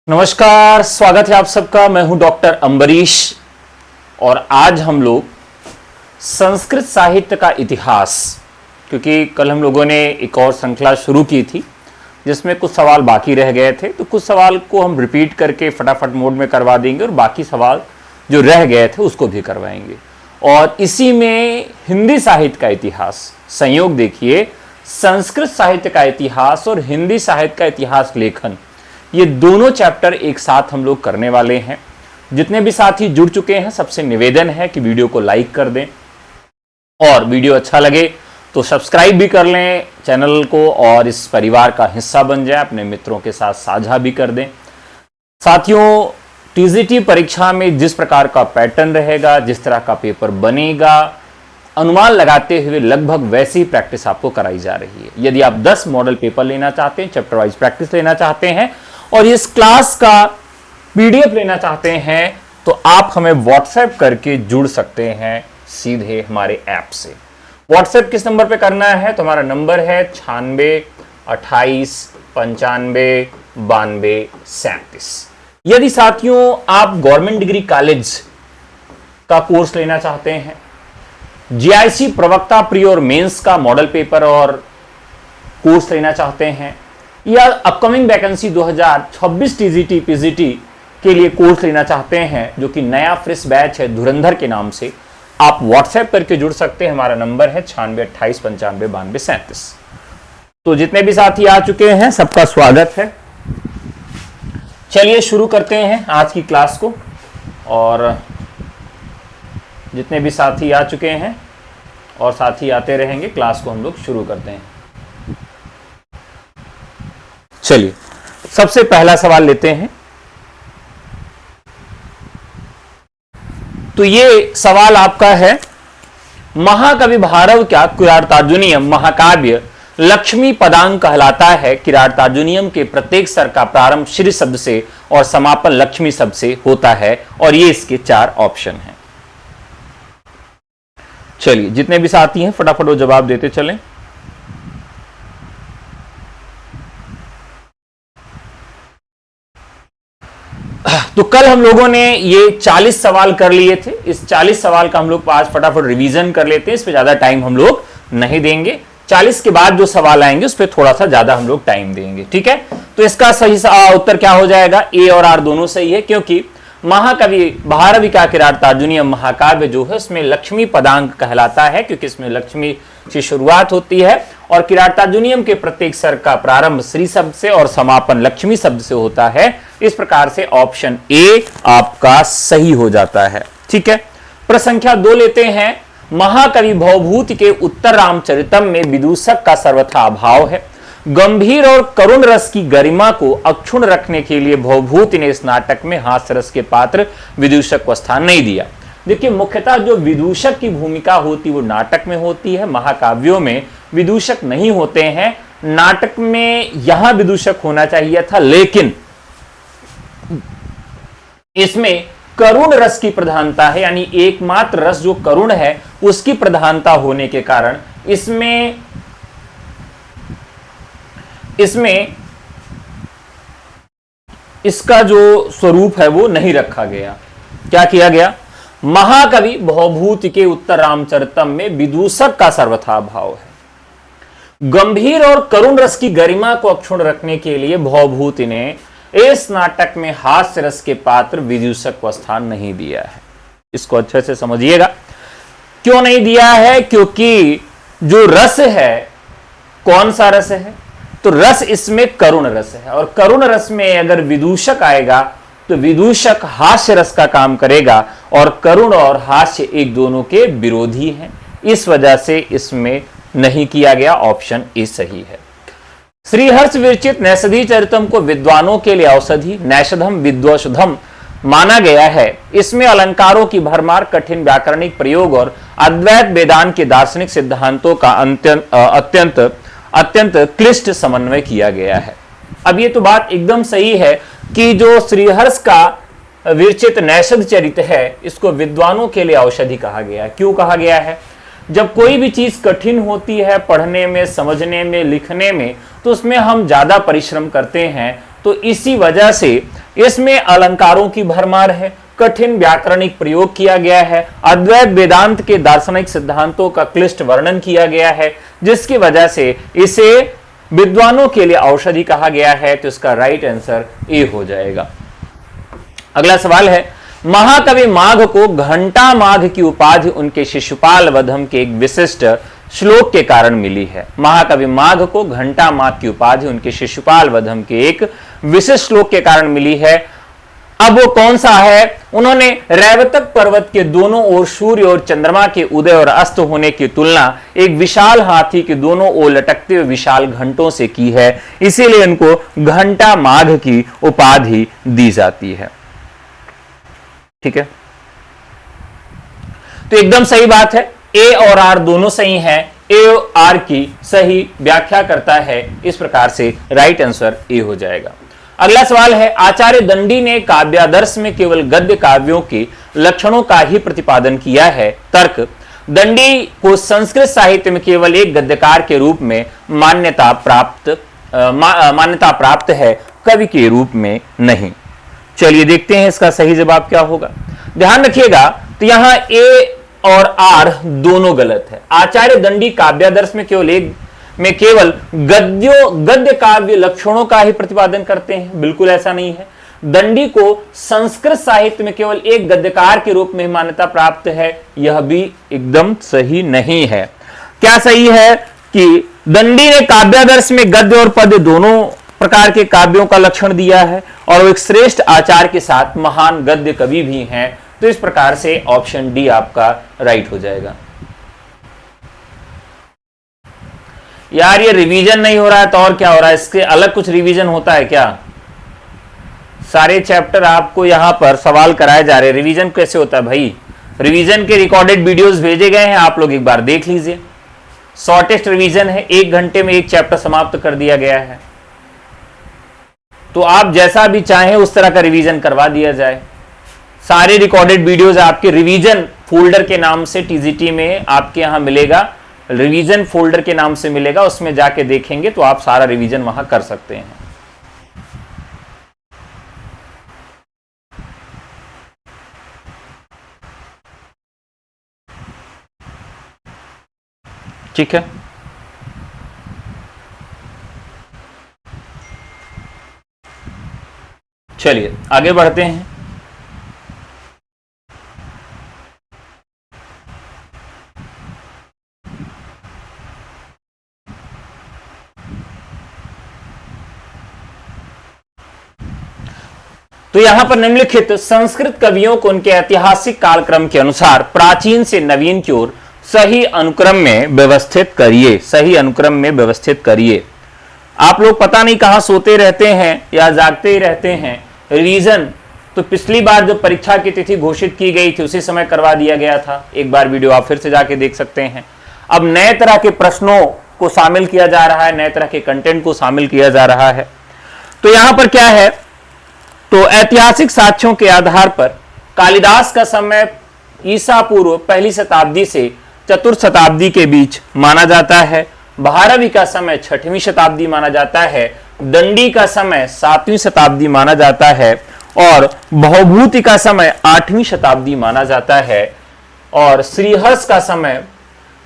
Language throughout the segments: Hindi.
नमस्कार, स्वागत है आप सबका। मैं हूं डॉक्टर अंबरीश और आज हम लोग संस्कृत साहित्य का इतिहास, क्योंकि कल हम लोगों ने एक और श्रृंखला शुरू की थी जिसमें कुछ सवाल बाकी रह गए थे, तो कुछ सवाल को हम रिपीट करके फटाफट मोड में करवा देंगे और बाकी सवाल जो रह गए थे उसको भी करवाएंगे। और इसी में हिंदी साहित्य का इतिहास, संयोग देखिए, संस्कृत साहित्य का इतिहास और हिंदी साहित्य का इतिहास लेखन, ये दोनों चैप्टर एक साथ हम लोग करने वाले हैं। जितने भी साथी जुड़ चुके हैं सबसे निवेदन है कि वीडियो को लाइक कर दें और वीडियो अच्छा लगे तो सब्सक्राइब भी कर लें चैनल को और इस परिवार का हिस्सा बन जाए, अपने मित्रों के साथ साझा भी कर दें। साथियों, टीजीटी परीक्षा में जिस प्रकार का पैटर्न रहेगा, जिस तरह का पेपर बनेगा, अनुमान लगाते हुए लगभग वैसी प्रैक्टिस आपको कराई जा रही है। यदि आप 10 मॉडल पेपर लेना चाहते हैं, चैप्टर वाइज प्रैक्टिस लेना चाहते हैं और इस क्लास का पीडीएफ लेना चाहते हैं तो आप हमें व्हाट्सएप करके जुड़ सकते हैं सीधे हमारे ऐप से। व्हाट्सएप किस नंबर पे करना है? तो हमारा नंबर है 96 28 95 92 37। यदि साथियों आप गवर्नमेंट डिग्री कॉलेज का कोर्स लेना चाहते हैं, जीआईसी प्रवक्ता प्री और मेंस का मॉडल पेपर और कोर्स लेना चाहते हैं, या अपकमिंग वैकेंसी 2026 टीजीटी पीजीटी के लिए कोर्स लेना चाहते हैं जो कि नया फ्रेश बैच है धुरंधर के नाम से, आप व्हाट्सएप करके जुड़ सकते हैं। हमारा नंबर है 96 28 95 92 37। तो जितने भी साथी आ चुके हैं सबका स्वागत है। चलिए शुरू करते हैं आज की क्लास को। और जितने भी साथी आ चुके हैं और साथी आते रहेंगे, क्लास को हम लोग शुरू करते हैं। चलिए सबसे पहला सवाल लेते हैं। तो ये सवाल आपका है, महाकवि भारव का किरातार्जुनीयम महाकाव्य लक्ष्मी पदांग कहलाता है। किरातार्जुनीयम के प्रत्येक स्तर का प्रारंभ श्री शब्द से और समापन लक्ष्मी शब्द से होता है और ये इसके 4 ऑप्शन हैं। चलिए जितने भी साथी हैं फटाफट वो जवाब देते चलें। तो कल हम लोगों ने ये 40 सवाल कर लिए थे। इस 40 सवाल का हम लोग आज फटाफट रिवीजन कर लेते हैं। इस पे ज्यादा टाइम हम लोग नहीं देंगे। 40 के बाद जो सवाल आएंगे उस पे थोड़ा सा ज्यादा हम लोग टाइम देंगे, ठीक है। तो इसका सही उत्तर क्या हो जाएगा? ए और आर दोनों सही है, क्योंकि महाकवि भारवी का किरातार्जुनीयम महाकाव्य जो है उसमें लक्ष्मी पदांग कहलाता है, क्योंकि इसमें लक्ष्मी से शुरुआत होती है और किरातार्जुनीयम के प्रत्येक स्वर का प्रारंभ श्री शब्द से और समापन लक्ष्मी शब्द से होता है। इस प्रकार से ऑप्शन ए आपका सही हो जाता है, ठीक है। प्रश्न संख्या 2 लेते हैं। महाकवि भवभूति के उत्तर रामचरितम में विदूषक का सर्वथा अभाव है। गंभीर और करुण रस की गरिमा को अक्षुण्ण रखने के लिए भवभूति ने इस नाटक में हास्य रस के पात्र विदूषक को स्थान नहीं दिया। देखिए, मुख्यतः जो विदूषक की भूमिका होती है वो नाटक में होती है, महाकाव्यों में विदूषक नहीं होते हैं। नाटक में यहां विदूषक होना चाहिए था, लेकिन इसमें करुण रस की प्रधानता है, यानी एकमात्र रस जो करुण है उसकी प्रधानता होने के कारण इसमें इसका जो स्वरूप है वो नहीं रखा गया। क्या किया गया? महाकवि भवभूति के उत्तर रामचरितम में विदूषक का सर्वथा भाव है। गंभीर और करुण रस की गरिमा को अक्षुण्ण रखने के लिए भवभूति ने इस नाटक में हास्य रस के पात्र विदूषक को स्थान नहीं दिया है। इसको अच्छे से समझिएगा। क्यों नहीं दिया है? क्योंकि जो रस है, कौन सा रस है? तो रस इसमें करुण रस है और करुण रस में अगर विदूषक आएगा तो विदूषक हास्य रस का काम करेगा और करुण और हास्य एक दोनों के विरोधी हैं। इस वजह से इसमें नहीं किया गया। ऑप्शन ए सही है। श्रीहर्ष विरचित नैषधि चरितम को विद्वानों के लिए औषधि नैषधम विद्वौषधम माना गया है। इसमें अलंकारों की भरमार, कठिन व्याकरणिक प्रयोग और अद्वैत वेदांत के दार्शनिक सिद्धांतों का अत्यंत क्लिष्ट समन्वय किया गया है। अब ये तो बात एकदम सही है कि जो श्रीहर्ष का विरचित नैषध चरित है इसको विद्वानों के लिए औषधि कहा गया है। क्यों कहा गया है? जब कोई भी चीज कठिन होती है पढ़ने में, समझने में, लिखने में, तो उसमें हम ज्यादा परिश्रम करते हैं, तो इसी वजह से इसमें अलंकारों की भरमार है, कठिन व्याकरणिक प्रयोग किया गया है, अद्वैत वेदांत के दार्शनिक सिद्धांतों का क्लिष्ट वर्णन किया गया है, जिसकी वजह से इसे विद्वानों के लिए औषधि कहा गया है। तो इसका राइट आंसर ए हो जाएगा। अगला सवाल है, महाकवि माघ को घंटा माघ की उपाधि उनके शिशुपाल वधम के एक विशिष्ट श्लोक के कारण मिली है। महाकवि माघ को घंटा माघ की उपाधि उनके शिशुपाल वधम के एक विशिष्ट श्लोक के कारण मिली है। अब वो कौन सा है? उन्होंने रैवतक पर्वत के दोनों ओर सूर्य और चंद्रमा के उदय और अस्त होने की तुलना एक विशाल हाथी के दोनों ओर लटकते हुए विशाल घंटों से की है, इसीलिए इनको घंटा माघ की उपाधि दी जाती है। ठीक है, तो एकदम सही बात है, ए और आर दोनों सही हैं। ए और आर की सही व्याख्या करता है, इस प्रकार से राइट आंसर ए हो जाएगा। अगला सवाल है, आचार्य दंडी ने काव्यादर्श में केवल गद्य काव्यों के लक्षणों का ही प्रतिपादन किया है। तर्क, दंडी को संस्कृत साहित्य में केवल एक गद्यकार के रूप में मान्यता प्राप्त है, कवि के रूप में नहीं। चलिए देखते हैं इसका सही जवाब क्या होगा। ध्यान रखिएगा, तो यहां ए और आर दोनों गलत है। आचार्य दंडी काव्यादर्श में केवल गद्य काव्य लक्षणों का ही प्रतिपादन करते हैं, बिल्कुल ऐसा नहीं है। दंडी को संस्कृत साहित्य में केवल एक गद्यकार के रूप में मान्यता प्राप्त है, यह भी एकदम सही नहीं है। क्या सही है कि दंडी ने काव्यादर्श में गद्य और पद्य दोनों प्रकार के काव्यों का लक्षण दिया है और वो एक श्रेष्ठ आचार के साथ महान गद्य कवि भी हैं। तो इस प्रकार से ऑप्शन डी आपका राइट हो जाएगा। यार ये रिवीजन नहीं हो रहा है तो और क्या हो रहा है? इसके अलग कुछ रिवीजन होता है क्या? सारे चैप्टर आपको यहां पर सवाल कराए जा रहे हैं, रिवीजन कैसे होता है भाई? रिवीजन के रिकॉर्डेड वीडियोस भेजे गए हैं, आप लोग एक बार देख लीजिए। शॉर्टेस्ट रिवीजन है, 1 घंटे में एक चैप्टर समाप्त कर दिया गया है। तो आप जैसा भी चाहें उस तरह का रिवीजन करवा दिया जाए। सारे रिकॉर्डेड वीडियोस आपके रिवीजन फोल्डर के नाम से टीजीटी में आपके यहां मिलेगा, रिवीजन फोल्डर के नाम से मिलेगा, उसमें जाके देखेंगे तो आप सारा रिवीजन वहां कर सकते हैं। ठीक है, चलिए आगे बढ़ते हैं। तो यहां पर निम्नलिखित संस्कृत कवियों को उनके ऐतिहासिक कालक्रम के अनुसार प्राचीन से नवीन की ओर सही अनुक्रम में व्यवस्थित करिए। सही अनुक्रम में व्यवस्थित करिए। आप लोग पता नहीं कहां सोते रहते हैं या जागते ही रहते हैं। रिवीजन तो पिछली बार जब परीक्षा की तिथि घोषित की गई थी उसी समय करवा दिया गया था। एक बार वीडियो आप फिर से जाके देख सकते हैं। अब नए तरह के प्रश्नों को शामिल किया जा रहा है, नए तरह के कंटेंट को शामिल किया जा रहा है। तो यहां पर क्या है, तो ऐतिहासिक साक्ष्यों के आधार पर कालिदास का समय ईसा पूर्व 1ली शताब्दी से 4th शताब्दी के बीच माना जाता है। भारवी का समय 6वीं शताब्दी माना जाता है। दंडी का समय 7वीं शताब्दी माना जाता है और भवभूति का समय 8वीं शताब्दी माना जाता है और श्रीहर्ष का समय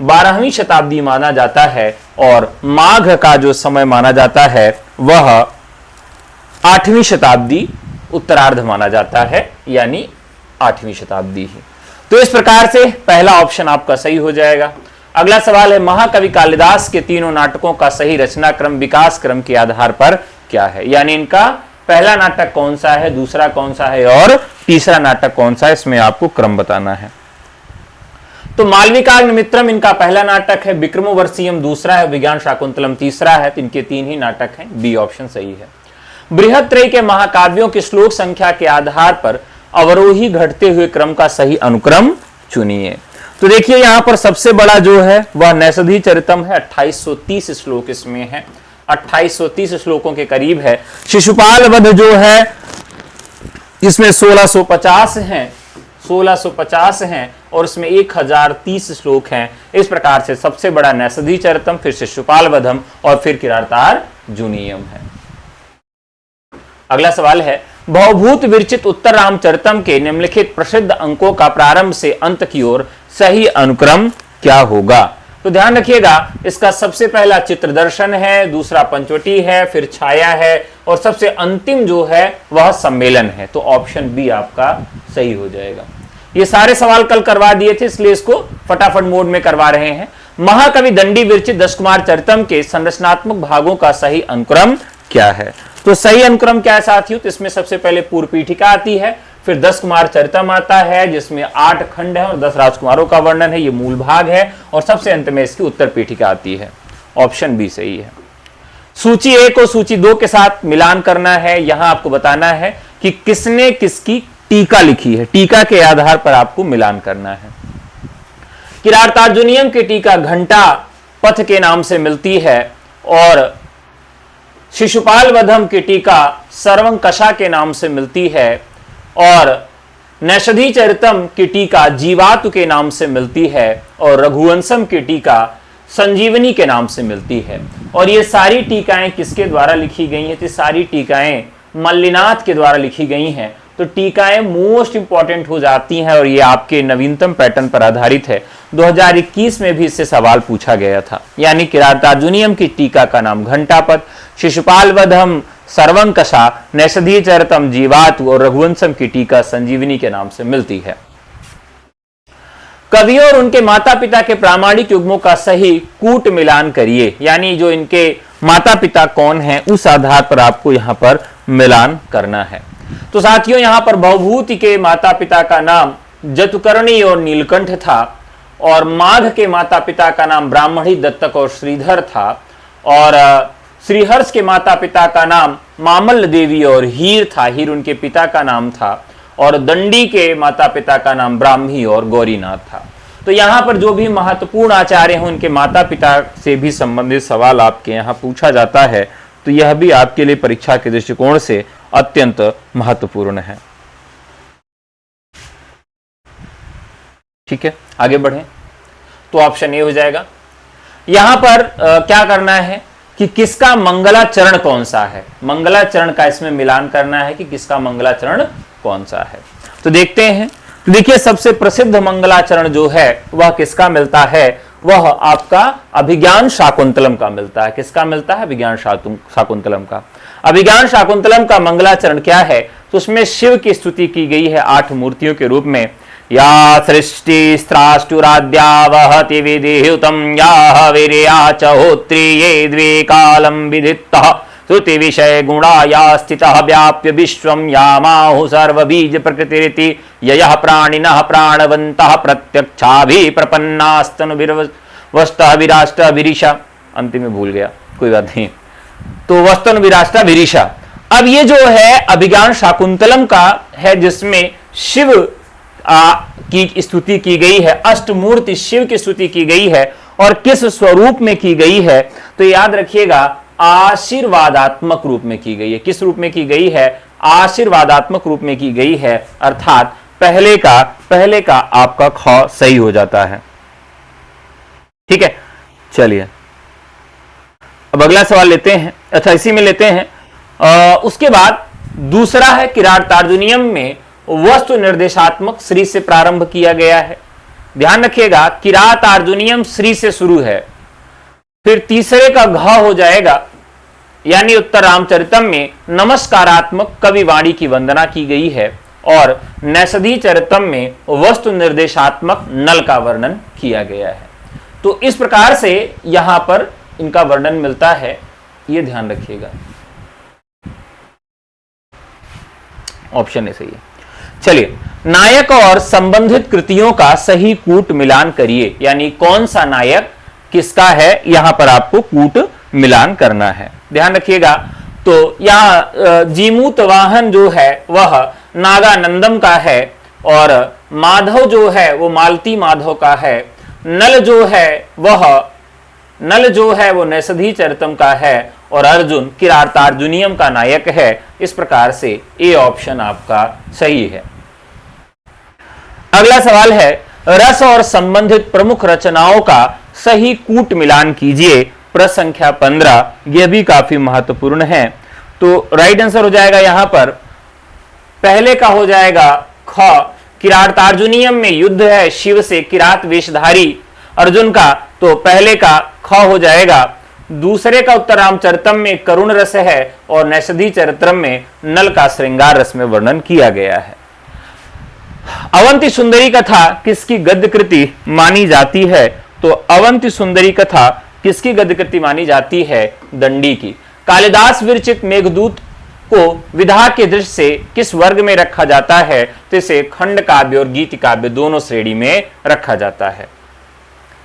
12वीं शताब्दी माना जाता है और माघ का जो समय माना जाता है वह 8वीं शताब्दी उत्तरार्ध माना जाता है, यानी 8वीं शताब्दी ही। तो इस प्रकार से पहला ऑप्शन आपका सही हो जाएगा। अगला सवाल है, महाकवि कालिदास के तीनों नाटकों का सही रचना क्रम विकास क्रम के आधार पर क्या है? यानी इनका पहला नाटक कौन सा है, दूसरा कौन सा है और तीसरा नाटक कौन सा है, इसमें आपको क्रम बताना है। तो मालविकाग्निमित्रम इनका पहला नाटक है, विक्रमोर्वशीयम दूसरा है, विज्ञान शाकुंतलम तीसरा है। तो इनके 3 ही नाटक हैं, बी ऑप्शन सही है। बृहत्त्रयी के महाकाव्यों की श्लोक संख्या के आधार पर अवरोही घटते हुए क्रम का सही अनुक्रम चुनिए। तो देखिए यहां पर सबसे बड़ा जो है वह नैषधि चरितम है, 2830 श्लोक इसमें है, 2830 श्लोकों के करीब है। शिशुपाल वध जो है इसमें 1650 हैं, 1650 हैं और इसमें 1030 श्लोक हैं। इस प्रकार से सबसे बड़ा नैषधि चरितम, फिर शिशुपाल वधम और फिर किरातार्जुनीयम है। अगला सवाल है, भवभूत विरचित उत्तर रामचरितम के निम्नलिखित प्रसिद्ध अंकों का प्रारंभ से अंत की ओर सही अनुक्रम क्या होगा? तो ध्यान रखिएगा, इसका सबसे पहला चित्र दर्शन है, दूसरा पंचवटी है, फिर छाया है और सबसे अंतिम जो है वह सम्मेलन है। तो ऑप्शन बी आपका सही हो जाएगा। ये सारे सवाल कल करवा दिए थे, इसलिए इसको फटाफट मोड में करवा रहे हैं। महाकवि दंडी विरचित दश कुमार चरितम के संरचनात्मक भागों का सही अनुक्रम क्या है? तो सही अनुक्रम क्या है साथियों? तो इसमें सबसे पहले पूर्व पीठिका आती है, फिर 10 कुमार चरितम आता है जिसमें 8 खंड है और 10 राजकुमारों का वर्णन है, ये मूल भाग है, और सबसे अंत में इसकी उत्तर पीठिका आती है। ऑप्शन बी सही है। सूची 1 को सूची 2 के साथ मिलान करना है। यहां आपको बताना है कि किसने किसकी टीका लिखी है, टीका के आधार पर आपको मिलान करना है। किरातार्जुनीयम की टीका घंटा पथ के नाम से मिलती है और शिशुपाल वधम की टीका सर्वंकषा के नाम से मिलती है और नैषधि चरितम की टीका जीवातु के नाम से मिलती है और रघुवंशम की टीका संजीवनी के नाम से मिलती है। और ये सारी टीकाएं किसके द्वारा लिखी गई हैं? तो सारी टीकाएं मल्लिनाथ के द्वारा लिखी गई हैं। तो टीकाएं मोस्ट इंपॉर्टेंट हो जाती हैं और ये आपके नवीनतम पैटर्न पर आधारित है। 2021 में भी इससे सवाल पूछा गया था। यानी किरातार्जुनीयम की टीका का नाम घंटापद, शिशुपाल वधम सर्वंकषा, नैषधीय चरितम जीवातु और रघुवंशम की टीका संजीवनी के नाम से मिलती है। कवियों और उनके माता पिता के प्रामाणिक युग्मों का सही कूट मिलान करिए। यानी जो इनके माता पिता कौन हैं उस आधार पर आपको यहां पर मिलान करना है। तो साथियों यहां पर भवभूति के माता पिता का नाम जतुकर्णी और नीलकंठ था और माघ के माता पिता का नाम ब्राह्मणी, दत्तक और श्रीधर था और श्रीहर्ष के माता पिता का नाम मामल्ल देवी और हीर था, हीर उनके पिता का नाम था और दंडी के माता पिता का नाम ब्राह्मी और गौरीनाथ था। तो यहां पर जो भी महत्वपूर्ण आचार्य हैं उनके माता पिता से भी संबंधित सवाल आपके यहां पूछा जाता है, तो यह भी आपके लिए परीक्षा के दृष्टिकोण से अत्यंत महत्वपूर्ण है। ठीक है, आगे बढ़ें। तो ऑप्शन ए हो जाएगा। यहां पर क्या करना है कि किसका मंगलाचरण कौन सा है, मंगलाचरण का इसमें मिलान करना है कि किसका मंगलाचरण कौन सा है। तो देखते हैं। तो देखिए सबसे प्रसिद्ध मंगलाचरण जो है वह किसका मिलता है? वह आपका अभिज्ञान शाकुंतलम का मिलता है। किसका मिलता है? अभिज्ञान शाकुंतलम का। अभिज्ञान शाकुंतलम का मंगलाचरण क्या है? तो उसमें शिव की स्तुति की गई है 8 मूर्तियों के रूप में। या सृष्टि स्त्राष्टुराद्या वहति विधिहुतम या वीर्या च होत्री ये द्वे कालम विदित्तः श्रुति विषय गुणाया स्थितः व्याप्य विश्वं यामाहु सर्वबीज प्रकृतिरिति ययः प्राणिनः प्राणवन्तः प्रत्यक्षाभि प्रपन्नास्तनुभिर्वस्तः विराष्टः विरिषा। अंतिम में भूल गया, कोई बात नहीं। तो वस्तन विराष्टा विरिषा। अब ये जो है अभिज्ञान शाकुंतलम का है जिसमें शिव की स्तुति की गई है, अष्टमूर्ति शिव की स्तुति की गई है और किस स्वरूप में की गई है? तो याद रखिएगा आशीर्वादात्मक रूप में की गई है। किस रूप में की गई है? आशीर्वादात्मक रूप में की गई है, अर्थात पहले का आपका ख सही हो जाता है। ठीक है, चलिए अब अगला सवाल लेते हैं। अच्छा इसी में लेते हैं। उसके बाद दूसरा है किरातार्जुनीयम में वस्तु निर्देशात्मक श्री से प्रारंभ किया गया है। ध्यान रखिएगा किरातार्जुनीयम श्री से शुरू है, फिर तीसरे का घ हो जाएगा। यानी उत्तर रामचरितम में नमस्कारात्मक कवि वाणी की वंदना की गई है और नैषधि चरितम में वस्तु निर्देशात्मक नल का वर्णन किया गया है। तो इस प्रकार से यहां पर इनका वर्णन मिलता है, यह ध्यान रखिएगा। ऑप्शन ए सही है। चलिए नायक और संबंधित कृतियों का सही कूट मिलान करिए। यानी कौन सा नायक किसका है, यहां पर आपको कूट मिलान करना है। ध्यान रखिएगा। तो यहां जीमूत वाहन जो है वह नागानंदम का है और माधव जो है वो मालती माधव का है। नल जो है वो नैषधि चरितम का है और अर्जुन किरातार्जुनीयम का नायक है। इस प्रकार से ए ऑप्शन आपका सही है। अगला सवाल है रस और संबंधित प्रमुख रचनाओं का सही कूट मिलान कीजिए। प्रश्न संख्या 15 यह भी काफी महत्वपूर्ण है। तो राइट आंसर हो जाएगा यहां पर पहले का हो जाएगा ख, किरातार्जुनियम में युद्ध है शिव से किरात वेशधारी अर्जुन का, तो पहले का ख हो जाएगा। दूसरे का उत्तर रामचरितम में करुण रस है और नैषधि चरित्रम में नल का श्रृंगार रस में वर्णन किया गया है। अवंती सुंदरी कथा किसकी गद्य कृति मानी जाती है? तो अवंती सुंदरी कथा किसकी गद्य कृति मानी जाती है? दंडी की। कालिदास विरचित मेघदूत को विधा के दृष्टि से किस वर्ग में रखा जाता है? तो इसे खंड काव्य और गीति काव्य दोनों श्रेणी में रखा जाता है।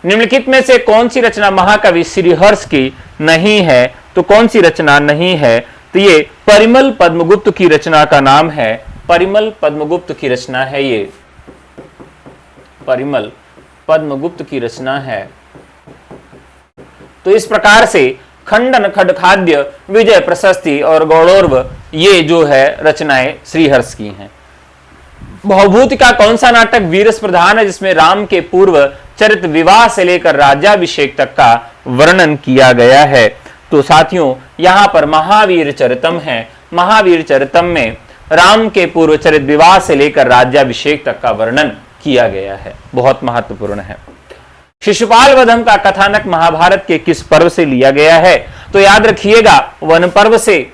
निम्नलिखित में से कौन सी रचना महाकवि श्रीहर्ष की नहीं है? तो कौन सी रचना नहीं है? तो ये परिमल पद्मगुप्त की रचना का नाम है। परिमल पद्मगुप्त की रचना है, ये परिमल पद्मगुप्त की रचना है। तो इस प्रकार से खंडन, खडखाद्य, विजय प्रशस्ति और गौड़ोर्व ये जो है रचनाएं श्रीहर्ष की हैं। भवभूति का कौन सा नाटक वीरस प्रधान है जिसमें राम के पूर्व चरित विवाह से लेकर राज्याभिषेक तक का वर्णन किया गया है? तो साथियों यहां पर महावीर चरितम है। महावीर चरितम में राम के पूर्व चरित विवाह से लेकर राज्याभिषेक तक का वर्णन किया गया है, बहुत महत्वपूर्ण है। शिशुपाल वधम का कथानक महाभारत के किस पर्व से लिया गया है? तो याद रखिएगा वन पर्व से।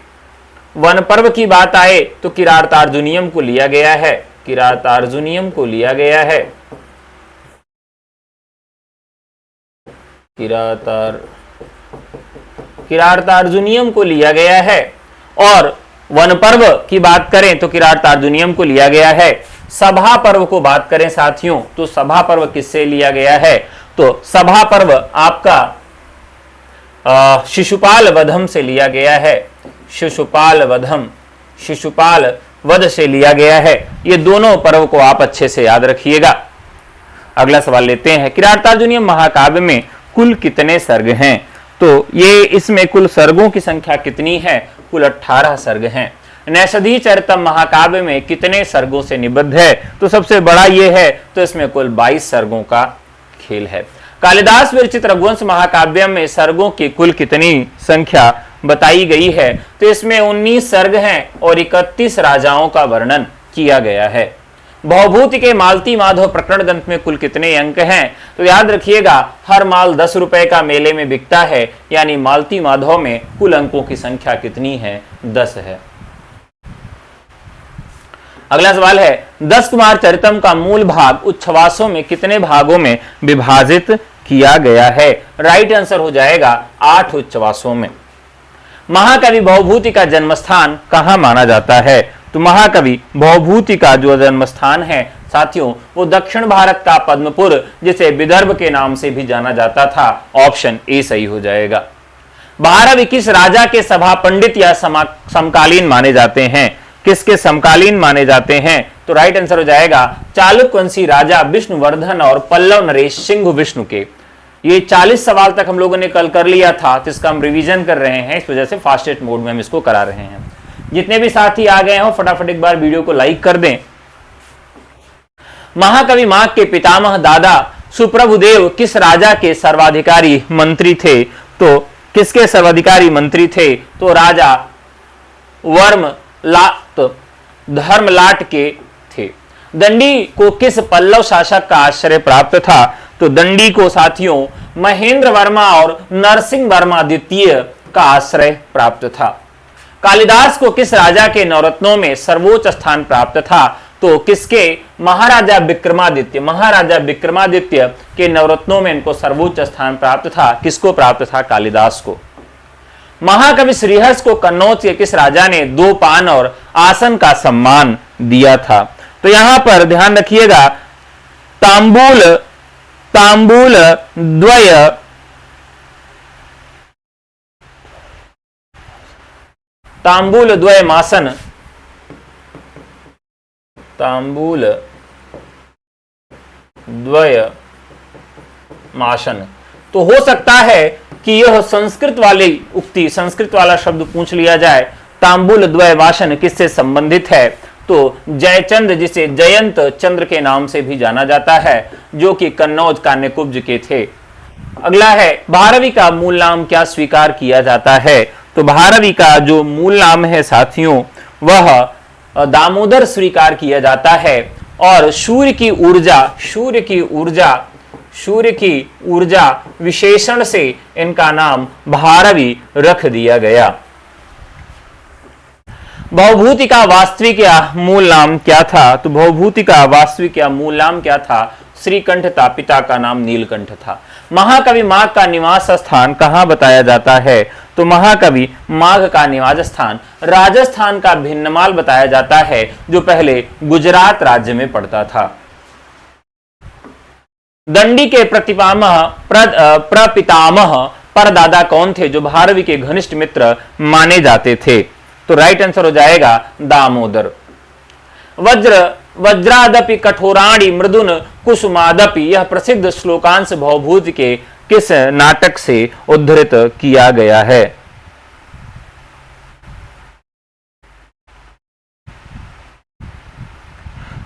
वन पर्व की बात आए तो किरातार्जुनियम को लिया गया है। किरातार्जुनियम को लिया गया है। किरातार्जुनियम को लिया गया है। और वन पर्व की बात करें तो किरातार्जुनियम को लिया गया है। सभा पर्व को बात करें साथियों तो सभा पर्व किससे लिया गया है? तो सभा पर्व आपका शिशुपाल वधम से लिया गया है। शिशुपाल वधम, शिशुपाल वध से लिया गया है। ये दोनों पर्व को आप अच्छे से याद रखिएगा। अगला सवाल लेते हैं। किरातार्जुनियम महाकाव्य में कुल कितने सर्ग हैं? तो ये इसमें कुल सर्गों की संख्या कितनी है? कुल 18 सर्ग हैं। नैषधि चरितम महाकाव्य में कितने सर्गों से निबद्ध है? तो सबसे बड़ा ये है, तो इसमें कुल 22 सर्गों का खेल है। कालिदास विरचित रघुवंश महाकाव्य में सर्गों की कुल कितनी संख्या बताई गई है? तो इसमें 19 सर्ग हैं और 31 राजाओं का वर्णन किया गया है। भवभूति के मालती माधव प्रकरण ग्रंथ में कुल कितने अंक हैं? तो याद रखिएगा हर माल 10 रुपए का मेले में बिकता है, यानी मालती माधव में कुल अंकों की संख्या कितनी है? 10 है। अगला सवाल है, 10 कुमार चरितम का मूल भाग उच्छ्वासों में कितने भागों में विभाजित किया गया है? राइट आंसर हो जाएगा 8 उच्छ्वासों में। महाकवि भवभूति का जन्मस्थान कहां माना जाता है? तो महाकवि भवभूति का जो जन्मस्थान है साथियों वो दक्षिण भारत का पद्मपुर, जिसे विदर्भ के नाम से भी जाना जाता था। ऑप्शन ए सही हो जाएगा। भारवी किस राजा के सभा पंडित या समकालीन माने जाते हैं? किसके समकालीन माने जाते हैं? तो राइट आंसर हो जाएगा चालुक्यवंशी राजा विष्णुवर्धन और पल्लव नरेश सिंह विष्णु के। ये 40 सवाल तक हम लोगों ने कल कर लिया था, तो इसका हम रिवीजन कर रहे हैं, इस वजह से फास्टेस्ट मोड में हम इसको करा रहे हैं। जितने भी साथी आ गए हो फटाफट एक बार वीडियो को लाइक कर दें। महाकवि माघ के पितामह दादा सुप्रभुदेव किस राजा के सर्वाधिकारी मंत्री थे? तो किसके सर्वाधिकारी मंत्री थे? तो राजा धर्मलाट के थे। दंडी को किस पल्लव शासक का आश्रय प्राप्त था? तो दंडी को साथियों महेंद्र वर्मा और नरसिंह वर्मा द्वितीय का आश्रय प्राप्त था। कालिदास को किस राजा के नवरत्नों में सर्वोच्च स्थान प्राप्त था? तो किसके? महाराजा विक्रमादित्य। महाराजा विक्रमादित्य के नवरत्नों में इनको सर्वोच्च स्थान प्राप्त था। किसको प्राप्त था? कालिदास को। महाकवि श्रीहर्ष को कन्नौज के किस राजा ने 2 पान और आसन का सम्मान दिया था? तो यहां पर ध्यान रखिएगा तांबूल द्वय मासन, तांबूल द्वय मासन। तो हो सकता है कि यह संस्कृत वाली उक्ति, संस्कृत वाला शब्द पूछ लिया जाए। तांबूल द्वय वासन किससे संबंधित है? तो जयचंद, जिसे जयंत चंद्र के नाम से भी जाना जाता है, जो कि कन्नौज कान्यकुब्ज के थे। अगला है, भारवी का मूल नाम क्या स्वीकार किया जाता है? तो भारवी का जो मूल नाम है साथियों वह दामोदर स्वीकार किया जाता है और सूर्य की ऊर्जा विशेषण से इनका नाम भारवी रख दिया गया। भवभूति का वास्तविक या मूल नाम क्या था? तो भवभूति का वास्तविक या मूल नाम क्या था? श्रीकंठ था, पिता का नाम नीलकंठ था। महाकवि माघ का निवास स्थान कहां बताया जाता है? तो महाकवि माघ का निवास स्थान राजस्थान का भिन्नमाल बताया जाता है, जो पहले गुजरात राज्य में पड़ता था। दंडी के प्रपितामह परदादा कौन थे, जो भारवी के घनिष्ठ मित्र माने जाते थे? तो राइट आंसर हो जाएगा दामोदर। वज्रादपि कठोराणि मृदुन कुसुमादपि, यह प्रसिद्ध श्लोकांश भवभूति के किस नाटक से उद्धृत किया गया है?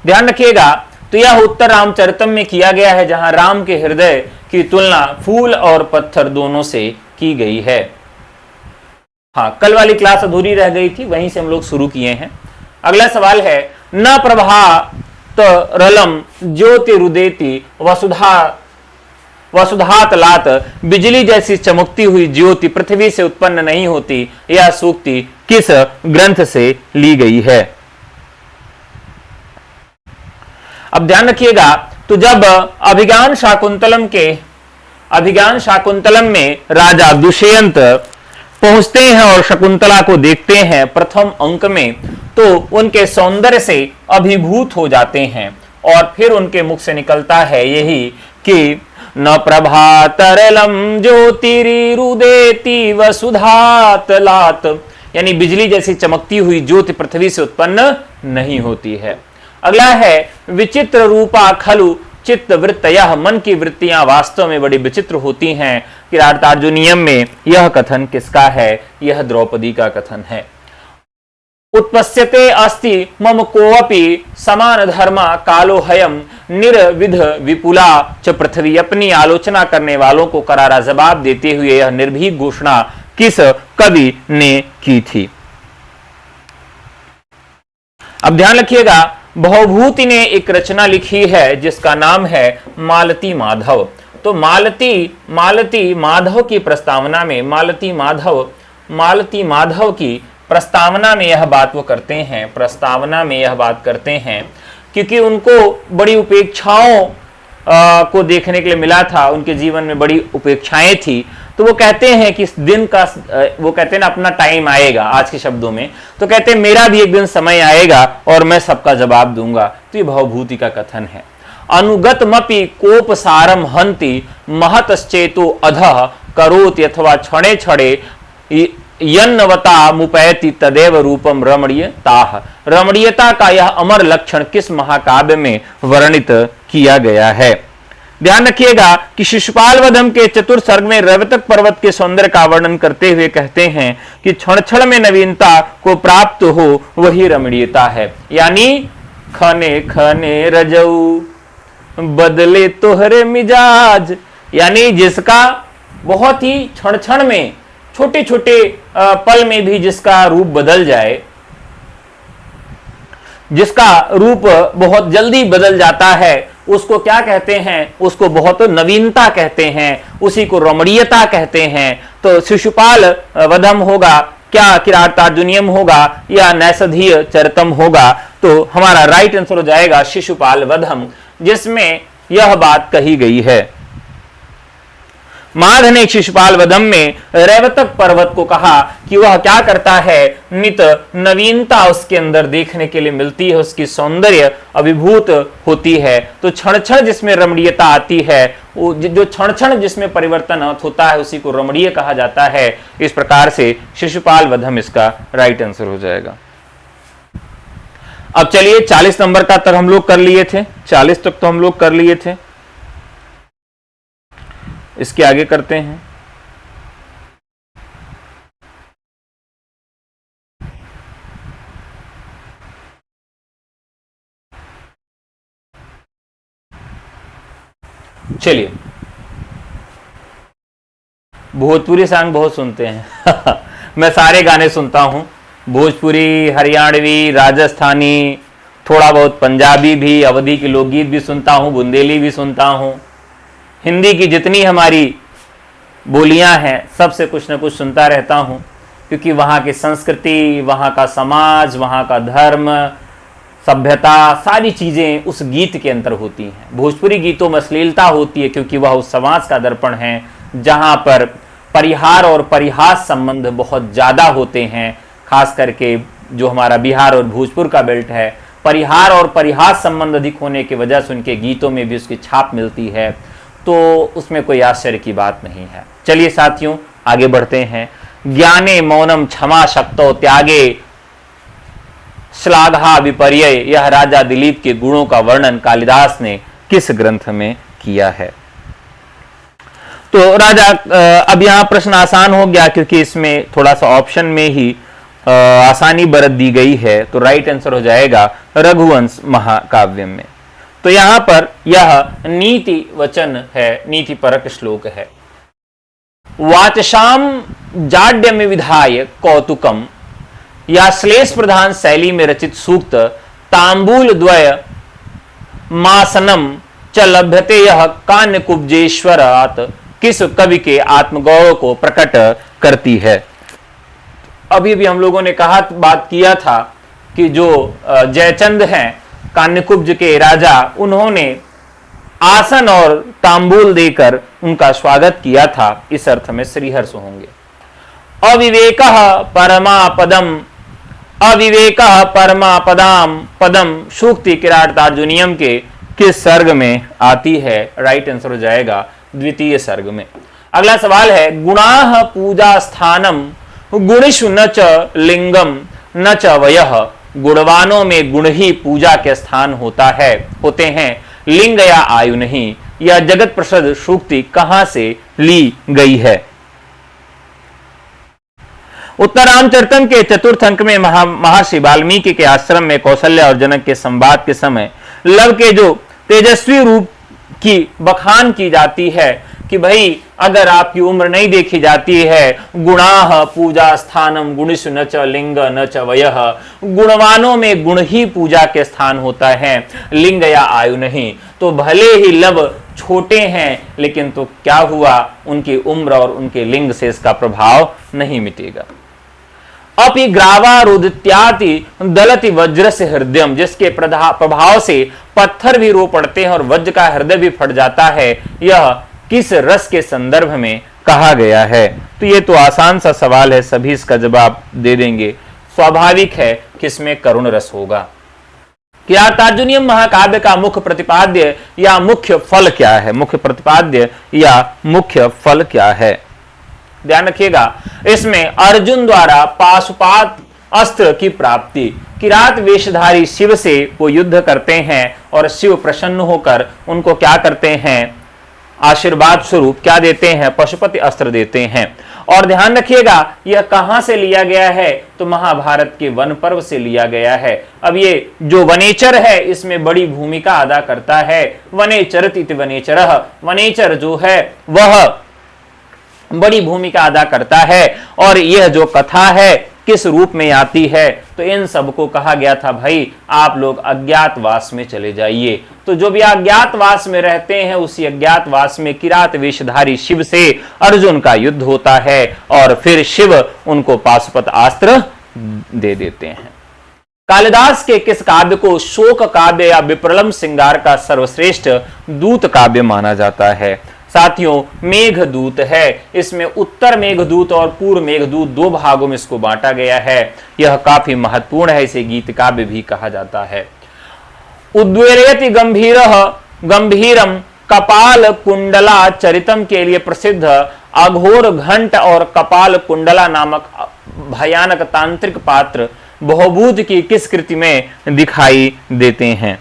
ध्यान रखिएगा, तो यह उत्तर रामचरितम में किया गया है, जहां राम के हृदय की तुलना फूल और पत्थर दोनों से की गई है। हाँ, कल वाली क्लास अधूरी रह गई थी, वहीं से हम लोग शुरू किए हैं। अगला सवाल है, न प्रभात रलम ज्योतिरुदेति वसुधात लात, बिजली जैसी चमकती हुई ज्योति पृथ्वी से उत्पन्न नहीं होती, यह सूक्ति किस ग्रंथ से ली गई है? अब ध्यान रखिएगा, तो जब अभिज्ञान शाकुंतलम में राजा दुष्यंत पहुंचते हैं और शकुंतला को देखते हैं प्रथम अंक में, तो उनके सौंदर्य से अभिभूत हो जाते हैं और फिर उनके मुख से निकलता है यही कि न प्रभातरलम ज्योतिरुदेति वसुधात लात, यानी बिजली जैसी चमकती हुई ज्योति पृथ्वी से उत्पन्न नहीं होती है। अगला है, विचित्र रूपा खलु चित्त वृत्तयः, मन की वृत्तियां वास्तव में बड़ी विचित्र होती हैं। किरातार्जुनीयम में यह कथन किसका है? यह द्रौपदी का कथन है। उत्पस्यते अस्ति मम कोऽपि समान धर्मा कालो हयम निर्विध विपुला च पृथ्वी, अपनी आलोचना करने वालों को करारा जवाब देते हुए यह निर्भीक घोषणा किस कवि ने की थी? अब ध्यान रखिएगा, भवभूति ने एक रचना लिखी है जिसका नाम है मालती माधव। तो मालती माधव की प्रस्तावना में मालती माधव की प्रस्तावना में यह बात वो करते हैं, क्योंकि उनको बड़ी उपेक्षाओं को देखने के लिए मिला था, उनके जीवन में बड़ी उपेक्षाएं थी। तो वो कहते हैं कि इस दिन का वो कहते हैं ना, अपना टाइम आएगा, आज के शब्दों में तो कहते हैं मेरा भी एक दिन समय आएगा और मैं सबका जवाब दूंगा। तो ये भवभूति का कथन है। अनुगतमपि कोप सारम हंति महतश्चेतो अधः करोति, अथवा क्षणे क्षणे यन्नवता मुपैति तदेव रूपम रमणीयताः, रमणीयता का यह अमर लक्षण किस महाकाव्य में वर्णित किया गया है? ध्यान रखिएगा कि शिशुपाल वधम के चतुर्थ सर्ग में रवतक पर्वत के सौंदर्य का वर्णन करते हुए कहते हैं कि क्षण क्षण में नवीनता को प्राप्त हो वही रमणीयता है, यानी खने खने रजऊ बदले तोहरे मिजाज, यानी जिसका बहुत ही क्षण क्षण में, छोटे छोटे पल में भी जिसका रूप बदल जाए, जिसका रूप बहुत जल्दी बदल जाता है, उसको क्या कहते हैं? उसको बहुत नवीनता कहते हैं, उसी को रमणीयता कहते हैं। तो शिशुपाल वधम होगा, क्या किरातार्जुनीयम होगा, या नैषधीय चरितम होगा? तो हमारा राइट आंसर हो जाएगा शिशुपाल वधम, जिसमें यह बात कही गई है। माघ ने शिशुपाल वधम में रैवतक पर्वत को कहा कि वह क्या करता है, नित नवीनता उसके अंदर देखने के लिए मिलती है, उसकी सौंदर्य अभिभूत होती है। तो क्षण क्षण जिसमें रमणीयता आती है, जो क्षण क्षण जिसमें परिवर्तन होता है, उसी को रमणीय कहा जाता है। इस प्रकार से शिशुपाल वधम इसका राइट आंसर हो जाएगा। अब चलिए 40 नंबर का तक हम लोग कर लिए थे, 40 तक तो हम लोग कर लिए थे, इसके आगे करते हैं। चलिए, भोजपुरी सॉन्ग बहुत सुनते हैं मैं सारे गाने सुनता हूँ, भोजपुरी, हरियाणवी, राजस्थानी, थोड़ा बहुत पंजाबी भी, अवधी के लोकगीत भी सुनता हूँ, बुंदेली भी सुनता हूँ, हिंदी की जितनी हमारी बोलियां हैं सबसे कुछ न कुछ सुनता रहता हूँ, क्योंकि वहाँ की संस्कृति, वहाँ का समाज, वहाँ का धर्म, सभ्यता, सारी चीज़ें उस गीत के अंदर होती हैं। भोजपुरी गीतों में अश्लीलता होती है क्योंकि वह उस समाज का दर्पण है जहाँ पर परिहार और परिहास संबंध बहुत ज़्यादा होते हैं। खास करके जो हमारा बिहार और भोजपुर का बेल्ट है, परिहार और परिहास संबंध अधिक होने की वजह से उनके गीतों में भी उसकी छाप मिलती है, तो उसमें कोई आश्चर्य की बात नहीं है। चलिए साथियों, आगे बढ़ते हैं। ज्ञाने मौनम क्षमा शक्तो त्यागे श्लाघा विपर्य, यह राजा दिलीप के गुणों का वर्णन कालिदास ने किस ग्रंथ में किया है? तो राजा, अब यहां प्रश्न आसान हो गया क्योंकि इसमें थोड़ा सा ऑप्शन में ही आसानी बरत दी गई है, तो राइट आंसर हो जाएगा रघुवंश महाकाव्य में। तो यहां पर यह नीति वचन है, नीति परक श्लोक है। वाचशाम जाड्य में विधाय कौतुकम, या श्लेष प्रधान शैली में रचित सूक्त तांबूल द्वय मासनम च लभ्यते, यह कान्य कुब्जेश्वरात किस कवि के आत्मगौरव को प्रकट करती है? अभी भी हम लोगों ने बात किया था कि जो जयचंद हैं कान्यकुब्ज के राजा, उन्होंने आसन और तांबूल देकर उनका स्वागत किया था। इस अर्थ में श्रीहर्ष होंगे। अविवेक परमापदम, अविवेक परमापदाम पदम सूक्ति किरातार्जुनियम के किस सर्ग में आती है? राइट आंसर हो जाएगा द्वितीय सर्ग में। अगला सवाल है, गुणाह पूजा स्थानम गुणिषु न च लिंगम न च वयः, गुणवानों में गुण ही पूजा के स्थान होते हैं, लिंग या आयु नहीं। यह जगत प्रसिद्ध सूक्ति कहां से ली गई है? उत्तरामचरितम के चतुर्थ अंक में महर्षि वाल्मीकि के आश्रम में कौशल्या और जनक के संवाद के समय लव के जो तेजस्वी रूप की बखान की जाती है कि भाई अगर आपकी उम्र नहीं देखी जाती है, गुणाह पूजा स्थानम गुणिषु न च लिंग न च वयः, गुणवानों में गुण ही पूजा के स्थान होता है, लिंग या आयु नहीं। तो भले ही लव छोटे हैं, लेकिन तो क्या हुआ, उनकी उम्र और उनके लिंग से इसका प्रभाव नहीं मिटेगा। अपि ग्रावारुदित्याति दलति वज्र से हृदयम, जिसके प्रभाव से पत्थर भी रो पड़ते हैं और वज्र का हृदय भी फट जाता है, यह किस रस के संदर्भ में कहा गया है? तो ये तो आसान सा सवाल है, सभी इसका जवाब दे देंगे। स्वाभाविक है कि इसमें करुण रस होगा। किरातार्जुनीयम महाकाव्य का मुख्य प्रतिपाद्य या मुख्य फल क्या है? मुख्य प्रतिपाद्य या मुख्य फल क्या है? ध्यान रखिएगा, इसमें अर्जुन द्वारा पाशुपात अस्त्र की प्राप्ति, किरात वेशधारी शिव से वो युद्ध करते हैं और शिव प्रसन्न होकर उनको क्या करते हैं, आशीर्वाद स्वरूप क्या देते हैं, पशुपति अस्त्र देते हैं। और ध्यान रखिएगा, यह कहां से लिया गया है? तो महाभारत के वन पर्व से लिया गया है। अब ये जो वनेचर है इसमें बड़ी भूमिका अदा करता है। वनेचरत इति वनेचरः, वनेचर जो है वह बड़ी भूमिका अदा करता है। और यह जो कथा है किस रूप में आती है? तो इन सबको कहा गया था भाई आप लोग अज्ञातवास में चले जाइए। तो जो भी अज्ञातवास में रहते हैं उसी अज्ञातवास में किरात वेशधारी शिव से अर्जुन का युद्ध होता है और फिर शिव उनको पाशुपत अस्त्र दे देते हैं। कालिदास के किस काव्य को शोक काव्य या विप्रलंब श्रृंगार का सर्वश्रेष्ठ दूत काव्य माना जाता है? साथियों, मेघदूत है। इसमें उत्तर मेघदूत और पूर्व मेघदूत दो भागों में इसको बांटा गया है। यह काफी महत्वपूर्ण है, इसे गीत काव्य भी कहा जाता है। उद्वेलयति गंभीरम कपाल कुंडला चरितम के लिए प्रसिद्ध अघोर घंट और कपाल कुंडला नामक भयानक तांत्रिक पात्र बहुभूत की किस कृति में दिखाई देते हैं?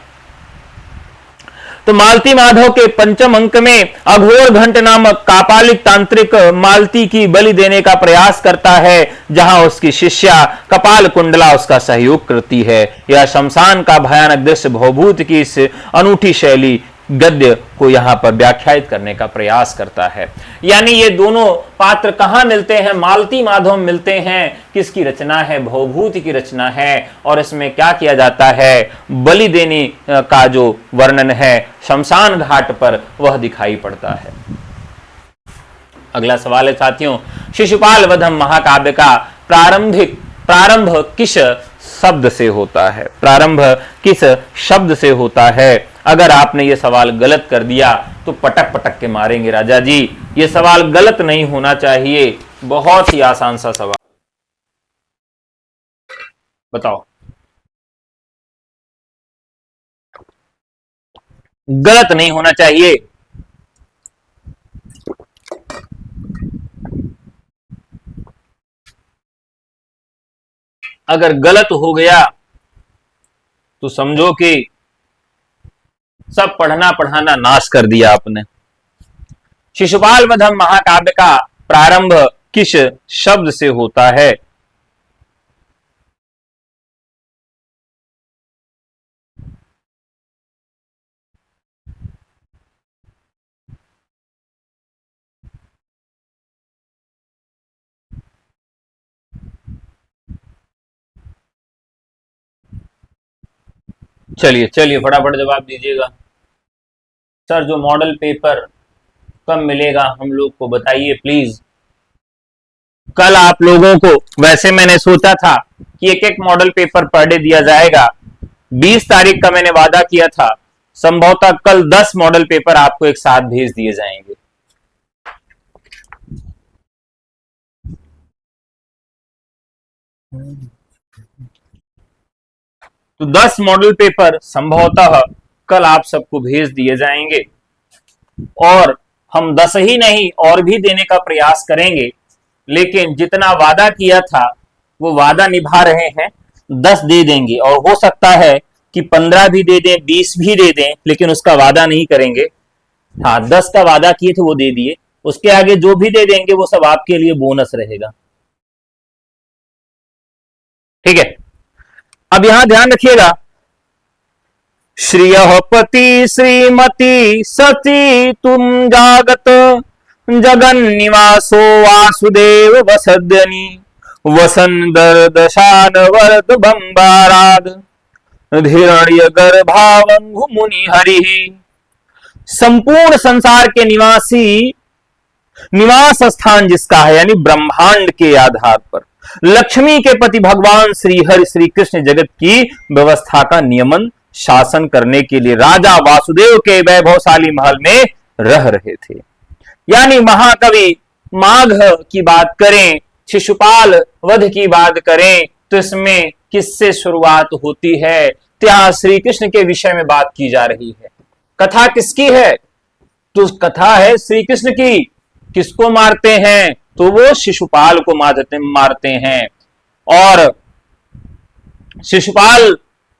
तो मालती माधव के पंचम अंक में अघोर घंट नामक कापालिक तांत्रिक मालती की बलि देने का प्रयास करता है, जहां उसकी शिष्या कपाल कुंडला उसका सहयोग करती है। यह शमशान का भयानक दृश्य भवभूत की इस अनूठी शैली गद्य को यहां पर व्याख्यायित करने का प्रयास करता है। यानी ये दोनों पात्र कहां मिलते हैं? मालती माधव मिलते हैं। किसकी रचना है? भवभूति की रचना है। और इसमें क्या किया जाता है? बलि देने का जो वर्णन है शमशान घाट पर, वह दिखाई पड़ता है। अगला सवाल है साथियों, शिशुपाल वधम महाकाव्य का प्रारंभ किस शब्द से होता है? प्रारंभ किस शब्द से होता है? अगर आपने ये सवाल गलत कर दिया तो पटक पटक के मारेंगे राजा जी। ये सवाल गलत नहीं होना चाहिए। बहुत ही आसान सा सवाल, बताओ। गलत नहीं होना चाहिए। अगर गलत हो गया तो समझो कि सब पढ़ना पढ़ाना नाश कर दिया आपने। शिशुपाल वधम महाकाव्य का प्रारंभ किस शब्द से होता है? चलिए चलिए फटाफट जवाब दीजिएगा। सर जो मॉडल पेपर कब मिलेगा हम लोग को बताइए प्लीज। कल आप लोगों को, वैसे मैंने सोचा था कि एक एक मॉडल पेपर पर डे दिया जाएगा। 20 तारीख का मैंने वादा किया था, संभवतः कल 10 मॉडल पेपर आपको एक साथ भेज दिए जाएंगे। तो 10 मॉडल पेपर संभवतः कल आप सबको भेज दिए जाएंगे और हम 10 ही नहीं और भी देने का प्रयास करेंगे। लेकिन जितना वादा किया था वो वादा निभा रहे हैं। 10 दे देंगे और हो सकता है कि 15 भी दे दें, 20 भी दे दें, लेकिन उसका वादा नहीं करेंगे। हाँ, 10 का वादा किए थे वो दे दिए। उसके आगे जो भी दे देंगे वो सब आपके लिए बोनस रहेगा। ठीक है, अब यहां ध्यान रखिएगा, श्रियः पति श्रीमती सती तुम जागत जगन निवासो वासुदेव वसद्यनि वसन दर्दशान वर्द बंबाराद धीरण्य गर्भावंगु मुनि हरि। संपूर्ण संसार के निवासी, निवास स्थान जिसका है यानी ब्रह्मांड के आधार पर, लक्ष्मी के पति भगवान श्री हरि श्री कृष्ण जगत की व्यवस्था का नियमन शासन करने के लिए राजा वासुदेव के वैभवशाली महल में रह रहे थे। यानी महाकवि माघ की बात करें, शिशुपाल वध की बात करें, तो इसमें किससे शुरुआत होती है? ત્યાં श्री कृष्ण के विषय में बात की जा रही है। कथा किसकी है? तो कथा है श्री कृष्ण की। किसको मारते हैं? तो वो शिशुपाल को मारते हैं। और शिशुपाल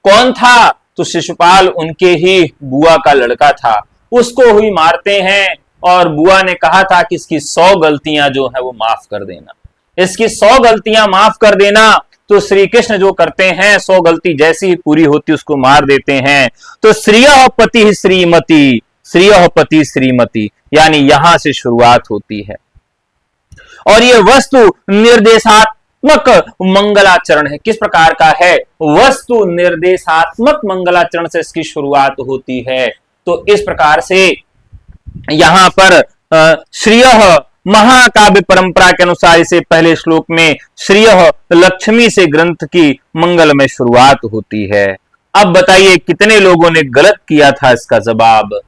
कौन था? तो शिशुपाल उनके ही बुआ का लड़का था, उसको ही मारते हैं। और बुआ ने कहा था कि इसकी 100 गलतियां जो है वो माफ कर देना, इसकी 100 गलतियां माफ कर देना। तो श्री कृष्ण जो करते हैं, 100 गलती जैसी ही पूरी होती उसको मार देते हैं। तो श्रियः पति श्रीमती, श्रियः पति श्रीमती, यानी यहां से शुरुआत होती है। और ये वस्तु निर्देशात्मक मंगलाचरण है। किस प्रकार का है? वस्तु निर्देशात्मक मंगलाचरण से इसकी शुरुआत होती है। तो इस प्रकार से यहां पर श्रियः महाकाव्य परंपरा के अनुसार इसे पहले श्लोक में श्रियः लक्ष्मी से ग्रंथ की मंगल में शुरुआत होती है। अब बताइए कितने लोगों ने गलत किया था इसका जवाब?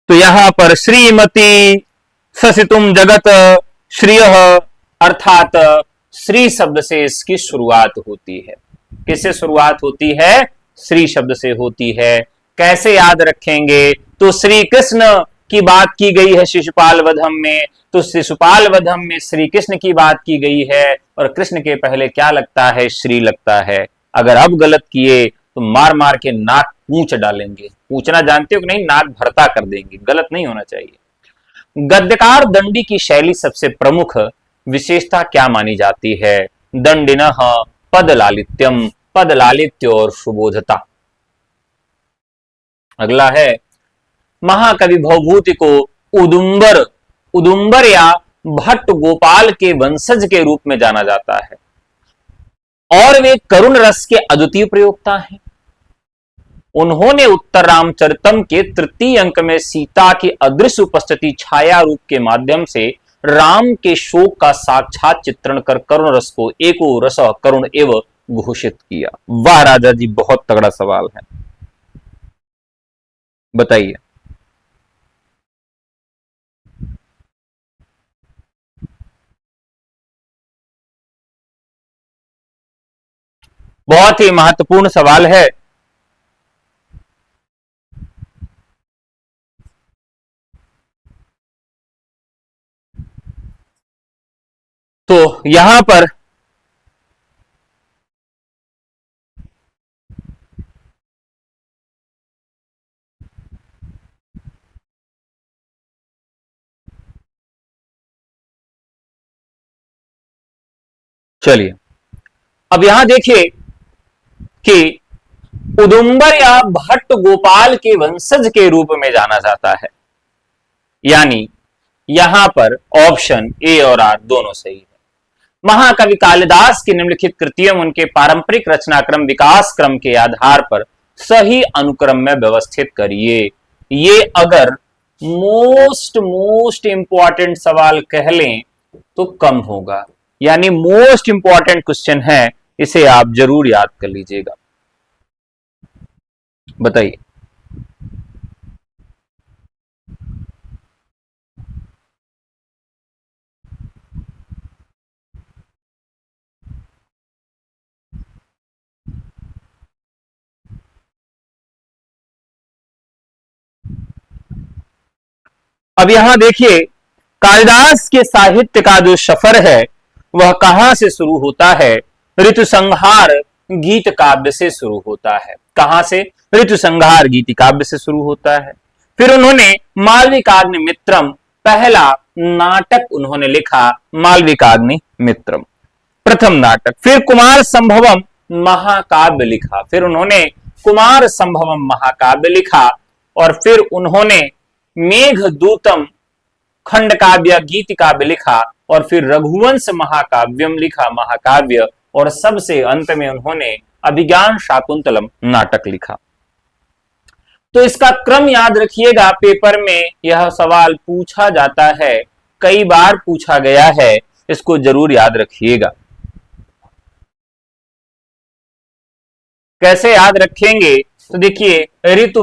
तो यहां पर श्रीमती ससितुम जगत श्रियः अर्थात श्री शब्द से इसकी शुरुआत होती है। किससे शुरुआत होती है? श्री शब्द से होती है। कैसे याद रखेंगे? तो श्री कृष्ण की बात की गई है शिशुपाल वधम में, तो शिशुपाल वधम में श्री कृष्ण की बात की गई है और कृष्ण के पहले क्या लगता है? श्री लगता है। अगर अब गलत किए तो मार मार के नाक पूंछ डालेंगे। पूछना जानते हो कि नहीं? नाक भरता कर देंगे। गलत नहीं होना चाहिए। गद्यकार दंडी की शैली सबसे प्रमुख विशेषता क्या मानी जाती है? दंडिनः पद लालित्यम पद लालित्य और सुबोधता। अगला है महाकवि भवभूति को उदुम्बर उदुम्बर या भट्ट गोपाल के वंशज के रूप में जाना जाता है और वे करुण रस के अद्वितीय प्रयोक्ता हैं। उन्होंने उत्तर रामचरितम के तृतीय अंक में सीता की अदृश्य उपस्थिति छाया रूप के माध्यम से राम के शोक का साक्षात चित्रण कर करुण रस को एको रस करुण एवं घोषित किया। वाह राजा जी, बहुत तगड़ा सवाल है, बताइए। बहुत ही महत्वपूर्ण सवाल है। तो यहां पर चलिए, अब यहां देखिए कि उदुम्बर या भट्ट गोपाल के वंशज के रूप में जाना जाता है, यानी यहां पर ऑप्शन ए और आर दोनों सही है। महाकवि कालिदास की निम्नलिखित कृतियों में उनके पारंपरिक रचनाक्रम विकास क्रम के आधार पर सही अनुक्रम में व्यवस्थित करिए। ये अगर मोस्ट इंपॉर्टेंट सवाल कह लें तो कम होगा, यानी मोस्ट इंपॉर्टेंट क्वेश्चन है, इसे आप जरूर याद कर लीजिएगा। बताइए। अब यहां देखिए, कालिदास के साहित्य का जो सफर है वह कहां से शुरू होता है? ऋतु संहार गीत काव्य से शुरू होता है। कहां से? ऋतु संहार गीत काव्य से शुरू होता है। फिर उन्होंने मालविकाग्नि मित्रम, पहला नाटक उन्होंने लिखा, मालविकाग्नि मित्रम प्रथम नाटक। फिर कुमार संभवम महाकाव्य लिखा, फिर उन्होंने कुमार संभवम महाकाव्य लिखा, और फिर उन्होंने मेघदूतम खंड काव्य गीत काव्य लिखा, और फिर रघुवंश महाकाव्यम लिखा, महाकाव्य, और सबसे अंत में उन्होंने अभिज्ञान शाकुंतलम नाटक लिखा। तो इसका क्रम याद रखिएगा, पेपर में यह सवाल पूछा जाता है, कई बार पूछा गया है, इसको जरूर याद रखिएगा। कैसे याद रखेंगे? तो देखिए, ऋतु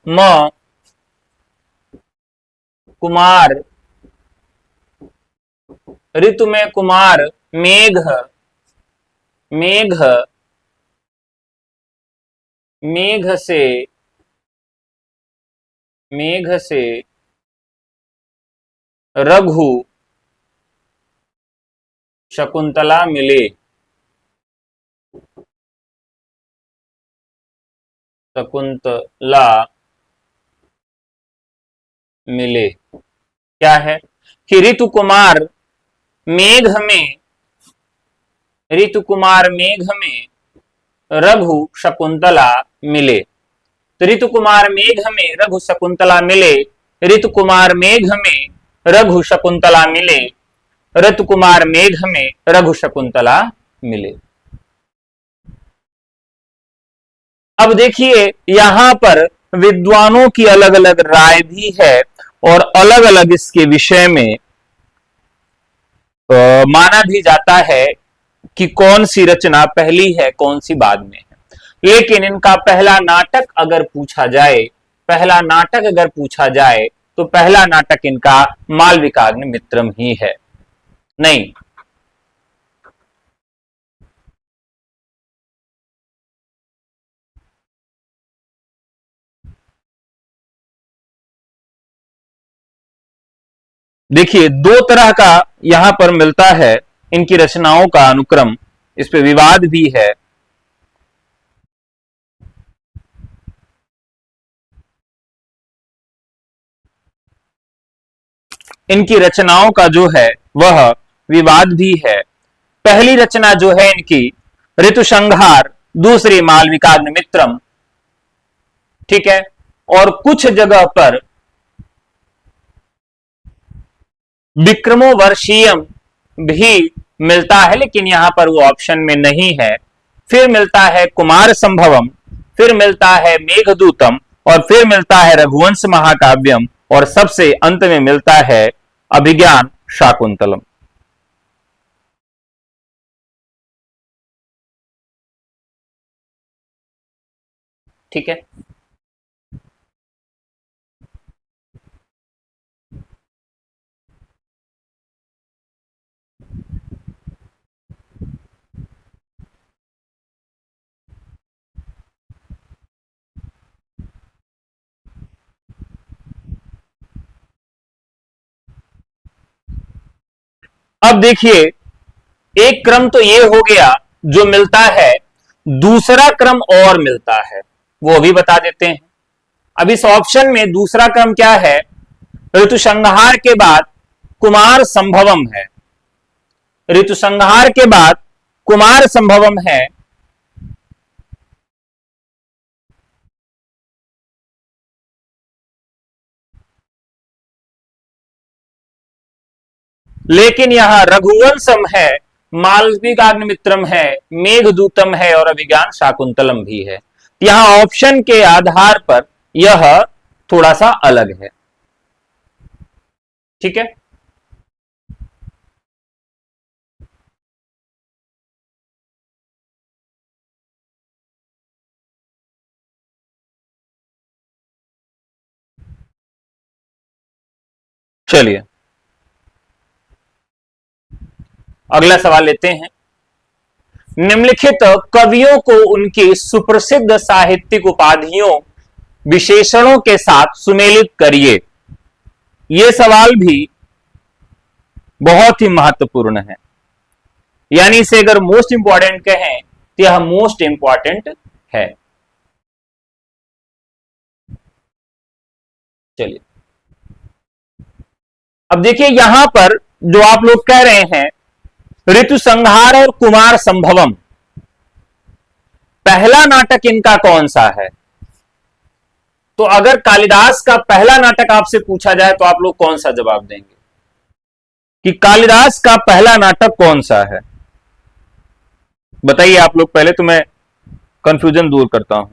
म कुमार, ऋतु में कुमार, मेघ मेघ मेघ से रघु शकुंतला मिले, शकुंतला मिले। क्या है कि ऋतु कुमार मेघ में, ऋतु कुमार मेघ में रघु शकुंतला मिले। तो ऋतु कुमार मेघ में रघु शकुंतला मिले, ऋतु कुमार मेघ में रघु शकुंतला मिले, ऋतु कुमार मेघ में रघु शकुंतला मिले। अब देखिए, यहां पर विद्वानों की अलग अलग राय भी है और अलग अलग इसके विषय में माना भी जाता है कि कौन सी रचना पहली है, कौन सी बाद में है। लेकिन इनका पहला नाटक अगर पूछा जाए, पहला नाटक अगर पूछा जाए तो पहला नाटक इनका मालविकाग्नि मित्रम ही है। नहीं, देखिए, दो तरह का यहां पर मिलता है इनकी रचनाओं का अनुक्रम, इस पे विवाद भी है। इनकी रचनाओं का जो है वह विवाद भी है। पहली रचना जो है इनकी ऋतुसंहार, दूसरी मालविकाग्निमित्रम, ठीक है। और कुछ जगह पर विक्रमो वर्षीयम भी मिलता है, लेकिन यहां पर वो ऑप्शन में नहीं है। फिर मिलता है कुमार संभवम, फिर मिलता है मेघदूतम, और फिर मिलता है रघुवंश महाकाव्यम, और सबसे अंत में मिलता है अभिज्ञान शाकुंतलम। ठीक है। अब देखिए, एक क्रम तो ये हो गया जो मिलता है, दूसरा क्रम और मिलता है, वो भी बता देते हैं। अब इस ऑप्शन में दूसरा क्रम क्या है? ऋतुसंहार के बाद कुमार संभवम है, ऋतुसंहार के बाद कुमार संभवम है, लेकिन यहां रघुवंशम है, मालविकाग्निमित्रम है, मेघदूतम है, और अभिज्ञान शाकुंतलम भी है। यहां ऑप्शन के आधार पर यह थोड़ा सा अलग है। ठीक है। चलिए अगला सवाल लेते हैं। निम्नलिखित कवियों को उनकी सुप्रसिद्ध साहित्यिक उपाधियों विशेषणों के साथ सुमेलित करिए। यह सवाल भी बहुत ही महत्वपूर्ण है, यानी इसे अगर मोस्ट इंपॉर्टेंट कहें तो यह मोस्ट इंपॉर्टेंट है। चलिए अब देखिए, यहां पर जो आप लोग कह रहे हैं ऋतुसंहार और कुमार संभवम, पहला नाटक इनका कौन सा है? तो अगर कालिदास का पहला नाटक आपसे पूछा जाए तो आप लोग कौन सा जवाब देंगे कि कालिदास का पहला नाटक कौन सा है? बताइए आप लोग, पहले तो मैं कंफ्यूजन दूर करता हूं।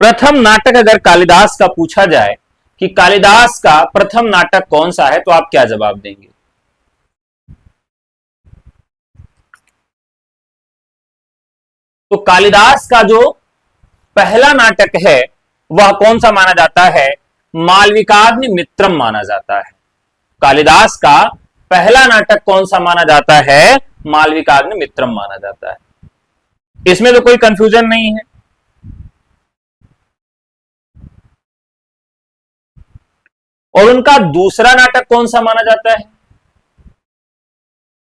प्रथम नाटक अगर कालिदास का पूछा जाए कि कालिदास का प्रथम नाटक कौन सा है, तो आप क्या जवाब देंगे? तो कालिदास का जो पहला नाटक है वह कौन सा माना जाता है? मालविकाग्निमित्रम माना जाता है। कालिदास का पहला नाटक कौन सा माना जाता है? मालविकाग्निमित्रम माना जाता है। इसमें तो कोई कंफ्यूजन नहीं है। और उनका दूसरा नाटक कौन सा माना जाता है?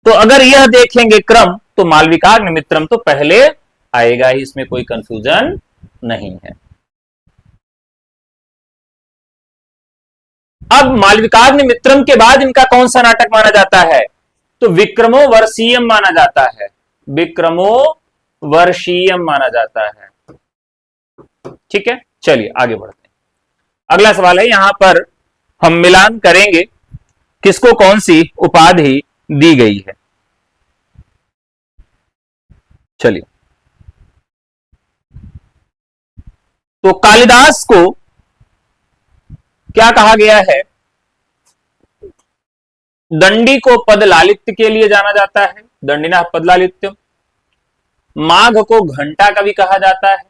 तो अगर यह देखेंगे क्रम, तो मालविकाग्निमित्रम तो पहले आएगा ही, इसमें कोई कंफ्यूजन नहीं है। अब मालविकाग्निमित्रम के बाद इनका कौन सा नाटक माना जाता है? तो विक्रमो वर्षीयम माना जाता है, विक्रमो वर्षीयम माना जाता है। ठीक है, चलिए आगे बढ़ते हैं। अगला सवाल है, यहां पर हम मिलान करेंगे किसको कौन सी उपाधि दी गई है। चलिए, तो कालिदास को क्या कहा गया है? दंडी को पद लालित्य के लिए जाना जाता है, दंडिना पद लालित्यम। माघ को घंटा कवि कहा जाता है।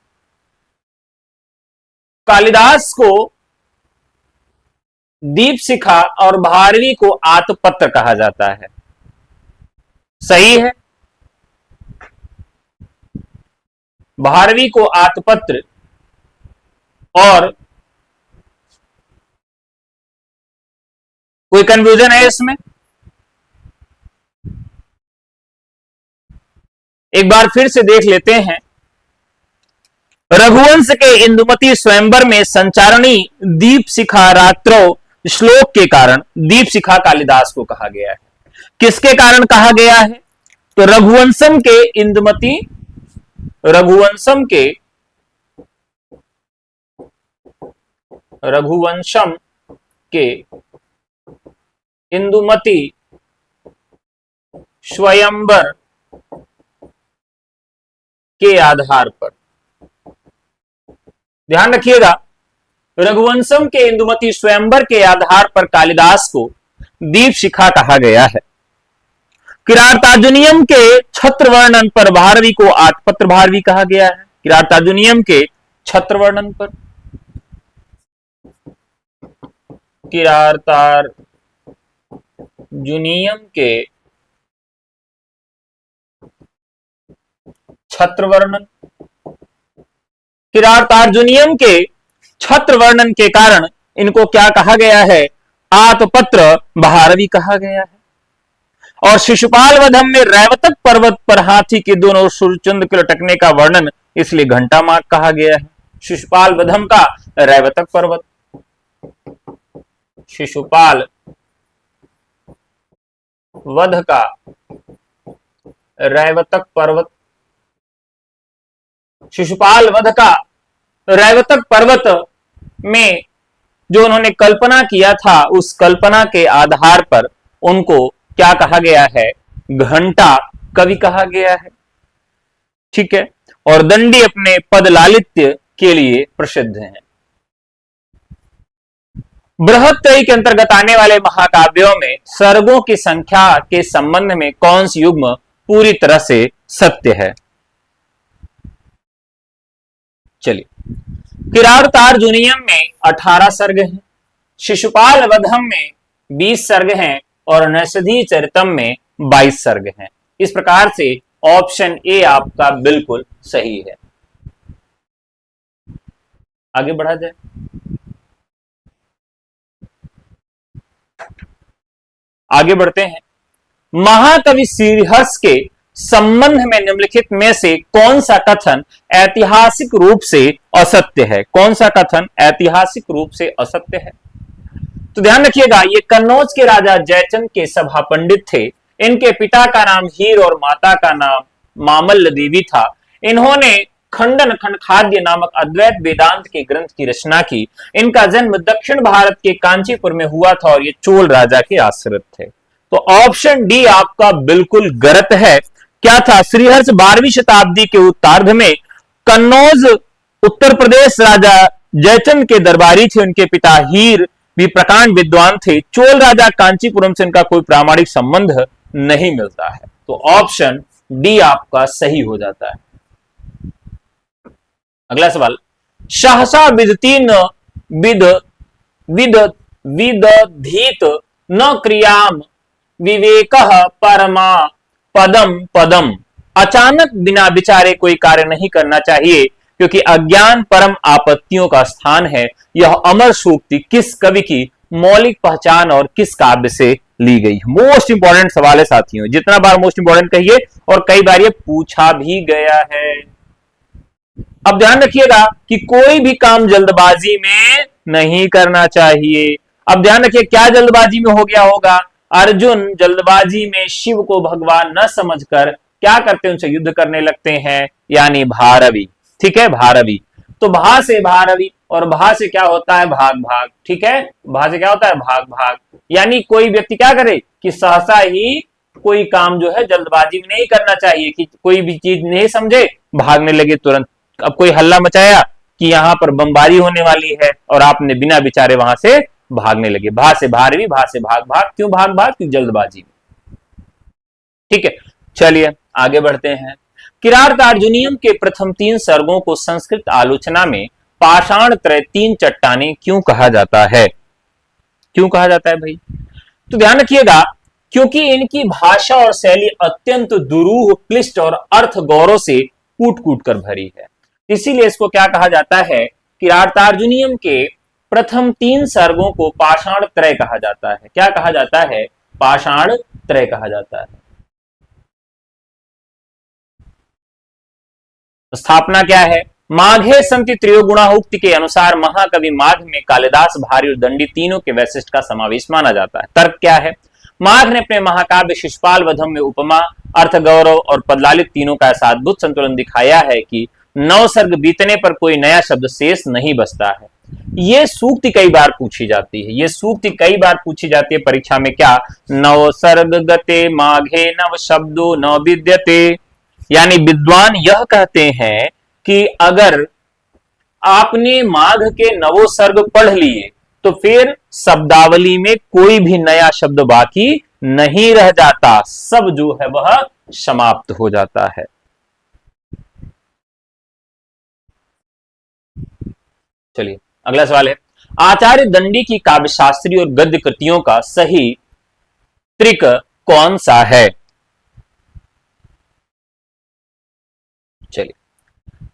कालिदास को दीप शिखा और भारवी को आतपत्र कहा जाता है। सही है, भारवी को आतपत्र और कोई कंफ्यूजन है इसमें? एक बार फिर से देख लेते हैं। रघुवंश के इंदुमती स्वयंवर में संचारणी दीप शिखा रात्रो श्लोक के कारण दीप शिखा कालिदास को कहा गया है। किसके कारण कहा गया है? तो रघुवंशम के इंदुमती, रघुवंशम के, रघुवंशम के इंदुमती स्वयंवर के आधार पर, ध्यान रखिएगा, रघुवंशम के इंदुमती स्वयंवर के आधार पर कालिदास को दीप शिखा कहा गया है। किरातार्जुनीयम के छत्र वर्णन पर भारवी को आठपत्र भारवी कहा गया है। किरातार्जुनीयम के छत्र वर्णन पर, किरातार्जुनीयम के छत्र वर्णन, किरातार्जुनीयम के छत्र वर्णन के कारण इनको क्या कहा गया है? आतपत्र भारवी कहा गया है। और शिशुपाल वधम में रैवतक पर्वत पर हाथी के दोनों सूर्यचंद्र के लटकने का वर्णन इसलिए घंटा मार्ग कहा गया है। शिशुपाल वधम का रैवतक पर्वत, शिशुपाल वध का रैवतक पर्वत, शिशुपाल वध का रैवतक पर्वत में जो उन्होंने कल्पना किया था, उस कल्पना के आधार पर उनको क्या कहा गया है? घंटा कवि कहा गया है। ठीक है। और दंडी अपने पद लालित्य के लिए प्रसिद्ध हैं। बृहत्त्रयी के अंतर्गत आने वाले महाकाव्यों में सर्गों की संख्या के संबंध में कौन सी युग्म पूरी तरह से सत्य है? चलिए, किरातार्जुनीयम में 18 सर्ग हैं, शिशुपाल वधम में 20 सर्ग हैं और नैषधि चरितम में 22 सर्ग हैं। इस प्रकार से ऑप्शन ए आपका बिल्कुल सही है। आगे बढ़ा जाए। आगे बढ़ते हैं। महाकवि श्रीहर्ष के संबंध में निम्नलिखित में से कौन सा कथन ऐतिहासिक रूप से असत्य है? कौन सा कथन ऐतिहासिक रूप से असत्य है? तो ध्यान रखिएगा, ये कन्नौज के राजा जयचंद के सभा पंडित थे। इनके पिता का नाम हीर और माता का नाम मामल्ल देवी था। इन्होंने खंडन खंडखाद्य नामक अद्वैत वेदांत के ग्रंथ की रचना की। इनका जन्म दक्षिण भारत के कांचीपुर में हुआ था और ये चोल राजा के आश्रित थे। तो ऑप्शन डी आपका बिल्कुल गलत है। क्या था? श्रीहर्ष 12वीं शताब्दी के उत्तरार्ध में कन्नौज उत्तर प्रदेश राजा जयचंद के दरबारी थे। उनके पिता हीर भी प्रकांड विद्वान थे। चोल राजा कांचीपुरम से इनका कोई प्रामाणिक संबंध नहीं मिलता है। तो ऑप्शन डी आपका सही हो जाता है। अगला सवाल, सहसा विदति न विद विद विदधीत न क्रियाम विवेकः परमा पदम पदम। अचानक बिना विचारे कोई कार्य नहीं करना चाहिए क्योंकि अज्ञान परम आपत्तियों का स्थान है। यह अमर सूक्ति किस कवि की मौलिक पहचान और किस काव्य से ली गई? मोस्ट इंपॉर्टेंट सवाल है साथियों, जितना बार मोस्ट इंपॉर्टेंट कहिए, और कई बार ये पूछा भी गया है। अब ध्यान रखिएगा कि कोई भी काम जल्दबाजी में नहीं करना चाहिए। अब ध्यान रखिए, क्या जल्दबाजी में हो गया होगा? अर्जुन जल्दबाजी में शिव को भगवान न समझकर क्या करते हैं? उनसे युद्ध करने लगते हैं, यानी भारवी। ठीक है, भारवी। तो भा से भारवी, और भा से क्या होता है? भाग भाग। ठीक है, भा से क्या होता है? भाग भाग। यानी कोई व्यक्ति क्या करे कि सहसा ही कोई काम जो है जल्दबाजी में नहीं करना चाहिए, कि कोई भी चीज नहीं समझे भागने लगे तुरंत। अब कोई हल्ला मचाया कि यहां पर बमबारी होने वाली है और आपने बिना विचारे वहां से भागने लगे। भा से भारवी, भा से भाग भाग। क्यों भाग भाग? क्यों जल्दबाजी में। ठीक है, चलिए आगे बढ़ते हैं। किरातार्जुनीयम के प्रथम 3 सर्गों को संस्कृत आलोचना में पाषाण त्रय 3 चट्टानें क्यों कहा जाता है? क्यों कहा जाता है भाई? तो ध्यान रखिएगा, क्योंकि इनकी भाषा और शैली अत्यंत दुरूह, क्लिष्ट और अर्थ गौरव से कूट कूट कर भरी है। इसीलिए इसको क्या कहा जाता है? किरातार्जुनीयम के प्रथम 3 सर्गों को पाषाण त्रय कहा जाता है। क्या कहा जाता है? पाषाण त्रय कहा जाता है। स्थापना क्या है? माघे संति त्रयोगुणा उक्ति के अनुसार महाकवि माघ में कालिदास, भारी और दंडी तीनों के वैशिष्ट का समावेश माना जाता है। तर्क क्या है? मार्क ने अपने महाकाव्य शिशुपाल वधम में उपमा, अर्थ, गौरव और पदलालित तीनों का ऐसा अद्भुत संतुलन दिखाया है कि नौ सर्ग बीतने पर कोई नया शब्द शेष नहीं बचता है। ये सूक्ति कई बार पूछी जाती है, ये सूक्ति कई बार पूछी जाती है परीक्षा में। क्या? नव सर्ग गते माघे नव शब्दो न विद्यते, यानी विद्वान यह कहते हैं कि अगर आपने माघ के नवो सर्ग पढ़ लिए तो फिर शब्दावली में कोई भी नया शब्द बाकी नहीं रह जाता, सब जो है वह समाप्त हो जाता है। चलिए अगला सवाल है, आचार्य दंडी की काव्यशास्त्री और गद्य कृतियों का सही त्रिक कौन सा है? चलिए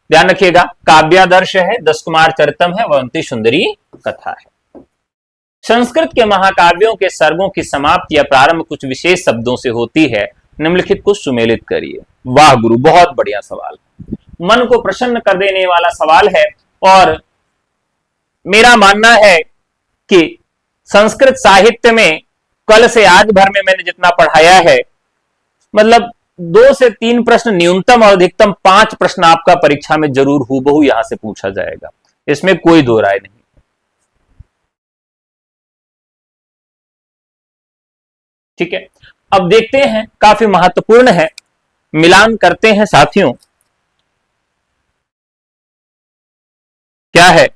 ध्यान रखिएगा, काव्यादर्श है, दस कुमार चरितम है, अवंती सुंदरी कथा है। संस्कृत के महाकाव्यों के सर्गों की समाप्ति या प्रारंभ कुछ विशेष शब्दों से होती है, निम्नलिखित को सुमेलित करिए। वाह गुरु, बहुत बढ़िया सवाल, मन को प्रसन्न कर देने वाला सवाल है। और मेरा मानना है कि संस्कृत साहित्य में कल से आज भर में मैंने जितना पढ़ाया है, मतलब 2 से 3 प्रश्न न्यूनतम और अधिकतम 5 प्रश्न आपका परीक्षा में जरूर हूबहू यहां से पूछा जाएगा, इसमें कोई दो राय नहीं। ठीक है, अब देखते हैं, काफी महत्वपूर्ण है, मिलान करते हैं साथियों। क्या है?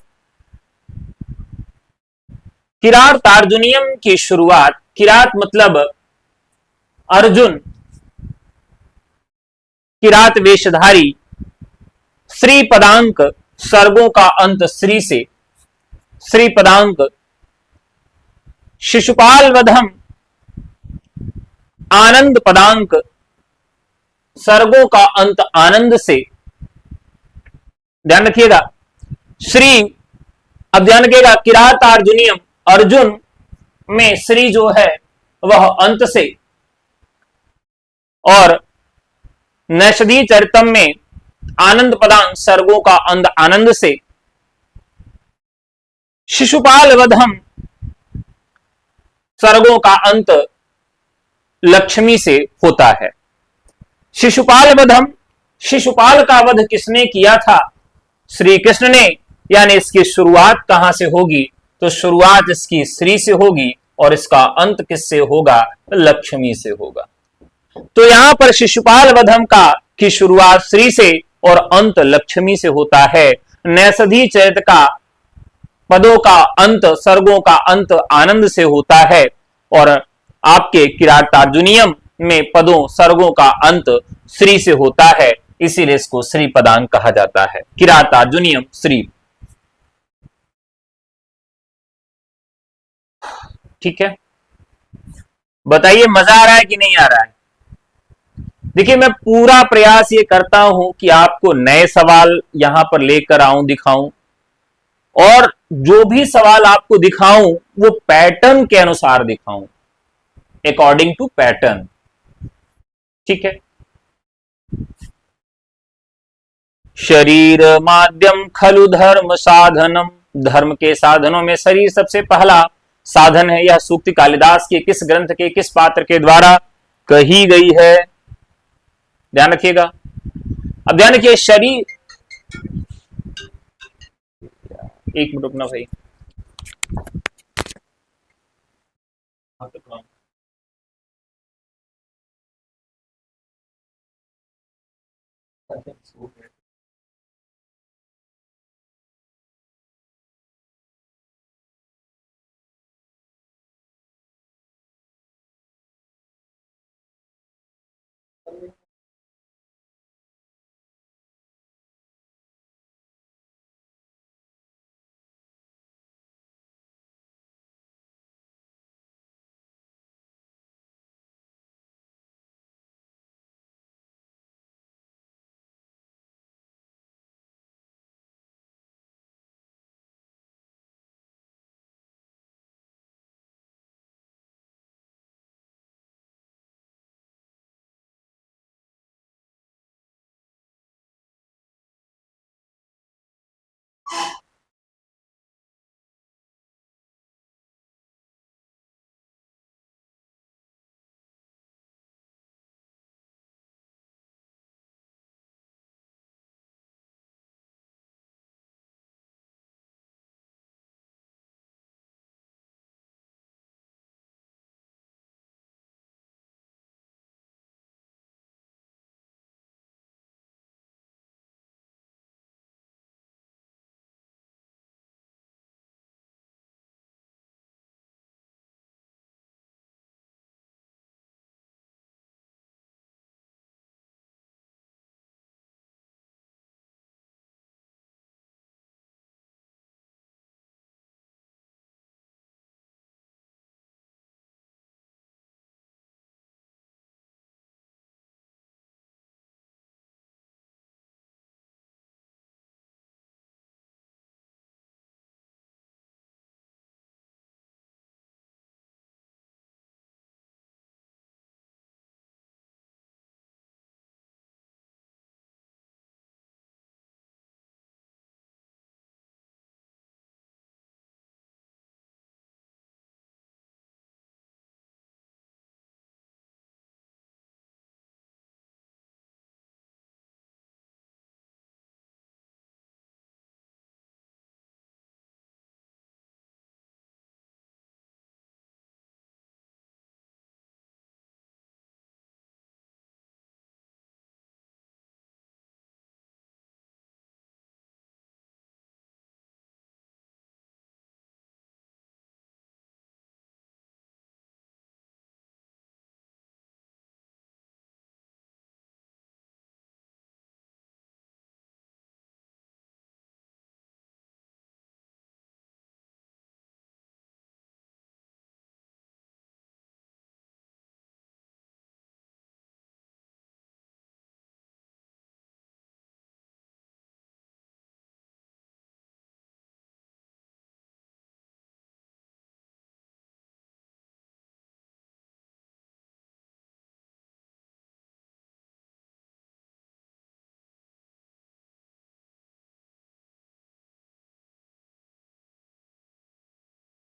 किरातार्जुनीयम की शुरुआत, किरात मतलब अर्जुन, किरात वेशधारी, श्री पदांक, सर्गों का अंत श्री से, श्री पदांक, शिशुपाल वधम, आनंद पदांक, सर्गों का अंत आनंद से। ध्यान रखिएगा, श्री, अब ध्यान रखिएगा, किरातार्जुनीयम, अर्जुन में श्री जो है वह अंत से, और नैषधि चरितम में आनंद पदांक, सर्गों का अंत आनंद से। शिशुपाल वधम, सर्गों का अंत लक्ष्मी से होता है। शिशुपाल वधम, शिशुपाल का वध किसने किया था? श्री कृष्ण ने, यानी इसकी शुरुआत कहां से होगी? तो शुरुआत इसकी श्री से होगी और इसका अंत किससे होगा? लक्ष्मी से होगा। तो यहां पर शिशुपाल वधम का की शुरुआत श्री से और अंत लक्ष्मी से होता है। नैषधि चरित का पदों का अंत, सर्गों का अंत आनंद से होता है, और आपके किरातार्जुनीयम में पदों, सर्गों का अंत श्री से होता है, इसीलिए इसको श्री पदांक कहा जाता है। किरातार्जुनीयम श्री। ठीक है, बताइए मजा आ रहा है कि नहीं आ रहा है? देखिए मैं पूरा प्रयास ये करता हूं कि आपको नए सवाल यहां पर लेकर आऊं, दिखाऊं, और जो भी सवाल आपको दिखाऊं वो पैटर्न के अनुसार दिखाऊं, अकॉर्डिंग टू पैटर्न। ठीक है, शरीर माध्यम खलु धर्म साधनम, धर्म के साधनों में शरीर सबसे पहला साधन है। यह सूक्ति कालिदास के किस ग्रंथ के किस पात्र के द्वारा कही गई है? ध्यान रखिएगा, अब ध्यान रखिए, शरीर, एक मिनट रुकना भाई।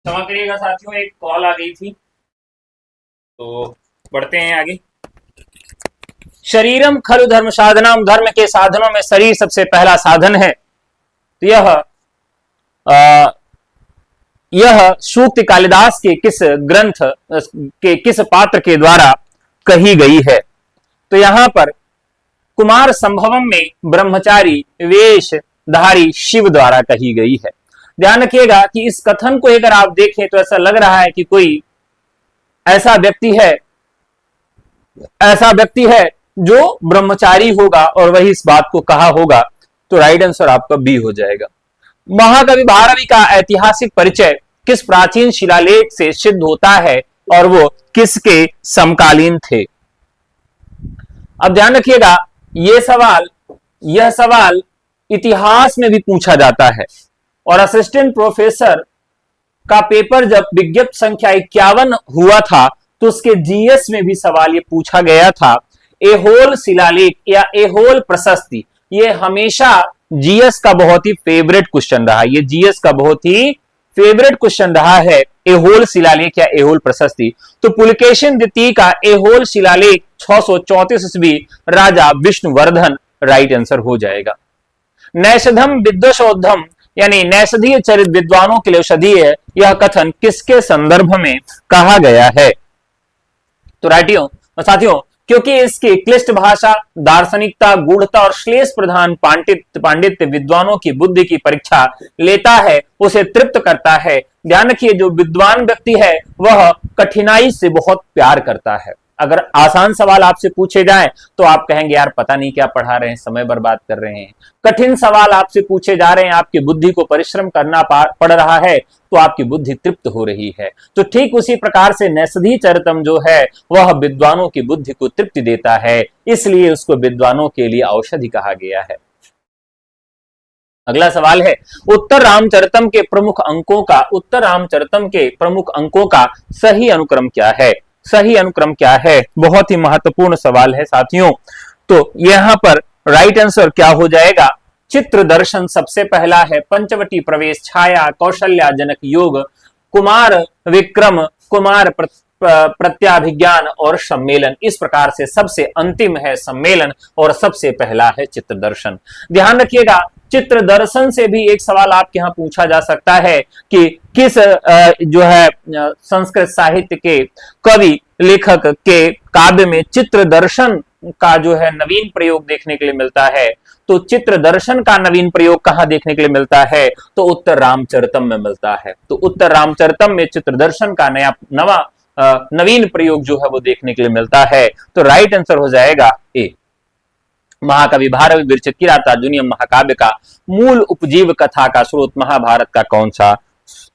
क्षमा करिएगा साथियों, एक कॉल आ गई थी, तो बढ़ते हैं आगे। शरीरम खलु धर्म साधनम, धर्म के साधनों में शरीर सबसे पहला साधन है। तो यह सूक्ति कालिदास के किस ग्रंथ के किस पात्र के द्वारा कही गई है? तो यहां पर कुमार संभवम में ब्रह्मचारी वेशधारी शिव द्वारा कही गई है। ध्यान रखिएगा कि इस कथन को अगर आप देखें तो ऐसा लग रहा है कि कोई ऐसा व्यक्ति है जो ब्रह्मचारी होगा और वही इस बात को कहा होगा। तो राइट आंसर आपका बी हो जाएगा। महाकवि भारवी का ऐतिहासिक परिचय किस प्राचीन शिलालेख से सिद्ध होता है और वो किसके समकालीन थे? अब ध्यान रखिएगा, यह सवाल इतिहास में भी पूछा जाता है और असिस्टेंट प्रोफेसर का पेपर जब विज्ञप्ति संख्या 51 हुआ था तो उसके जीएस में भी सवाल ये पूछा गया था। एहोल शिलालेख या एहोल प्रशस्ति, ये हमेशा जीएस का बहुत ही फेवरेट क्वेश्चन रहा। ये जीएस का बहुत ही फेवरेट क्वेश्चन रहा है, एहोल शिलालेख या एहोल प्रशस्ति। तो पुलकेशिन द्वितीय का एहोल शिलालेख 634 ईस्वी, राजा विष्णुवर्धन राइट आंसर हो जाएगा। नैषधम विद्वशोद्धम यानी नैषधीय चरित विद्वानों के लिए औषधीय, यह कथन किसके संदर्भ में कहा गया है? तो राइटियों साथियों, क्योंकि इसकी क्लिष्ट भाषा, दार्शनिकता, गूढ़ता और श्लेष प्रधान पांडित्य विद्वानों की बुद्धि की परीक्षा लेता है, उसे तृप्त करता है। ध्यान रखिए, जो विद्वान व्यक्ति है वह कठिनाई से बहुत प्यार करता है। अगर आसान सवाल आपसे पूछे जाएं तो आप कहेंगे यार पता नहीं क्या पढ़ा रहे हैं, समय बर्बाद कर रहे हैं। कठिन सवाल आपसे पूछे जा रहे हैं, आपकी बुद्धि को परिश्रम करना पड़ रहा है, तो आपकी बुद्धि तृप्त हो रही है। तो ठीक उसी प्रकार से नैषधीय चरितम जो है वह विद्वानों की बुद्धि को तृप्ति देता है, इसलिए उसको विद्वानों के लिए औषधि कहा गया है। अगला सवाल है, उत्तर रामचरितम के प्रमुख अंकों का सही अनुक्रम क्या है? सही अनुक्रम क्या है? बहुत ही महत्वपूर्ण सवाल है साथियों। तो यहां पर राइट आंसर क्या हो जाएगा? चित्र दर्शन सबसे पहला है, पंचवटी प्रवेश, छाया, कौशल्या जनक योग, कुमार विक्रम, कुमार प्रत्याभिज्ञान और सम्मेलन। इस प्रकार से सबसे अंतिम है सम्मेलन और सबसे पहला है चित्र दर्शन। ध्यान रखिएगा, चित्र दर्शन से भी एक सवाल आपके यहां पूछा जा सकता है कि किस जो है संस्कृत साहित्य के कवि लेखक के काव्य में चित्र दर्शन का जो है नवीन प्रयोग देखने के लिए मिलता है। तो चित्र दर्शन का नवीन प्रयोग कहां देखने के लिए मिलता है? तो उत्तर रामचरितम में मिलता है। तो उत्तर रामचरितम में चित्र दर्शन का नवीन प्रयोग जो है वो देखने के लिए मिलता है। तो राइट आंसर हो जाएगा ए। महाकवि भारवी विरचित किरातार्जुनीयम महाकाव्य का मूल उपजीव कथा का स्रोत महाभारत का कौन सा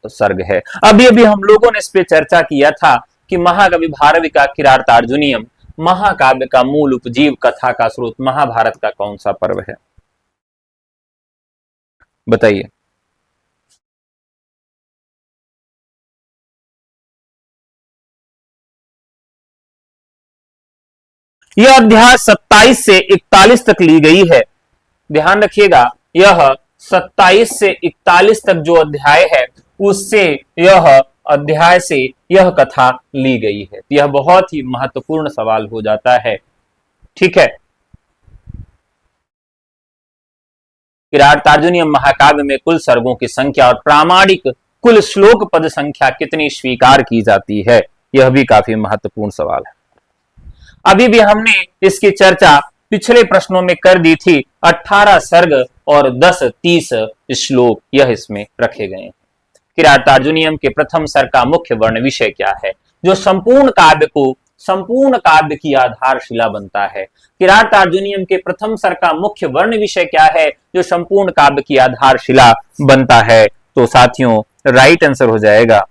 सर्ग है? अभी अभी हम लोगों ने इस पे चर्चा किया था कि महाकवि भारवी का किरातार्जुनीयम महाकाव्य का मूल उपजीव कथा का स्रोत महाभारत का कौन सा पर्व है? बताइए। यह अध्याय 27 से 41 तक ली गई है। ध्यान रखिएगा, यह 27 से 41 तक जो अध्याय है उससे यह अध्याय से यह कथा ली गई है। यह बहुत ही महत्वपूर्ण सवाल हो जाता है। ठीक है, किरातार्जुनीयम महाकाव्य में कुल सर्गों की संख्या और प्रामाणिक कुल श्लोक पद संख्या कितनी स्वीकार की जाती है? यह भी काफी महत्वपूर्ण सवाल है। अभी भी हमने इसकी चर्चा पिछले प्रश्नों में कर दी थी। 18 सर्ग और 10-30 श्लोक यह इसमें रखे गए हैं। किरातार्जुनीयम के प्रथम सर्ग का मुख्य वर्ण विषय क्या है, जो संपूर्ण काव्य की आधारशिला बनता है? किरातार्जुनीयम के प्रथम सर्ग का मुख्य वर्ण विषय क्या है, जो संपूर्ण काव्य की आधारशिला बनता है? तो साथियों राइट आंसर हो जाएगा,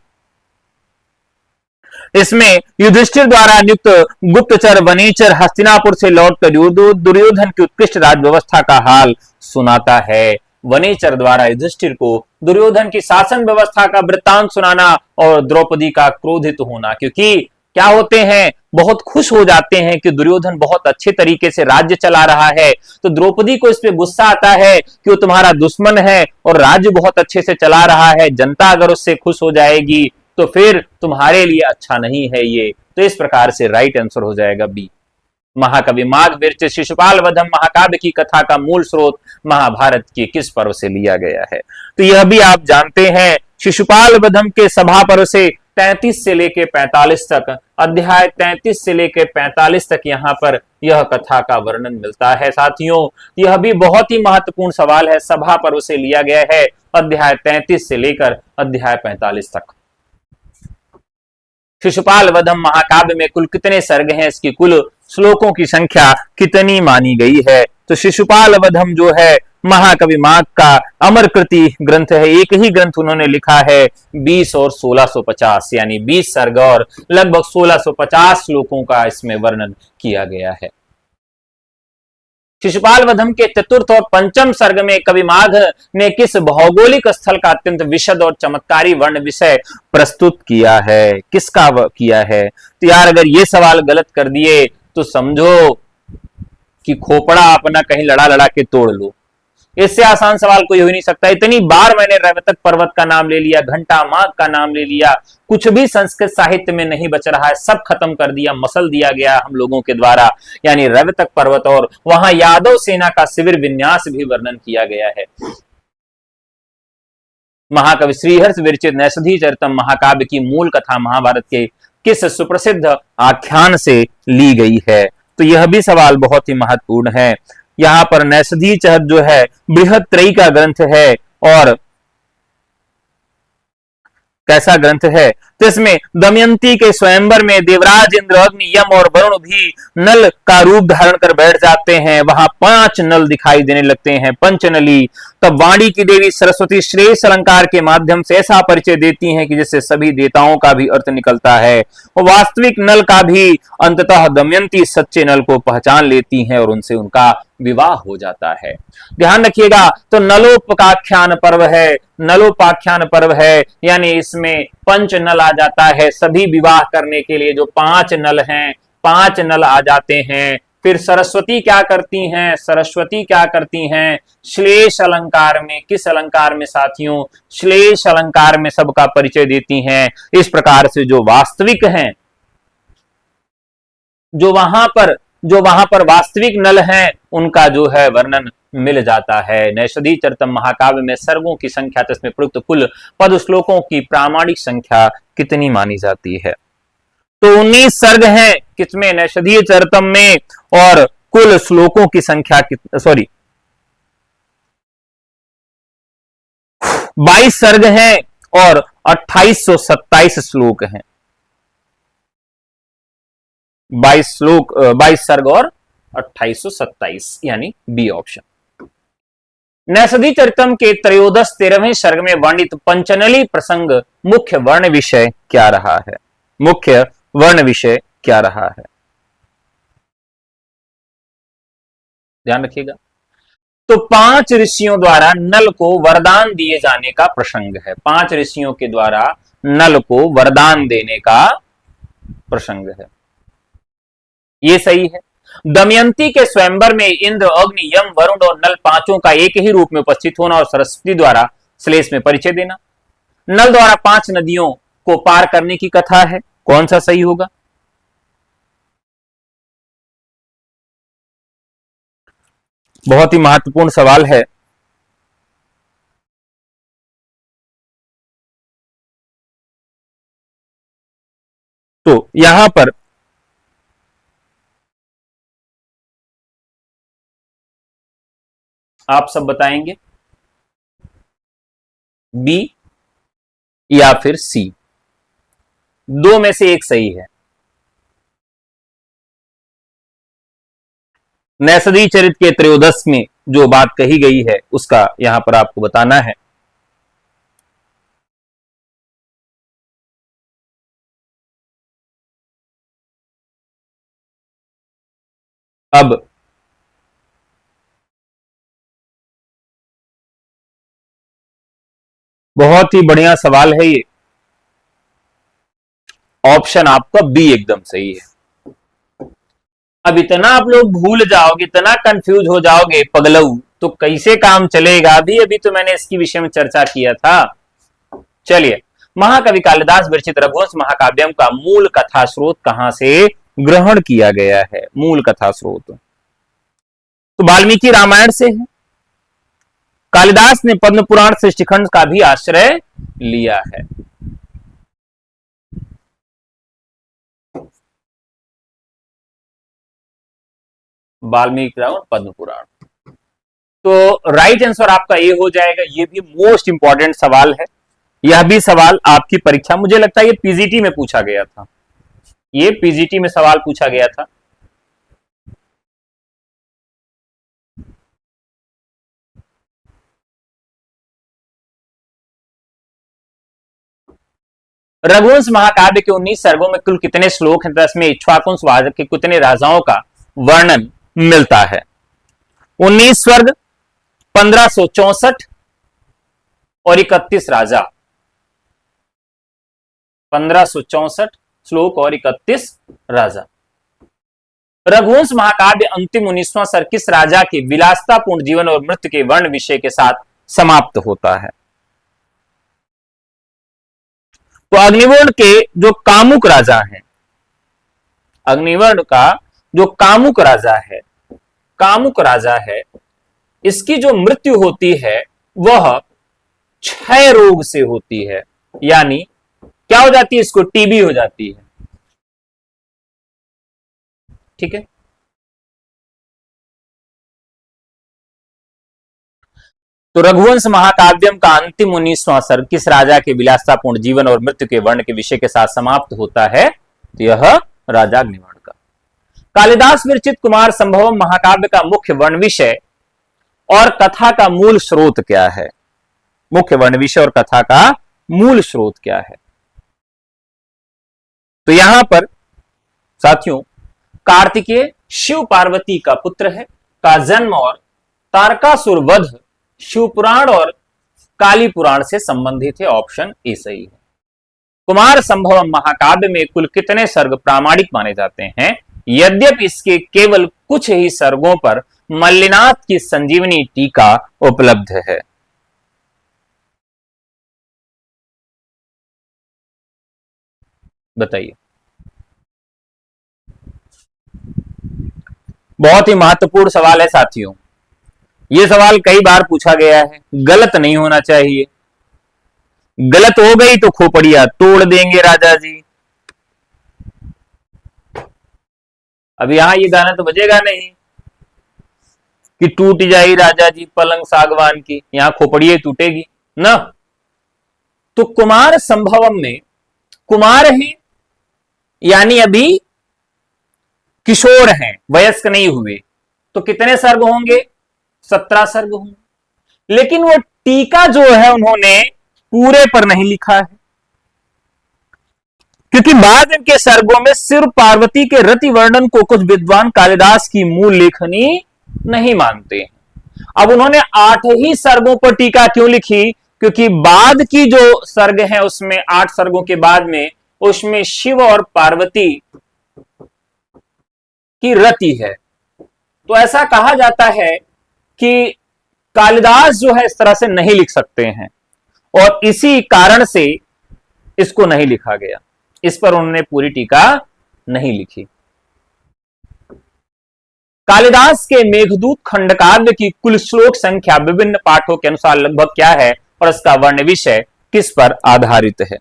इसमें युधिष्ठिर द्वारा नियुक्त गुप्तचर वनेचर हस्तिनापुर से लौटकर दुर्योधन की उत्कृष्ट राज व्यवस्था का हाल सुनाता है। वनेचर द्वारा युधिष्ठिर को दुर्योधन की शासन व्यवस्था का वृत्तांत सुनाना और द्रौपदी का क्रोधित होना, क्योंकि क्या होते हैं, बहुत खुश हो जाते हैं कि दुर्योधन बहुत अच्छे तरीके से राज्य चला रहा है। तो द्रौपदी को इस पे गुस्सा आता है कि वो तुम्हारा दुश्मन है और राज्य बहुत अच्छे से चला रहा है, जनता अगर उससे खुश हो जाएगी तो फिर तुम्हारे लिए अच्छा नहीं है ये। तो इस प्रकार से राइट आंसर हो जाएगा बी। महाकवि माघविरच शिशुपाल वधम महाकाव्य की कथा का मूल स्रोत महाभारत के किस पर्व से लिया गया है? तो यह भी आप जानते हैं, शिशुपाल वधम के सभा पर्व से 33 से लेके 45 तक, अध्याय 33 से लेके 45 तक यहां पर यह कथा का वर्णन मिलता है। साथियों, यह भी बहुत ही महत्वपूर्ण सवाल है, सभा पर्व से लिया गया है, अध्याय 33 से लेकर अध्याय 45 तक। शिशुपाल वधम महाकाव्य में कुल कितने सर्ग हैं, इसकी कुल श्लोकों की संख्या कितनी मानी गई है? तो शिशुपाल वधम जो है महाकवि माघ का अमर कृति ग्रंथ है। एक ही ग्रंथ उन्होंने लिखा है 20 और 1650, यानी 20 सर्ग और लगभग 1650 श्लोकों का इसमें वर्णन किया गया है। शिशुपाल वधम के चतुर्थ और पंचम सर्ग में कवि माघ ने किस भौगोलिक स्थल का अत्यंत विशद और चमत्कारी वर्ण विषय प्रस्तुत किया है? किसका किया है? तो यार अगर ये सवाल गलत कर दिए तो समझो कि खोपड़ा अपना कहीं लड़ा लड़ा के तोड़ लो। इससे आसान सवाल कोई हो ही नहीं सकता। इतनी बार मैंने रैवतक पर्वत का नाम ले लिया, घंटा माघ का नाम ले लिया, कुछ भी संस्कृत साहित्य में नहीं बच रहा है, सब खत्म कर दिया, मसल दिया गया हम लोगों के द्वारा, यानी रैवतक पर्वत, और वहां यादव सेना का शिविर विन्यास भी वर्णन किया गया है। महाकवि श्रीहर्ष विरचित नैषधि चरितम महाकाव्य की मूल कथा महाभारत के किस सुप्रसिद्ध आख्यान से ली गई है? तो यह भी सवाल बहुत ही महत्वपूर्ण है। यहां पर नैषधि चरित जो है बृहत्त्रयी का ग्रंथ है, और कैसा ग्रंथ है? तो इसमें दमयंती के स्वयंवर में देवराज इंद्र, अग्नि, यम और वरुण भी नल का रूप धारण कर बैठ जाते हैं। वहां 5 नल दिखाई देने लगते हैं, पंचनली। तब वाणी की देवी सरस्वती श्रेष्ठ अलंकार के माध्यम से ऐसा परिचय देती हैं कि जिससे सभी देवताओं का भी अर्थ निकलता है, और वास्तविक नल का भी अंततः दमयंती सच्चे नल को पहचान लेती हैं और उनसे उनका विवाह हो जाता है। ध्यान रखिएगा, तो नलोपाख्यान पर्व है, नलोपाख्यान पर्व है, यानी इसमें पंच नल आ जाता है। सभी विवाह करने के लिए जो 5 नल हैं, 5 नल आ जाते हैं। फिर सरस्वती क्या करती हैं? सरस्वती क्या करती हैं? श्लेष अलंकार में, किस अलंकार में साथियों? श्लेष अलंकार में सबका परिचय देती हैं। इस प्रकार से जो वास्तविक हैं, जो वहां पर वास्तविक नल हैं, उनका जो है वर्णन मिल जाता है। नैषधि चरितम महाकाव्य में सर्गों की संख्या, इसमें प्रयुक्त कुल पद श्लोकों की प्रामाणिक संख्या कितनी मानी जाती है? तो 19 सर्ग हैं किसमें? नैषधि चरितम में। और कुल श्लोकों की संख्या 22 सर्ग हैं और 2827 श्लोक हैं। 22 सर्ग और 2827, यानी बी ऑप्शन। नैषधि चरितम के त्रयोदश 13वें सर्ग में वर्णित पंचनली प्रसंग मुख्य वर्ण विषय क्या रहा है? मुख्य वर्ण विषय क्या रहा है? ध्यान रखिएगा। तो 5 ऋषियों द्वारा नल को वरदान दिए जाने का प्रसंग है। 5 ऋषियों के द्वारा नल को वरदान देने का प्रसंग है, ये सही है। दमयंती के स्वयंवर में इंद्र, अग्नि, यम, वरुण और नल पांचों का एक ही रूप में उपस्थित होना और सरस्वती द्वारा श्लेष में परिचय देना। नल द्वारा 5 नदियों को पार करने की कथा है, कौन सा सही होगा? बहुत ही महत्वपूर्ण सवाल है। तो यहां पर आप सब बताएंगे बी या फिर सी, दो में से एक सही है। नैषधि चरित के त्रयोदश में जो बात कही गई है उसका यहां पर आपको बताना है। अब बहुत ही बढ़िया सवाल है ये, ऑप्शन आपका बी एकदम सही है। अब इतना आप लोग भूल जाओगे, इतना कंफ्यूज हो जाओगे पगलऊ, तो कैसे काम चलेगा। अभी अभी तो मैंने इसकी विषय में चर्चा किया था। चलिए, महाकवि कालिदास विरचित रघुवंश महाकाव्यम का मूल कथा स्रोत कहां से ग्रहण किया गया है? मूल कथा स्रोत तो वाल्मीकि रामायण से है। कालिदास ने पद्म पुराण सृष्टिखंड का भी आश्रय लिया है। वाल्मीकि रामायण, पद्म पुराण। तो राइट आंसर आपका ये हो जाएगा। ये भी मोस्ट इंपॉर्टेंट सवाल है। यह भी सवाल आपकी परीक्षा, मुझे लगता है ये पीजीटी में पूछा गया था। ये पीजीटी में सवाल पूछा गया था। रघुवंश महाकाव्य के 19 सर्गों में कुल कितने श्लोक हैं? 10 में इक्ष्वाकुंश वंश के कितने राजाओं का वर्णन मिलता है? 19 स्वर्ग, 1564 और 31 राजा। 1564 श्लोक और 31 राजा। रघुवंश महाकाव्य अंतिम 19वां सर्ग किस राजा के विलासतापूर्ण जीवन और मृत्यु के वर्ण विषय के साथ समाप्त होता है? तो अग्निवर्ण के जो कामुक राजा हैं, अग्निवर्ण का जो कामुक राजा है, इसकी जो मृत्यु होती है वह क्षय रोग से होती है। यानी क्या हो जाती है? इसको टीबी हो जाती है। ठीक है। तो रघुवंश महाकाव्यम का अंतिम 19वां सर्ग किस राजा के विलासतापूर्ण जीवन और मृत्यु के वर्ण के विषय के साथ समाप्त होता है? तो यह राजा अग्निवर्ण का। कालिदास विरचित कुमार संभवम महाकाव्य का मुख्य वर्ण विषय और कथा का मूल स्रोत क्या है? मुख्य वर्ण विषय और कथा का मूल स्रोत क्या है? तो यहां पर साथियों, कार्तिकेय शिव पार्वती का पुत्र है, का जन्म और तारकासुर वध शिवपुराण और काली पुराण से संबंधित है। ऑप्शन ए सही है। कुमार संभवम महाकाव्य में कुल कितने सर्ग प्रामाणिक माने जाते हैं? यद्यपि इसके केवल कुछ ही सर्गों पर मल्लिनाथ की संजीवनी टीका उपलब्ध है। बताइए। बहुत ही महत्वपूर्ण सवाल है साथियों। यह सवाल कई बार पूछा गया है, गलत नहीं होना चाहिए। गलत हो गई तो खोपड़िया तोड़ देंगे राजा जी। अब यहां ये गाना तो बजेगा नहीं कि टूट जाई राजा जी पलंग सागवान की, यहां खोपड़िया टूटेगी ना। तो कुमार संभवम में कुमार है, यानी अभी किशोर हैं, वयस्क नहीं हुए, तो कितने सर्ग होंगे? 17 सर्ग होंगे। लेकिन वो टीका जो है उन्होंने पूरे पर नहीं लिखा है, क्योंकि बाद के सर्गों में सिर्फ पार्वती के रति वर्णन को कुछ विद्वान कालिदास की मूल लेखनी नहीं मानते हैं। अब उन्होंने 8 ही सर्गों पर टीका क्यों लिखी? क्योंकि बाद की जो सर्ग हैं उसमें 8 सर्गों के बाद में उसमें शिव और पार्वती की रति है। तो ऐसा कहा जाता है कि कालिदास जो है इस तरह से नहीं लिख सकते हैं और इसी कारण से इसको नहीं लिखा गया। इस पर उन्होंने पूरी टीका नहीं लिखी। कालिदास के मेघदूत खंडकाव्य की कुल श्लोक संख्या विभिन्न पाठों के अनुसार लगभग क्या है और इसका वर्ण विषय किस पर आधारित है?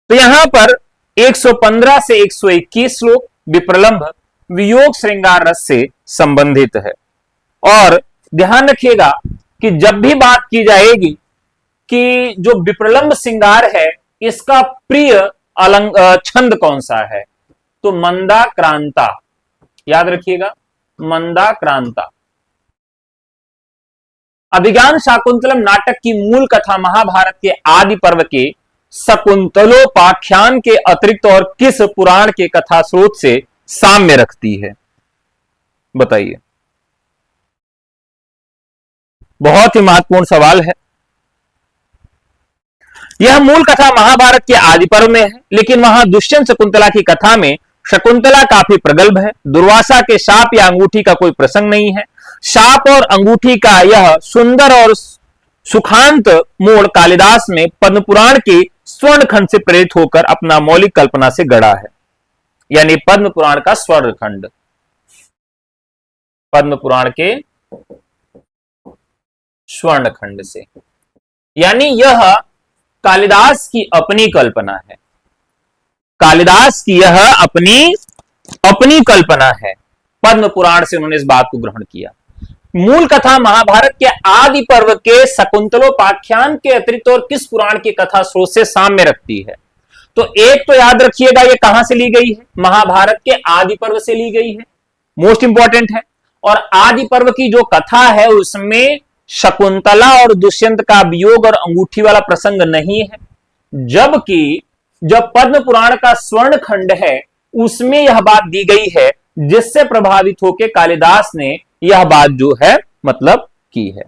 तो यहां पर 115 से 121 श्लोक विप्रलंभ वियोग श्रृंगार रस से संबंधित है। और ध्यान रखिएगा कि जब भी बात की जाएगी कि जो विप्रलंभ श्रृंगार है इसका प्रिय छंद कौन सा है, तो मंदाक्रांता। याद रखिएगा, मंदाक्रांता। अभिज्ञान शाकुंतलम नाटक की मूल कथा महाभारत के आदि पर्व के शकुंतलोपाख्यान के अतिरिक्त और किस पुराण के कथा स्रोत से साम्य रखती है? बताइए। बहुत ही महत्वपूर्ण सवाल है। यह मूल कथा महाभारत के आदि पर्व में है, लेकिन वहां दुष्यंत शकुंतला की कथा में शकुंतला काफी प्रगल्भ है। दुर्वासा के शाप या अंगूठी का कोई प्रसंग नहीं है। शाप और अंगूठी का यह सुंदर और सुखांत मोड़ कालिदास ने पद्म पुराण के स्वर्ण खंड से प्रेरित होकर अपना मौलिक कल्पना से गढ़ा है। यानी पद्म पुराण का स्वर्ण खंड, पद्म पुराण के स्वर्ण खंड से, यानी यह कालिदास की अपनी कल्पना है। कालिदास की यह अपनी अपनी कल्पना है। पद्म पुराण से उन्होंने इस बात को ग्रहण किया। मूल कथा महाभारत के आदि पर्व के शकुंतलोपाख्यान के अतिरिक्त और किस पुराण की कथा स्रोत से साम्य रखती है? तो एक तो याद रखिएगा, ये कहां से ली गई है? महाभारत के आदि पर्व से ली गई है, मोस्ट इंपॉर्टेंट है। और आदि पर्व की जो कथा है उसमें शकुंतला और दुष्यंत का वियोग और अंगूठी वाला प्रसंग नहीं है, जबकि जब पद्म पुराण का स्वर्ण खंड है उसमें यह बात दी गई है, जिससे प्रभावित होकर कालिदास ने यह बात जो है मतलब की है।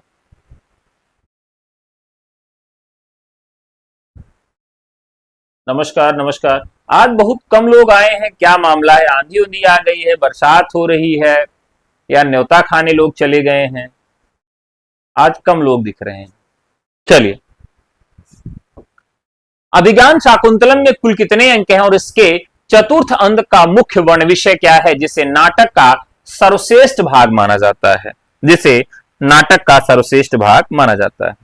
नमस्कार नमस्कार। आज बहुत कम लोग आए हैं, क्या मामला है? आंधी उंधी आ गई है, बरसात हो रही है, या न्योता खाने लोग चले गए हैं? आज कम लोग दिख रहे हैं। चलिए, अभिज्ञान शाकुंतलम में कुल कितने अंक हैं और इसके चतुर्थ अंक का मुख्य वर्ण विषय क्या है, जिसे नाटक का सर्वश्रेष्ठ भाग माना जाता है? जिसे नाटक का सर्वश्रेष्ठ भाग माना जाता है।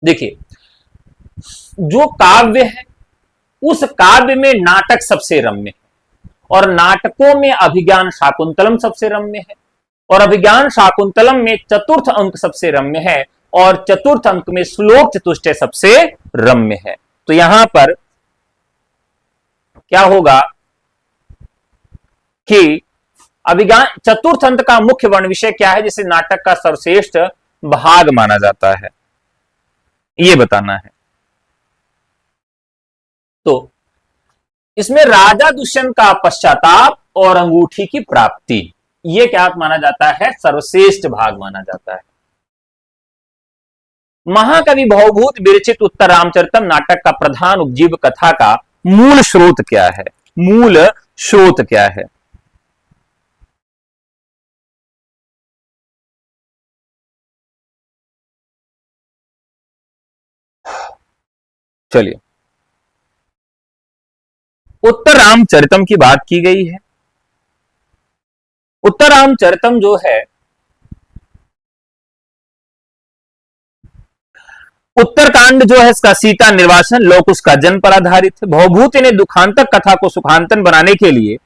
देखिए, जो काव्य है उस काव्य में नाटक सबसे रम्य है, और नाटकों में अभिज्ञान शाकुंतलम सबसे रम्य है, और अभिज्ञान शाकुंतलम में चतुर्थ अंक सबसे रम्य है, और चतुर्थ अंक में श्लोक चतुष्टय सबसे रम्य है। तो यहां पर क्या होगा कि अभिज्ञान चतुर्थ अंक का मुख्य वर्ण विषय क्या है, जिसे नाटक का सर्वश्रेष्ठ भाग माना जाता है, यह बताना है। तो इसमें राजा दुष्यंत का पश्चाताप और अंगूठी की प्राप्ति, यह क्या माना जाता है? सर्वश्रेष्ठ भाग माना जाता है। महाकवि भवभूत विरचित उत्तर रामचरितम नाटक का प्रधान उपजीव कथा का मूल स्रोत क्या है? मूल स्रोत क्या है? चलिए, उत्तर रामचरितम की बात की गई है। उत्तर रामचरितम जो है, उत्तरकांड जो है इसका सीता निर्वासन, लोक उसका जन्म पर आधारित है। भवभूति ने दुखांतक कथा को सुखांतन बनाने के लिए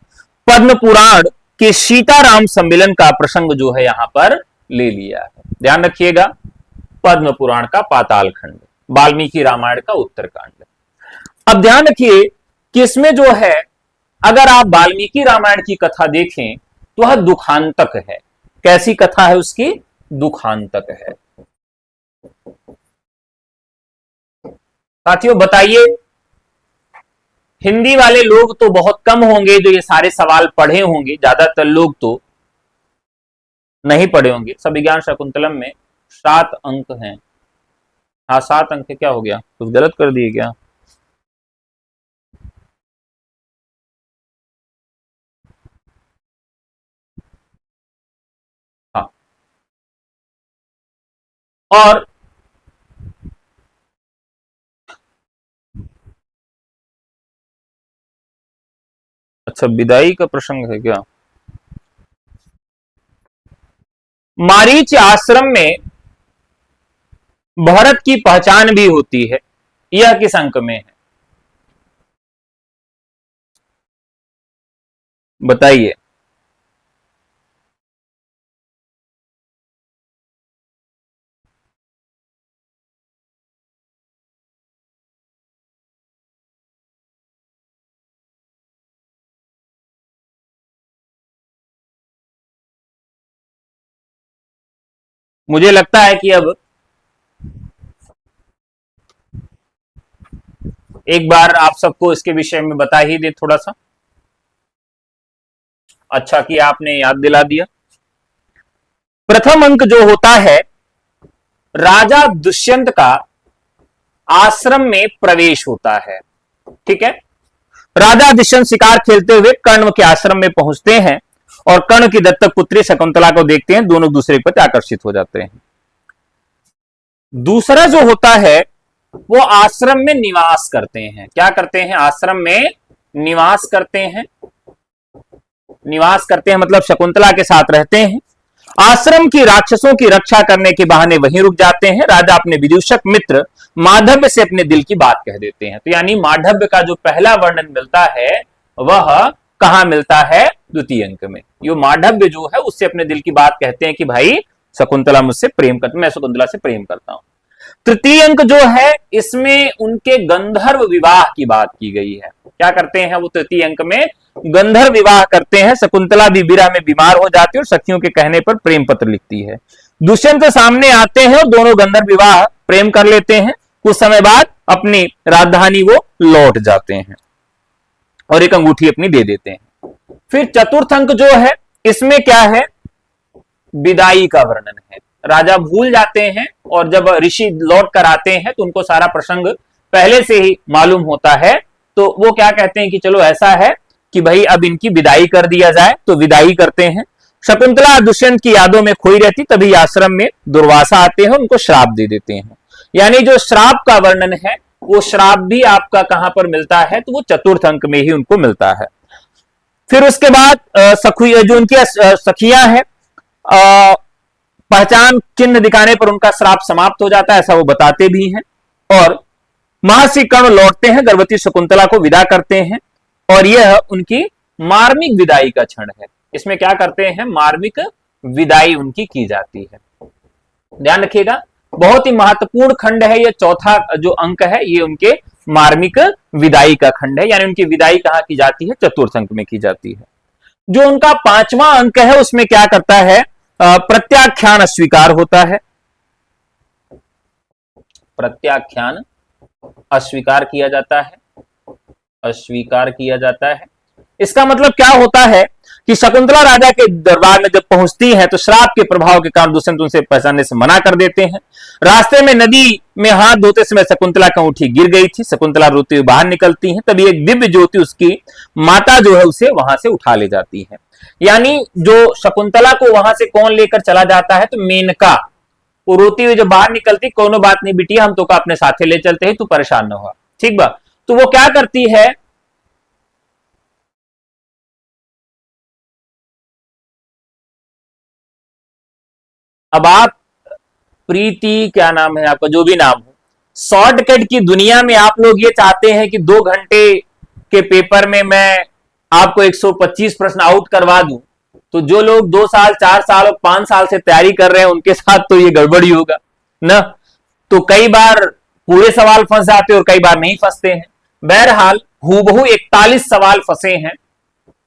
पद्म पुराण के सीताराम सम्मिलन का प्रसंग जो है यहां पर ले लिया है। ध्यान रखिएगा, पद्म पुराण का पाताल खंड, वाल्मीकि रामायण का उत्तरकांड। अब ध्यान रखिए कि इसमें जो है, अगर आप वाल्मीकि रामायण की कथा देखें तो वह दुखांतक है। कैसी कथा है उसकी? दुखांतक है। साथियों बताइए, हिंदी वाले लोग तो बहुत कम होंगे जो ये सारे सवाल पढ़े होंगे, ज्यादातर लोग तो नहीं पढ़े होंगे। सविज्ञान शाकुंतलम में 7 अंक हैं। हाँ 7 अंक है, क्या हो गया? कुछ गलत कर दिए क्या? हाँ, और अच्छा, विदाई का प्रसंग है क्या? मारीच आश्रम में भरत की पहचान भी होती है, यह किस अंक में है? बताइए। मुझे लगता है कि अब एक बार आप सबको इसके विषय में बता ही दे थोड़ा सा। अच्छा कि आपने याद दिला दिया। प्रथम अंक जो होता है राजा दुष्यंत का आश्रम में प्रवेश होता है। ठीक है, राजा दुष्यंत शिकार खेलते हुए कर्ण के आश्रम में पहुंचते हैं और कर्ण की दत्तक पुत्री शकुंतला को देखते हैं, दोनों दूसरे पर आकर्षित हो जाते हैं। दूसरा जो होता है वो आश्रम में निवास करते हैं। क्या करते हैं? आश्रम में निवास करते हैं। निवास करते हैं मतलब शकुंतला के साथ रहते हैं। आश्रम की राक्षसों की रक्षा करने के बहाने वहीं रुक जाते हैं। राजा अपने विदूषक मित्र माधव्य से अपने दिल की बात कह देते हैं। तो यानी माधव्य का जो पहला वर्णन मिलता है वह कहां मिलता है? द्वितीय अंक में। ये माधव्य जो है उससे अपने दिल की बात कहते हैं कि भाई शकुंतला मुझसे प्रेम करती, मैं शकुंतला से प्रेम करता हूं। तृतीय अंक जो है इसमें उनके गंधर्व विवाह की बात की गई है। क्या करते हैं वो? तृतीय अंक में गंधर्व विवाह करते हैं। शकुंतला भी विरह में बीमार हो जाती है और सखियों के कहने पर प्रेम पत्र लिखती है। दुष्यंत सामने आते हैं और दोनों गंधर्व विवाह प्रेम कर लेते हैं। कुछ समय बाद अपनी राजधानी वो लौट जाते हैं और एक अंगूठी अपनी दे देते हैं। फिर चतुर्थ अंक जो है इसमें क्या है? विदाई का वर्णन है। राजा भूल जाते हैं और जब ऋषि लौट कर आते हैं तो उनको सारा प्रसंग पहले से ही मालूम होता है। तो वो क्या कहते हैं कि चलो ऐसा है कि भाई अब इनकी विदाई कर दिया जाए, तो विदाई करते हैं। शकुंतला दुष्यंत की यादों में खोई रहती, तभी आश्रम में दुर्वासा आते हैं, उनको श्राप दे देते हैं। यानी जो श्राप का वर्णन है वो श्राप भी आपका कहां पर मिलता है? तो वो चतुर्थ अंक में ही उनको मिलता है। फिर उसके बाद जो उनकी सखियां हैं, पहचान चिन्ह दिखाने पर उनका श्राप समाप्त हो जाता है, ऐसा वो बताते भी हैं। और महर्षि कर्ण लौटते हैं, गर्भवती शकुंतला को विदा करते हैं और यह उनकी मार्मिक विदाई का क्षण है। इसमें क्या करते हैं? मार्मिक विदाई उनकी की जाती है। ध्यान रखिएगा, बहुत ही महत्वपूर्ण खंड है ये। चौथा जो अंक है ये उनके मार्मिक विदाई का खंड है, यानी उनकी विदाई कहां की जाती है? चतुर्थ अंक में की जाती है। जो उनका पांचवा अंक है उसमें क्या करता है? प्रत्याख्यान अस्वीकार होता है। प्रत्याख्यान अस्वीकार किया जाता है। अस्वीकार किया जाता है। इसका मतलब क्या होता है कि शकुंतला राजा के दरबार में जब पहुंचती है तो श्राप के प्रभाव के कारण दुष्यंत उनसे पहचानने से मना कर देते हैं। रास्ते में नदी में हाथ धोते समय शकुंतला की अंगूठी गिर गई थी। शकुंतला रोते हुए बाहर निकलती हैं, तभी एक दिव्य ज्योति उसकी माता जो है उसे वहां से उठा ले जाती है। यानी जो शकुंतला को वहां से कौन लेकर चला जाता है? तो मेनका। वो रोती हुई जब बाहर निकलती, कोनो बात नहीं बिटिया, हम तो का अपने साथे ले चलते हैं, तू परेशान न हो। ठीक बा। तो वो क्या करती है? अब आप प्रीति, क्या नाम है आपका, जो भी नाम हो, शॉर्टकट की दुनिया में आप लोग ये चाहते हैं कि 2 घंटे के पेपर में मैं आपको 125 प्रश्न आउट करवा दूं। तो जो लोग 2 साल 4 साल और 5 साल से तैयारी कर रहे हैं उनके साथ तो ये गड़बड़ी होगा ना। तो कई बार पूरे सवाल फंस जाते और कई बार नहीं फंसते हैं। बहरहाल हूबहू 41 सवाल फंसे हैं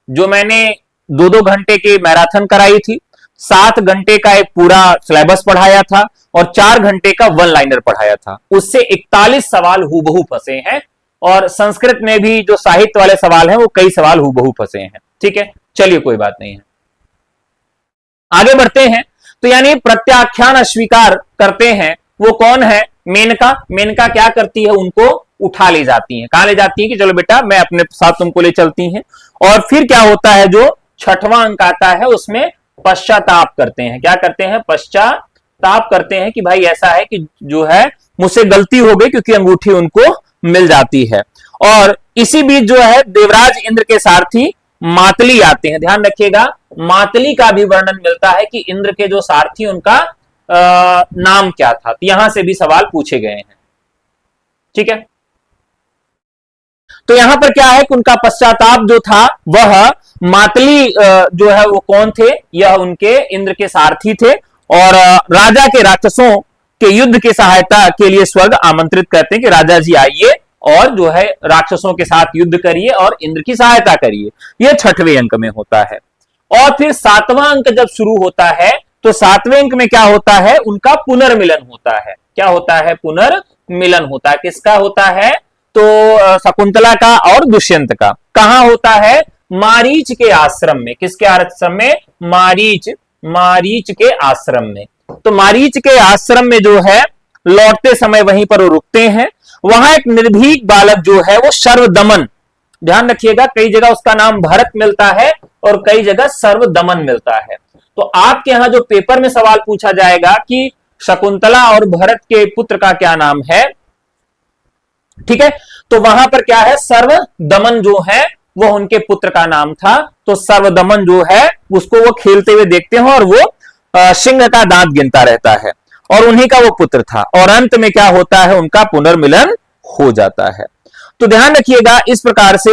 जो मैंने 2-2 घंटे के मैराथन कराई थी, 7 घंटे का एक पूरा सिलेबस पढ़ाया था और 4 घंटे का वन लाइनर पढ़ाया था। उससे 41 सवाल हूबहू फंसे हैं। और संस्कृत में भी जो साहित्य वाले सवाल हैं वो कई सवाल हूबहू फंसे हैं। ठीक है, चलिए कोई बात नहीं है, आगे बढ़ते हैं। तो यानी प्रत्याख्यान अस्वीकार करते हैं वो कौन है? मेनका। मेनका क्या करती है? उनको उठा ले जाती हैं। कहां ले जाती हैं कि चलो बेटा मैं अपने साथ तुमको ले चलती हैं। और फिर क्या होता है? जो छठवां अंक आता है उसमें पश्चाताप करते हैं। क्या करते हैं? पश्चाताप करते हैं कि भाई ऐसा है कि जो है मुझसे गलती हो गई, क्योंकि अंगूठी उनको मिल जाती है। और इसी बीच जो है देवराज इंद्र के सारथी मातली आते हैं। ध्यान रखिएगा, मातली का भी वर्णन मिलता है कि इंद्र के जो सारथी उनका नाम क्या था। तो यहां से भी सवाल पूछे गए हैं। ठीक है, तो यहां पर क्या है कि उनका पश्चाताप जो था वह मातली जो है वो कौन थे? यह उनके इंद्र के सारथी थे और राजा के राक्षसों के युद्ध की सहायता के लिए स्वर्ग आमंत्रित करते हैं कि राजा जी आइए और जो है राक्षसों के साथ युद्ध करिए और इंद्र की सहायता करिए। यह 6वें अंक में होता है। और फिर 7वां अंक जब शुरू होता है तो 7वें अंक में क्या होता है? उनका पुनर्मिलन होता है। क्या होता है? पुनर्मिलन होता है। किसका होता है? तो शकुंतला का और दुष्यंत का। कहां होता है? मारीच के आश्रम में। किसके आश्रम में? मारीच के आश्रम में। तो मारीच के आश्रम में जो है लौटते समय वहीं पर वो रुकते हैं। वहां एक निर्भीक बालक जो है वो सर्वदमन, ध्यान रखिएगा, कई जगह उसका नाम भरत मिलता है और कई जगह सर्वदमन मिलता है। तो आपके यहां जो पेपर में सवाल पूछा जाएगा कि शकुंतला और भरत के पुत्र का क्या नाम है, ठीक है, तो वहां पर क्या है, सर्वदमन जो है वो उनके पुत्र का नाम था। तो सर्वदमन जो है उसको वो खेलते हुए देखते हैं और वो सिंह का दांत गिनता रहता है और उन्हीं का वो पुत्र था, और अंत में क्या होता है, उनका पुनर्मिलन हो जाता है। तो ध्यान रखिएगा, इस प्रकार से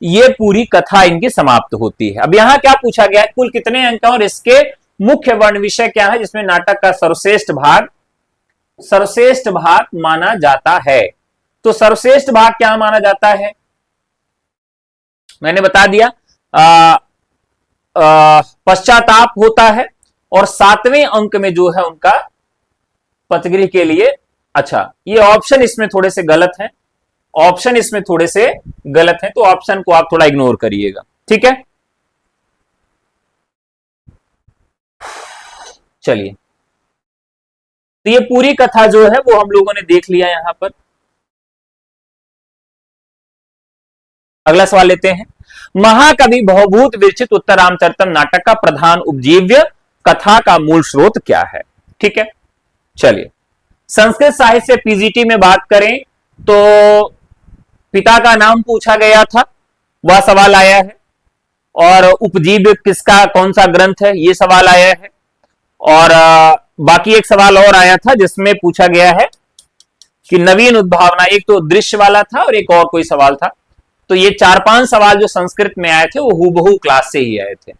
ये पूरी कथा इनकी समाप्त होती है। अब यहां क्या पूछा गया है, कुल कितने अंक हैं और इसके मुख्य वर्ण विषय क्या है, जिसमें नाटक का सर्वश्रेष्ठ भाग माना जाता है। तो सर्वश्रेष्ठ भाग क्या माना जाता है, मैंने बता दिया, पश्चाताप होता है, और 7वें अंक में जो है उनका पथगृह के लिए, अच्छा ये ऑप्शन इसमें थोड़े से गलत हैं, ऑप्शन इसमें थोड़े से गलत हैं, तो ऑप्शन को आप थोड़ा इग्नोर करिएगा, ठीक है। चलिए, तो ये पूरी कथा जो है वो हम लोगों ने देख लिया यहां पर। अगला सवाल लेते हैं। महाकवि भवभूत विरचित उत्तर रामचरितम नाटक का प्रधान उपजीव्य कथा का मूल स्रोत क्या है, ठीक है। चलिए, संस्कृत साहित्य से पीजीटी में बात करें तो पिता का नाम पूछा गया था, वह सवाल आया है, और उपजीव्य किसका, कौन सा ग्रंथ है, यह सवाल आया है, और बाकी एक सवाल और आया था जिसमें पूछा गया है कि नवीन उद्भावना, एक तो दृश्य वाला था और एक और कोई सवाल था। तो ये 4-5 सवाल जो संस्कृत में आए थे वो हूबहू क्लास से ही आए थे।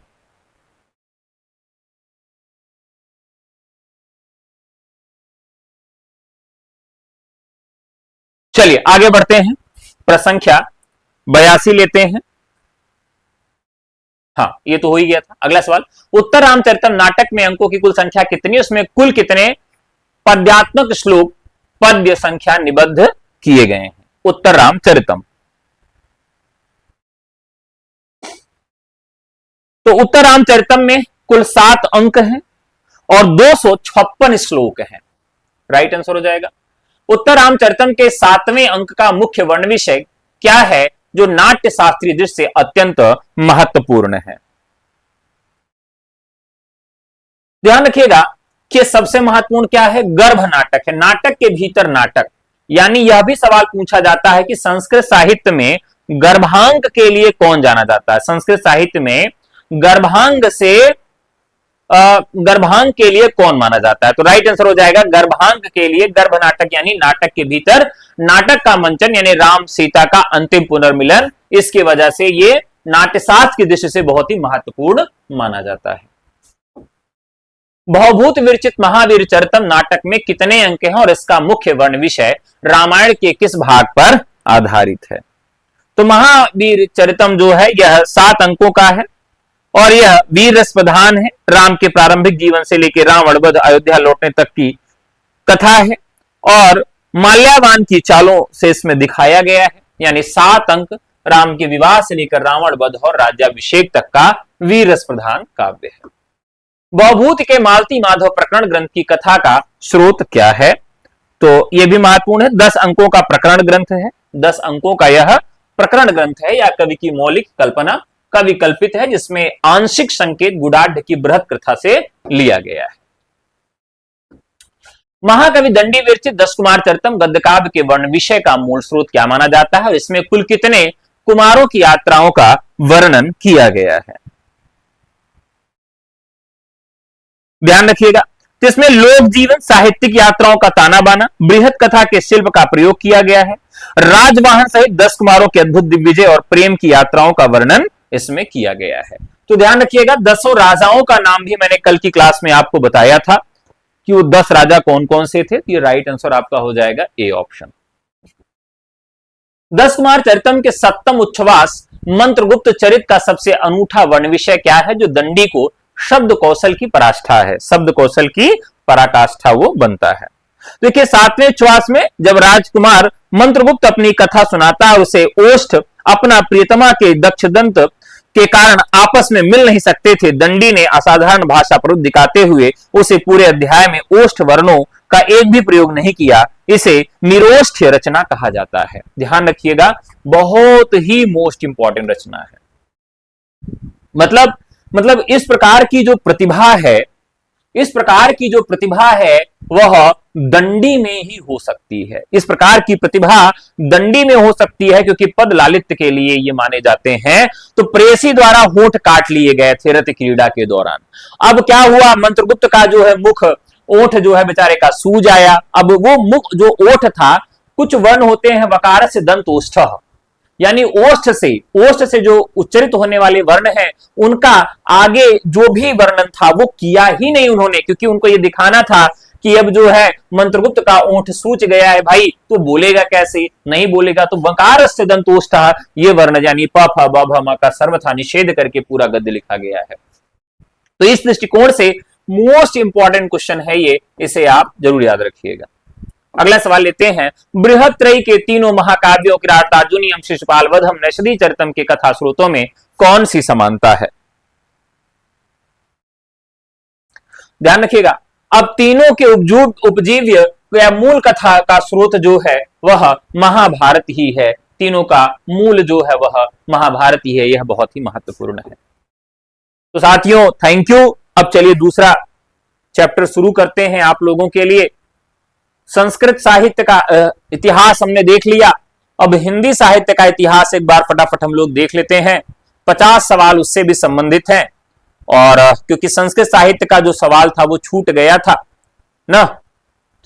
चलिए आगे बढ़ते हैं, प्रसंख्या 82 लेते हैं। हाँ, ये तो हो ही गया था। अगला सवाल, उत्तर रामचरितम नाटक में अंकों की कुल संख्या कितनी, उसमें कुल कितने पद्यात्मक श्लोक पद्य संख्या निबद्ध किए गए हैं उत्तर रामचरितम। तो उत्तर रामचरितम में कुल 7 अंक हैं और 256 श्लोक हैं, राइट आंसर हो जाएगा। उत्तर रामचरितम के 7वें अंक का मुख्य वर्ण विषय क्या है, जो नाट्य शास्त्रीय दृष्टि से अत्यंत महत्वपूर्ण है। ध्यान रखिएगा कि सबसे महत्वपूर्ण क्या है, गर्भ नाटक है, नाटक के भीतर नाटक। यानी यह भी सवाल पूछा जाता है कि संस्कृत साहित्य में गर्भांग के लिए कौन जाना जाता है, संस्कृत साहित्य में गर्भांग के लिए कौन माना जाता है। तो राइट आंसर हो जाएगा गर्भांग के लिए गर्भ नाटक, यानी नाटक के भीतर नाटक का मंचन, यानी राम सीता का अंतिम पुनर्मिलन। इसकी वजह से ये नाट्यशास्त्र की दृष्टि से बहुत ही महत्वपूर्ण माना जाता है। भवभूत विरचित महावीर चरितम नाटक में कितने अंक हैं और इसका मुख्य वर्ण विषय रामायण के किस भाग पर आधारित है। तो महावीर चरितम जो है यह 7 अंकों का है और यह वीर रस प्रधान है। राम के प्रारंभिक जीवन से लेकर रावण वध अयोध्या लौटने तक की कथा है और माल्यावान की चालों से इसमें दिखाया गया है। यानी 7 अंक राम के विवाह से लेकर रावण वध और राज्याभिषेक तक का वीर रस प्रधान काव्य है। भवभूत के मालती माधव प्रकरण ग्रंथ की कथा का स्रोत क्या है, तो यह भी महत्वपूर्ण है। 10 अंकों का प्रकरण ग्रंथ है, 10 अंकों का यह प्रकरण ग्रंथ है या कवि की मौलिक कल्पना कवि कल्पित है, जिसमें आंशिक संकेत गुडाढ़ की बृहत कथा से लिया गया है। महाकवि दंडी विरचित 10 कुमार चरितम गद्य काव्य के वर्ण विषय का मूल स्रोत क्या माना जाता है, इसमें कुल कितने कुमारों की यात्राओं का वर्णन किया गया है। ध्यान रखिएगा, तो इसमें लोक जीवन साहित्यिक यात्राओं का ताना बाना बृहत कथा के शिल्प का प्रयोग किया गया है। राजवाहन सहित 10 कुमारों के अद्भुत दिग्विजय और प्रेम की यात्राओं का वर्णन इसमें किया गया है। तो ध्यान रखिएगा, 10 राजाओं का नाम भी मैंने कल की क्लास में आपको बताया था कि वो 10 राजा कौन कौन से थे। तो ये राइट आंसर आपका हो जाएगा ए ऑप्शन। 10 कुमार चरितम के 7वें उच्छ्वास मंत्रगुप्त चरित का सबसे अनूठा वर्ण विषय क्या है, जो दंडी को शब्द कौशल की पराकाष्ठा है, शब्द कौशल की पराकाष्ठा वो बनता है। देखिए 7वें उच्छ्वास में जब राजकुमार मंत्रगुप्त अपनी कथा सुनाता है, उसे ओष्ठ अपना प्रियतमा के दक्षदंत के कारण आपस में मिल नहीं सकते थे, दंडी ने असाधारण भाषा प्रयुक्त दिखाते हुए उसे पूरे अध्याय में ओष्ठ वर्णों का एक भी प्रयोग नहीं किया। इसे निरोष्ठ्य रचना कहा जाता है। ध्यान रखिएगा, बहुत ही मोस्ट इंपॉर्टेंट रचना है। मतलब इस प्रकार की जो प्रतिभा है, इस प्रकार की जो प्रतिभा है वह दंडी में ही हो सकती है। इस प्रकार की प्रतिभा दंडी में हो सकती है क्योंकि पद लालित्य के लिए ये माने जाते हैं। तो प्रेसी द्वारा होंठ काट लिए गए थे रति क्रीड़ा के दौरान। अब क्या हुआ, मंत्रगुप्त का जो है मुख ओठ जो है बेचारे का सूज आया। अब वो मुख जो ओठ था, कुछ वर्ण होते हैं वकार से दंत ओष्ठ, यानी ओष्ठ से जो उच्चरित होने वाले वर्ण है उनका आगे जो भी वर्णन था वो किया ही नहीं उन्होंने, क्योंकि उनको ये दिखाना था कि अब जो है मंत्रगुप्त का ओंठ सूच गया है भाई, तो बोलेगा कैसे, नहीं बोलेगा। तो बकार से दंतोष्ठ ये वर्ण यानी प फ ब भ म का सर्वथा निषेध करके पूरा गद्य लिखा गया है। तो इस दृष्टिकोण से मोस्ट इंपॉर्टेंट क्वेश्चन है ये, इसे आप जरूर याद रखिएगा। अगला सवाल लेते हैं, बृहत्रयी के तीनों महाकाव्यों किरातार्जुनीयम, शिशुपाल वधम, नैषधी चरितम के कथा स्रोतों में कौन सी समानता है? ध्यान रखिएगा, अब तीनों के उपजीव्य या मूल कथा का स्रोत जो है वह महाभारत ही है। तीनों का मूल जो है वह महाभारत ही है। यह बहुत ही महत्वपूर्ण है। तो साथियों थैंक यू। अब चलिए दूसरा चैप्टर शुरू करते हैं आप लोगों के लिए। संस्कृत साहित्य का इतिहास हमने देख लिया, अब हिंदी साहित्य का इतिहास एक बार फटाफट हम लोग देख लेते हैं। 50 सवाल उससे भी संबंधित हैं, और क्योंकि संस्कृत साहित्य का जो सवाल था वो छूट गया था ना,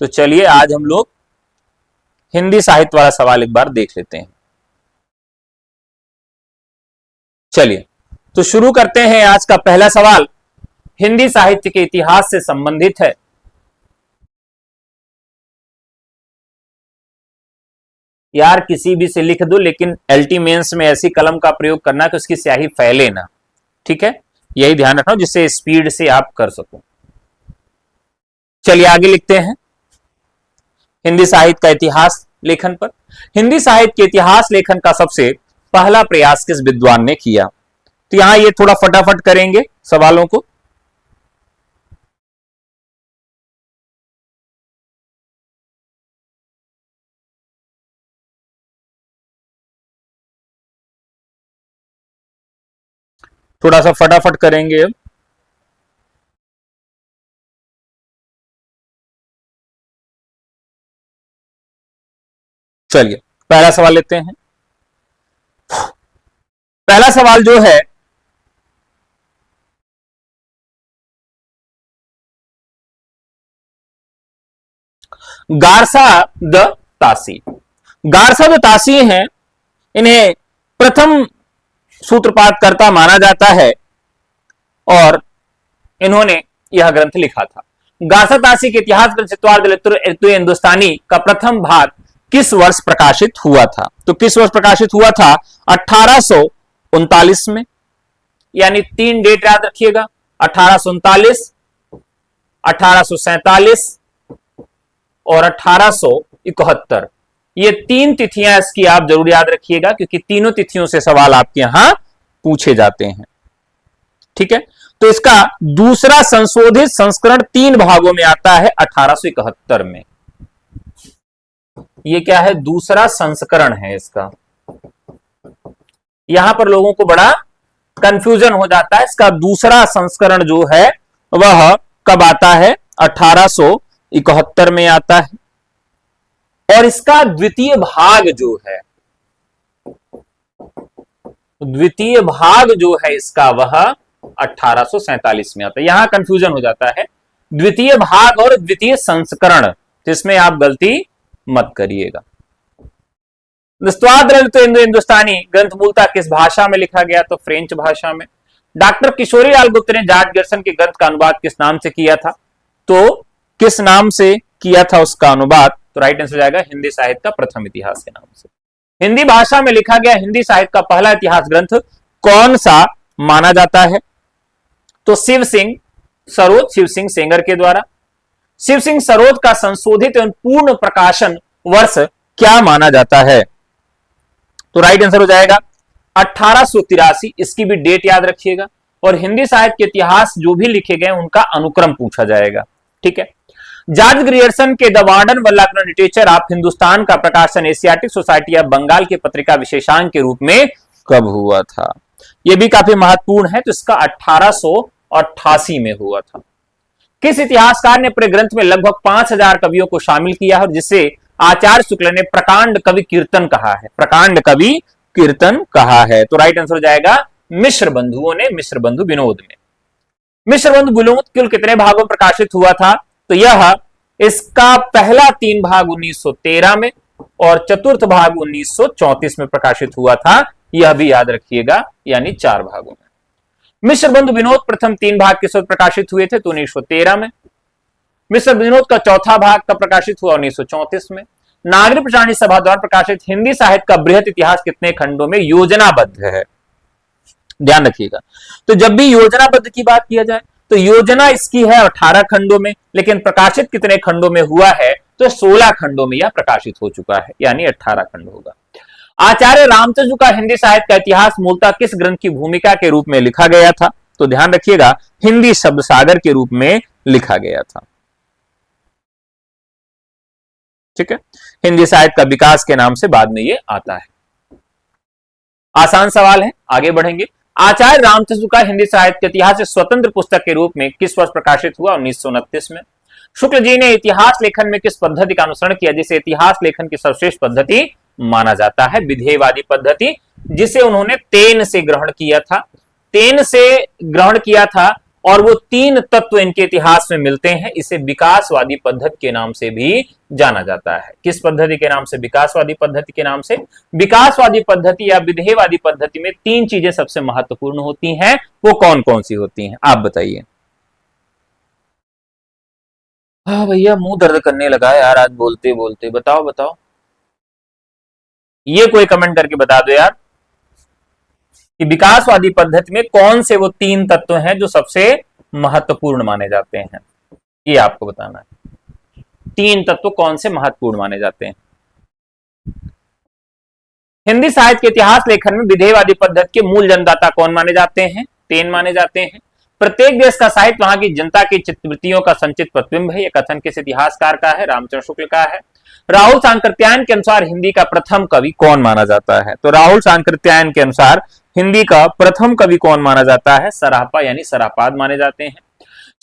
तो चलिए आज हम लोग हिंदी साहित्य वाला सवाल एक बार देख लेते हैं। चलिए तो शुरू करते हैं। आज का पहला सवाल हिंदी साहित्य के इतिहास से संबंधित है। यार किसी भी से लिख दो, लेकिन एलटी मेंस में ऐसी कलम का प्रयोग करना कि उसकी स्याही फैले ना, ठीक है, यही ध्यान रखना जिससे स्पीड से आप कर सको। चलिए आगे लिखते हैं हिंदी साहित्य का इतिहास लेखन पर। हिंदी साहित्य के इतिहास लेखन का सबसे पहला प्रयास किस विद्वान ने किया? तो यहां ये थोड़ा फटाफट करेंगे सवालों को। थोड़ा सा फटाफट करेंगे अब। चलिए पहला सवाल लेते हैं। पहला सवाल जो है गारसा द तासी। गारसा द तासी हैं, इन्हें प्रथम सूत्रपातकर्ता माना जाता है और इन्होंने यह ग्रंथ लिखा था। गारसा तासी के इतिहास ग्रंथ हिंदुस्तानी का प्रथम भाग किस वर्ष प्रकाशित हुआ था? तो किस वर्ष प्रकाशित हुआ था? 1839 में, यानी 3 डेट याद रखिएगा, 1839, 1847 और 1871। ये 3 तिथियां इसकी आप जरूर याद रखिएगा, क्योंकि तीनों तिथियों से सवाल आपके यहां पूछे जाते हैं, ठीक है। तो इसका दूसरा संशोधित संस्करण 3 भागों में आता है 1871 में। ये क्या है? दूसरा संस्करण है इसका। यहां पर लोगों को बड़ा कंफ्यूजन हो जाता है। इसका दूसरा संस्करण जो है वह कब आता है? 1871 में आता है। और इसका द्वितीय भाग जो है, द्वितीय भाग जो है इसका वह 1847 में आता है। यहां कंफ्यूजन हो जाता है द्वितीय भाग और द्वितीय संस्करण, जिसमें आप गलती मत करिएगा। हिंदुस्तानी ग्रंथ मूलतः किस भाषा में लिखा गया? तो फ्रेंच भाषा में। डॉक्टर किशोरी लाल गुप्त ने जॉर्ज गैरिसन के ग्रंथ का अनुवाद किस नाम से किया था? तो किस नाम से किया था उसका अनुवाद? तो राइट आंसर जाएगा हिंदी साहित्य का प्रथम इतिहास के नाम से। हिंदी भाषा में लिखा गया हिंदी साहित्य का पहला इतिहास ग्रंथ कौन सा माना जाता है? तो शिव सिंह सरोद, शिव सिंह सेंगर के द्वारा। शिव सिंह सरोद का संशोधित एवं पूर्ण प्रकाशन वर्ष क्या माना जाता है? तो राइट आंसर हो जाएगा 1883, इसकी भी डेट याद रखिएगा। और हिंदी साहित्य के इतिहास जो भी लिखे गए उनका अनुक्रम पूछा जाएगा, ठीक है। जॉर्ज ग्रियर्सन के the warden vernacular literature of Hindustan का प्रकाशन एशियाटिक सोसाइटी ऑफ बंगाल की पत्रिका विशेषांक के रूप में कब हुआ था? यह भी काफी महत्वपूर्ण है, तो इसका 1888 में हुआ था। किस इतिहासकार ने अपने ग्रंथ में लगभग 5000 कवियों को शामिल किया है, जिसे आचार्य शुक्ल ने प्रकांड कवि कीर्तन कहा है? प्रकांड कवि कीर्तन कहा है। तो राइट आंसर हो जाएगा मिश्र बंधुओं ने, मिश्र बंधु विनोद में। मिश्र बंधु विनोद कुल कितने भागों में प्रकाशित हुआ था? तो यह इसका पहला 3 भाग 1913 में और चतुर्थ भाग 1934 में प्रकाशित हुआ था, यह भी याद रखिएगा, यानी 4 भागों में। मिश्र बंधु विनोद प्रथम 3 भाग किस वक्त प्रकाशित हुए थे? तो 1913 में। मिश्र विनोद का चौथा भाग कब प्रकाशित हुआ? 1934 में। नागरिक प्रसारणी सभा द्वारा प्रकाशित हिंदी साहित्य का बृहत इतिहास कितने खंडों में योजनाबद्ध है? ध्यान रखिएगा, तो जब भी योजनाबद्ध की बात किया जाए तो योजना इसकी है 18 खंडों में, लेकिन प्रकाशित कितने खंडों में हुआ है? तो 16 खंडों में यह प्रकाशित हो चुका है, यानी 18 खंड होगा। आचार्य रामचंद्र का हिंदी साहित्य का इतिहास मूलतः किस ग्रंथ की भूमिका के रूप में लिखा गया था? तो ध्यान रखिएगा, हिंदी शब्द सागर के रूप में लिखा गया था, ठीक है। हिंदी साहित्य का विकास के नाम से बाद में ये आता है। आसान सवाल है, आगे बढ़ेंगे। आचार्य रामचंद्र का हिंदी साहित्य के इतिहास स्वतंत्र पुस्तक के रूप में किस वर्ष प्रकाशित हुआ? 1929 में। शुक्ल जी ने इतिहास लेखन में किस पद्धति का अनुसरण किया जिसे इतिहास लेखन की सर्वश्रेष्ठ पद्धति माना जाता है? विधेयवादी पद्धति, जिसे उन्होंने तेन से ग्रहण किया था। तेन से ग्रहण किया था और वो 3 तत्व इनके इतिहास में मिलते हैं, इसे विकासवादी पद्धति के नाम से भी जाना जाता है। किस पद्धति के नाम से? विकासवादी पद्धति के नाम से। विकासवादी पद्धति या विधेयवादी पद्धति में 3 चीजें सबसे महत्वपूर्ण होती हैं, वो कौन कौन सी होती हैं? आप बताइए। हाँ भैया, मुंह दर्द करने लगा है यार आज बोलते बोलते, बताओ बताओ, ये कोई कमेंट करके बता दो यार कि विकासवादी पद्धति में कौन से वो 3 तत्व हैं जो सबसे महत्वपूर्ण माने जाते हैं, ये आपको बताना है। 3 तत्व कौन से महत्वपूर्ण माने जाते हैं? हिंदी साहित्य के इतिहास लेखन में विधेयवादी पद्धति के मूल जन्मदाता कौन माने जाते हैं? तेन माने जाते हैं। प्रत्येक देश का साहित्य वहां की जनता की चित्तवृत्तियों का संचित प्रतिबिंब है, यह कथन किस इतिहासकार का है? रामचंद्र शुक्ल का है। राहुल सांकृत्यायन के अनुसार हिंदी का प्रथम कवि कौन माना जाता है? तो राहुल सांकृत्यायन के अनुसार हिंदी का प्रथम कवि कौन माना जाता है? सरापा यानी सरापाद माने जाते हैं।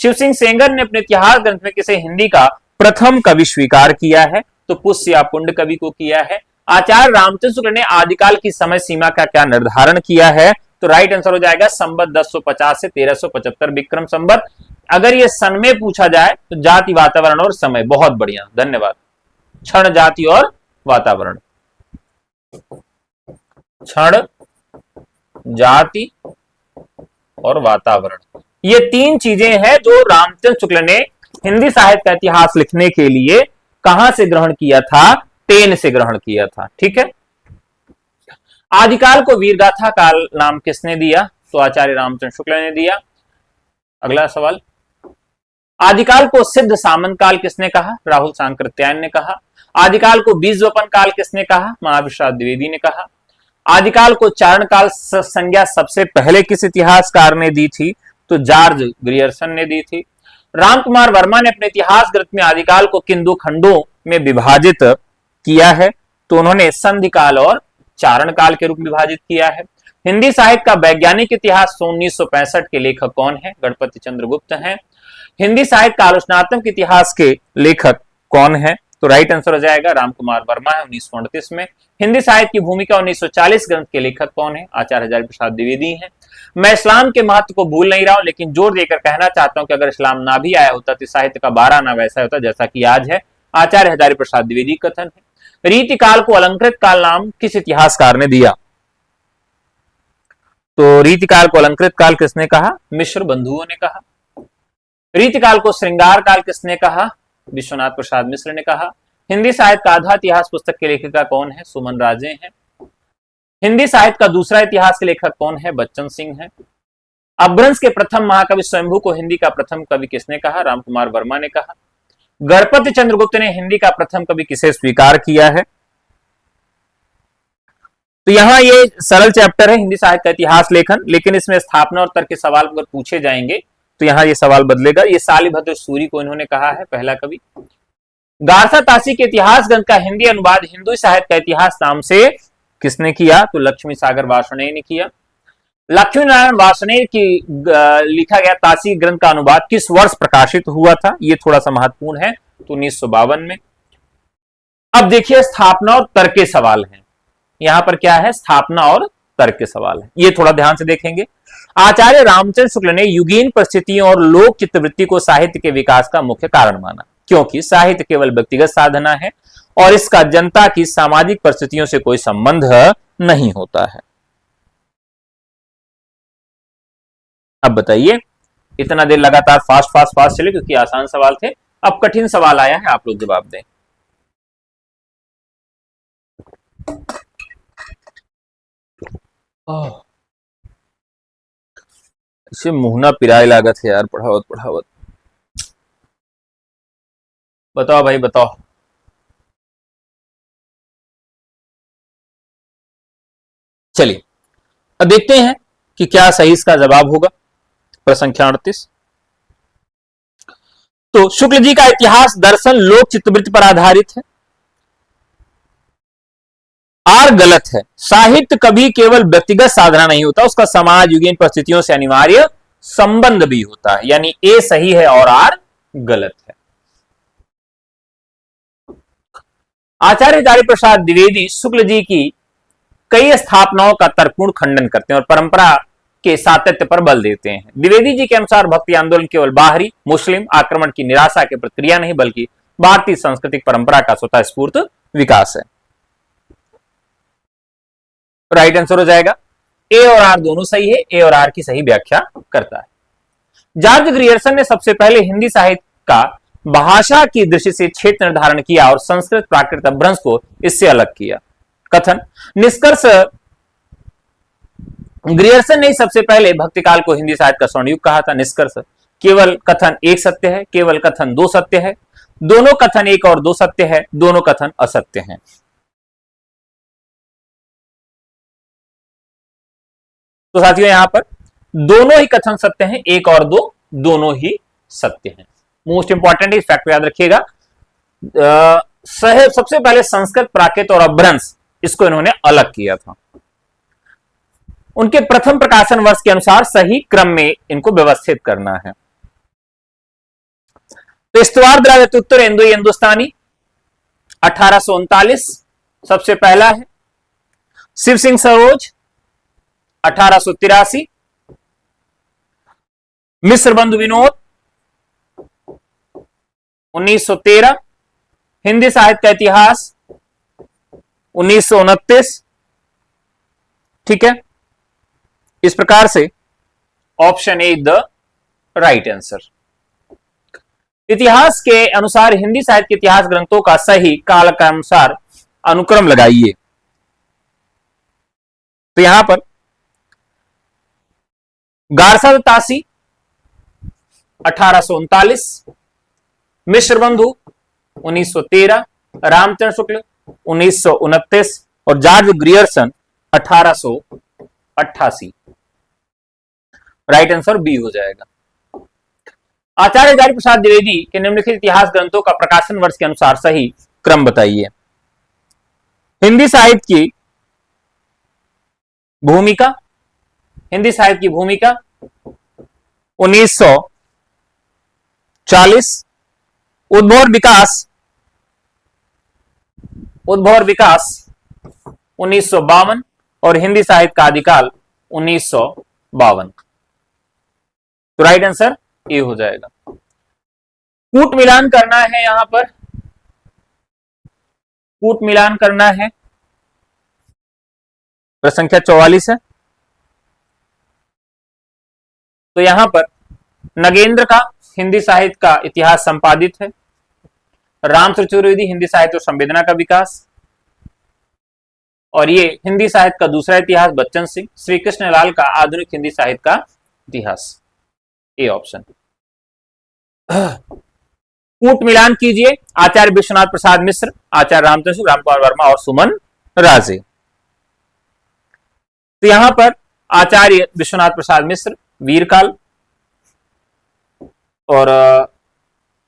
शिव सिंह सेंगर ने अपने इतिहास ग्रंथ में किसे हिंदी का प्रथम कवि स्वीकार किया है? तो पुष्य या पुंड कवि को किया है। आचार्य रामचंद्र शुक्ल ने आदिकाल की समय सीमा का क्या निर्धारण किया है? तो राइट आंसर हो जाएगा संवत 1050 से 1375 विक्रम संवत। अगर ये सन में पूछा जाए तो जाति, वातावरण और समय। बहुत बढ़िया, धन्यवाद। क्षण, जाति और वातावरण। क्षण, जाति और वातावरण, ये 3 चीजें हैं जो रामचंद्र शुक्ल ने हिंदी साहित्य का इतिहास लिखने के लिए कहां से ग्रहण किया था? तेन से ग्रहण किया था, ठीक है। आदिकाल को वीरगाथा काल नाम किसने दिया? तो आचार्य रामचंद्र शुक्ल ने दिया। अगला सवाल, आदिकाल को सिद्ध सामंत काल किसने कहा? राहुल सांकृत्यायन ने कहा। आदिकाल को बीजवपन काल किसने कहा? महाविश्वास द्विवेदी ने कहा। आदिकाल को चारण काल संज्ञा सबसे पहले किस इतिहासकार ने दी थी? तो जॉर्ज ग्रियर्सन ने दी थी। रामकुमार वर्मा ने अपने इतिहास ग्रंथ में आदिकाल को किन 2 खंडों में विभाजित किया है? तो उन्होंने संधि काल और चारण काल के रूप में विभाजित किया है। हिंदी साहित्य का वैज्ञानिक इतिहास 1965 के लेखक कौन है? गणपति चंद्र गुप्त हैं। हिंदी साहित्य का आलोचनात्मक इतिहास के लेखक कौन है? तो राइट आंसर हो जाएगा रामकुमार वर्मा है 1938 में। हिंदी साहित्य की भूमिका 1940 ग्रंथ के लेखक कौन है? आचार्य हजारी प्रसाद द्विवेदी हैं। मैं इस्लाम के महत्व को भूल नहीं रहा हूं, लेकिन जोर देकर कहना चाहता हूं कि अगर इस्लाम ना भी आया होता तो साहित्य का 12 ना वैसा होता जैसा कि आज है। आचार्य हजारी प्रसाद द्विवेदी कथन है। रीति काल को अलंकृत काल नाम किस इतिहासकार ने दिया? तो रीति काल को अलंकृत काल किसने कहा? मिश्र बंधुओं ने कहा। रीति काल को श्रृंगार काल किसने कहा? विश्वनाथ प्रसाद मिश्र ने कहा। हिंदी साहित्य का आधा इतिहास पुस्तक के लेखिका कौन है? सुमन राजे हैं। हिंदी साहित्य का दूसरा इतिहास के लेखक कौन है? बच्चन सिंह है। अपभ्रंश के प्रथम महाकवि स्वयंभू को हिंदी का प्रथम कवि किसने कहा? रामकुमार वर्मा ने कहा। गणपति चंद्रगुप्त ने हिंदी का प्रथम कवि किसे स्वीकार किया है? तो यहां ये सरल चैप्टर है हिंदी साहित्य का इतिहास लेखन, लेकिन इसमें स्थापना और तर्क के सवाल अगर पूछे जाएंगे तो यहां ये सवाल बदलेगा। ये सालिभद्र सूरी को इन्होंने कहा है, पहला कवि। गारसा तासी के इतिहास ग्रंथ का हिंदी अनुवाद हिंदू साहित्य का इतिहास नाम से किसने किया? तो लक्ष्मी सागर वार्ष्णेय ने किया। लक्ष्मी नारायण वार्ष्णेय की लिखा गया तासी ग्रंथ का अनुवाद किस वर्ष प्रकाशित हुआ था? ये थोड़ा सा महत्वपूर्ण है, तो 1952 में। अब देखिए स्थापना और तर्क के सवाल हैं। यहां पर क्या है? स्थापना और तर्क के सवाल है, ये थोड़ा ध्यान से देखेंगे। आचार्य रामचंद्र शुक्ल ने युगीन परिस्थितियों और लोक चित्तवृत्ति को साहित्य के विकास का मुख्य कारण माना, क्योंकि साहित्य केवल व्यक्तिगत साधना है और इसका जनता की सामाजिक परिस्थितियों से कोई संबंध नहीं होता है। अब बताइए, इतना देर लगातार फास्ट फास्ट फास्ट चले क्योंकि आसान सवाल थे। अब कठिन सवाल आया है, आप लोग जवाब दें। इसे मुहना पिराए लागत है यार, पढ़ावत पढ़ावत। बताओ भाई बताओ। चलिए अब देखते हैं कि क्या सही इसका जवाब होगा। प्रश्न संख्या 38। तो शुक्ल जी का इतिहास दर्शन लोक चित्तवृत्ति पर आधारित है। आर गलत है। साहित्य कभी केवल व्यक्तिगत साधना नहीं होता, उसका समाज युगीन परिस्थितियों से अनिवार्य संबंध भी होता है। यानी ए सही है और आर गलत है। आचार्य हजारी प्रसाद द्विवेदी शुक्ल जी की कई स्थापनाओं का तर्कपूर्ण खंडन करते हैं और परंपरा के सातत्य पर बल देते हैं। द्विवेदी जी के अनुसार भक्ति आंदोलन केवल बाहरी मुस्लिम आक्रमण की निराशा की प्रक्रिया नहीं, बल्कि भारतीय सांस्कृतिक परंपरा का स्वतः स्फूर्त विकास है। राइट आंसर हो जाएगा। ए और आर दोनों सही है, ए और आर की सही व्याख्या करता है। जॉर्ज ग्रियर्सन ने सबसे पहले हिंदी साहित्य का भाषा की दृष्टि से क्षेत्र निर्धारण किया और संस्कृत प्राकृत अपभ्रंश को इससे अलग किया। कथन निष्कर्ष, ग्रियर्सन ने सबसे पहले भक्तिकाल को हिंदी साहित्य का स्वर्ण युग कहा था। निष्कर्ष, केवल कथन एक सत्य है, केवल कथन दो सत्य है, दोनों कथन एक और दो सत्य है, दोनों कथन असत्य हैं। तो साथियों यहां पर दोनों ही कथन सत्य हैं, एक और दो दोनों ही सत्य हैं। मोस्ट इंपॉर्टेंट इस फैक्ट याद रखिएगा। सबसे पहले संस्कृत प्राकृत और अपभ्रंश इसको इन्होंने अलग किया था। उनके प्रथम प्रकाशन वर्ष के अनुसार सही क्रम में इनको व्यवस्थित करना है। तो स्तुवार द्राव्यतुत्तर इंदो हिंदुस्तानी 1839 सबसे पहला है। शिव सिंह सरोज 1883, मिश्र बंधु विनोद 1913, हिंदी साहित्य का इतिहास 1929। ठीक है, इस प्रकार से option A the right answer. इतिहास के अनुसार हिंदी साहित्य के इतिहास ग्रंथों का सही काल के अनुसार अनुक्रम लगाइए। तो यहां पर गारसा तासी 1839, मिश्र बंधु 1913, रामचंद्र शुक्ल 1929 और George Grierson 1888। Right answer B हो जाएगा। आचार्य हजारी प्रसाद द्विवेदी के निम्नलिखित इतिहास ग्रंथों का प्रकाशन वर्ष के अनुसार सही क्रम बताइए। हिंदी साहित्य की भूमिका, हिंदी साहित्य की भूमिका 1940, उद्भव और विकास 1952 और हिंदी साहित्य का आदिकाल 1952। तो राइट आंसर ए हो जाएगा। कूट मिलान करना है, यहां पर कूट मिलान करना है। प्रश्न संख्या 44 है। तो यहां पर नगेंद्र का हिंदी साहित्य का इतिहास संपादित है। रामचंद्र चतुर्वेदी हिंदी साहित्य और संवेदना का विकास, और ये हिंदी साहित्य का दूसरा इतिहास बच्चन सिंह। श्री कृष्ण लाल का आधुनिक हिंदी साहित्य का इतिहास, ए ऑप्शन। कूट मिलान कीजिए। आचार्य विश्वनाथ प्रसाद मिश्र, आचार्य रामचंद्र रामकुमार वर्मा और सुमन राजे। तो यहां पर आचार्य विश्वनाथ प्रसाद मिश्र वीरकाल और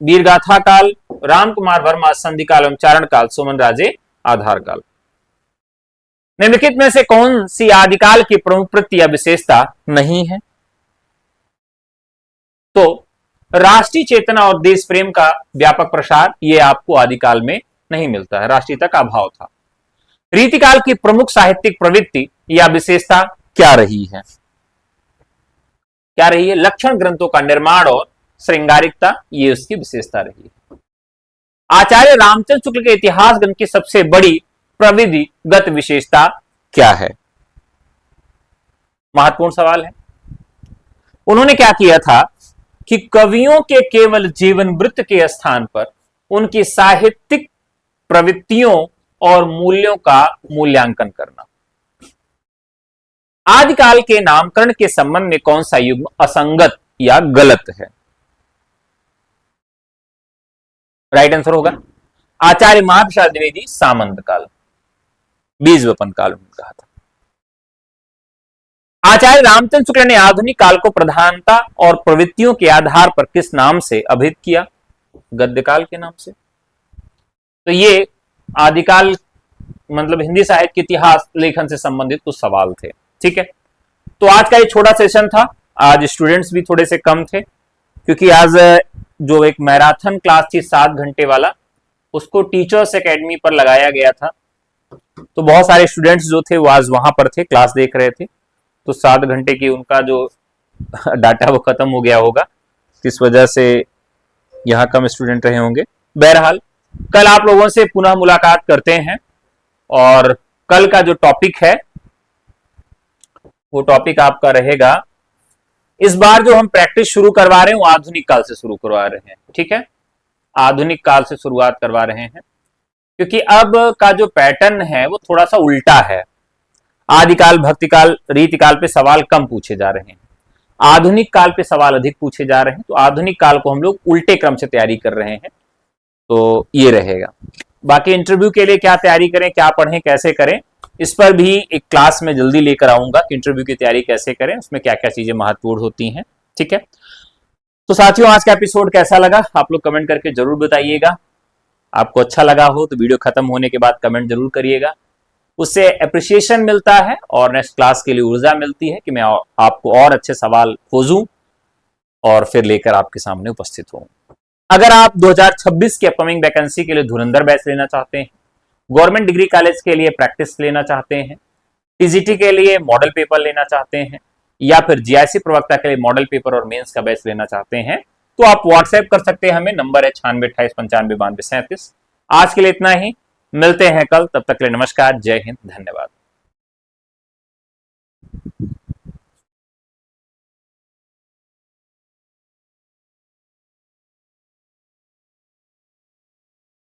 वीरगाथा काल, राम कुमार वर्मा संधि काल एवं चारण काल, सोमन राजे आधार काल। निम्नलिखित में से कौन सी आदिकाल की प्रमुख प्रवृत्ति या विशेषता नहीं है? तो राष्ट्रीय चेतना और देश प्रेम का व्यापक प्रसार, यह आपको आदिकाल में नहीं मिलता है, राष्ट्रीयता का अभाव था। रीतिकाल की प्रमुख साहित्यिक प्रवृत्ति या विशेषता क्या रही है? क्या रही है? लक्षण ग्रंथों का निर्माण और श्रृंगारिकता, ये उसकी विशेषता रही है। आचार्य रामचंद्र शुक्ल के इतिहास ग्रंथ की सबसे बड़ी प्रविधिगत विशेषता क्या है? महत्वपूर्ण सवाल है। उन्होंने क्या किया था कि कवियों के केवल जीवन वृत्त के स्थान पर उनकी साहित्यिक प्रवृत्तियों और मूल्यों का मूल्यांकन करना। आदिकाल के नामकरण के संबंध में कौन सा युग्म असंगत या गलत है? राइट आंसर होगा आचार्य महाप्रसाद द्विवेदी सामंत काल, बीज वपन काल कहा था। आचार्य रामचंद्र शुक्ल ने आधुनिक काल को प्रधानता और प्रवृत्तियों के आधार पर किस नाम से अभिहित किया? गद्यकाल के नाम से। तो ये आदिकाल मतलब हिंदी साहित्य के इतिहास लेखन से संबंधित कुछ सवाल थे। ठीक है, तो आज का ये छोटा सेशन था। आज स्टूडेंट्स भी थोड़े से कम थे क्योंकि आज जो एक मैराथन क्लास थी 7 घंटे वाला, उसको टीचर्स एकेडमी पर लगाया गया था। तो बहुत सारे स्टूडेंट्स जो थे वो आज वहां पर थे, क्लास देख रहे थे। तो 7 घंटे की उनका जो डाटा वो खत्म हो गया होगा, इस वजह से यहाँ कम स्टूडेंट रहे होंगे। बहरहाल कल आप लोगों से पुनः मुलाकात करते हैं और कल का जो टॉपिक है वो टॉपिक आपका रहेगा, इस बार जो हम प्रैक्टिस शुरू करवा रहे हैं वो आधुनिक काल से शुरू करवा रहे हैं। ठीक है, आधुनिक काल से शुरुआत करवा रहे हैं क्योंकि अब का जो पैटर्न है वो थोड़ा सा उल्टा है। आदिकाल, भक्तिकाल, रीतिकाल पे सवाल कम पूछे जा रहे हैं, आधुनिक काल पे सवाल अधिक पूछे जा रहे हैं। तो आधुनिक काल को हम लोग उल्टे क्रम से तैयारी कर रहे हैं, तो ये रहेगा। बाकी इंटरव्यू के लिए क्या तैयारी करें, क्या पढ़ें, कैसे करें, इस पर भी एक क्लास में जल्दी लेकर आऊंगा कि इंटरव्यू की तैयारी कैसे करें, उसमें क्या क्या चीजें महत्वपूर्ण होती हैं। ठीक है, तो साथियों आज का एपिसोड कैसा लगा आप लोग कमेंट करके जरूर बताइएगा। आपको अच्छा लगा हो तो वीडियो खत्म होने के बाद कमेंट जरूर करिएगा, उससे अप्रिसिएशन मिलता है और नेक्स्ट क्लास के लिए ऊर्जा मिलती है कि मैं आपको और अच्छे सवाल खोजूं और फिर लेकर आपके सामने उपस्थित हूं। अगर आप 2026 की अपकमिंग वैकेंसी के लिए धुरंधर बैच लेना चाहते हैं, गवर्नमेंट डिग्री कॉलेज के लिए प्रैक्टिस लेना चाहते हैं, टीजीटी के लिए मॉडल पेपर लेना चाहते हैं या फिर जीआईसी प्रवक्ता के लिए मॉडल पेपर और मेंस का बैच लेना चाहते हैं, तो आप व्हाट्सएप कर सकते हैं हमें। नंबर है 9628959237। आज के लिए इतना ही, मिलते हैं कल, तब तक के लिए नमस्कार, जय हिंद, धन्यवाद।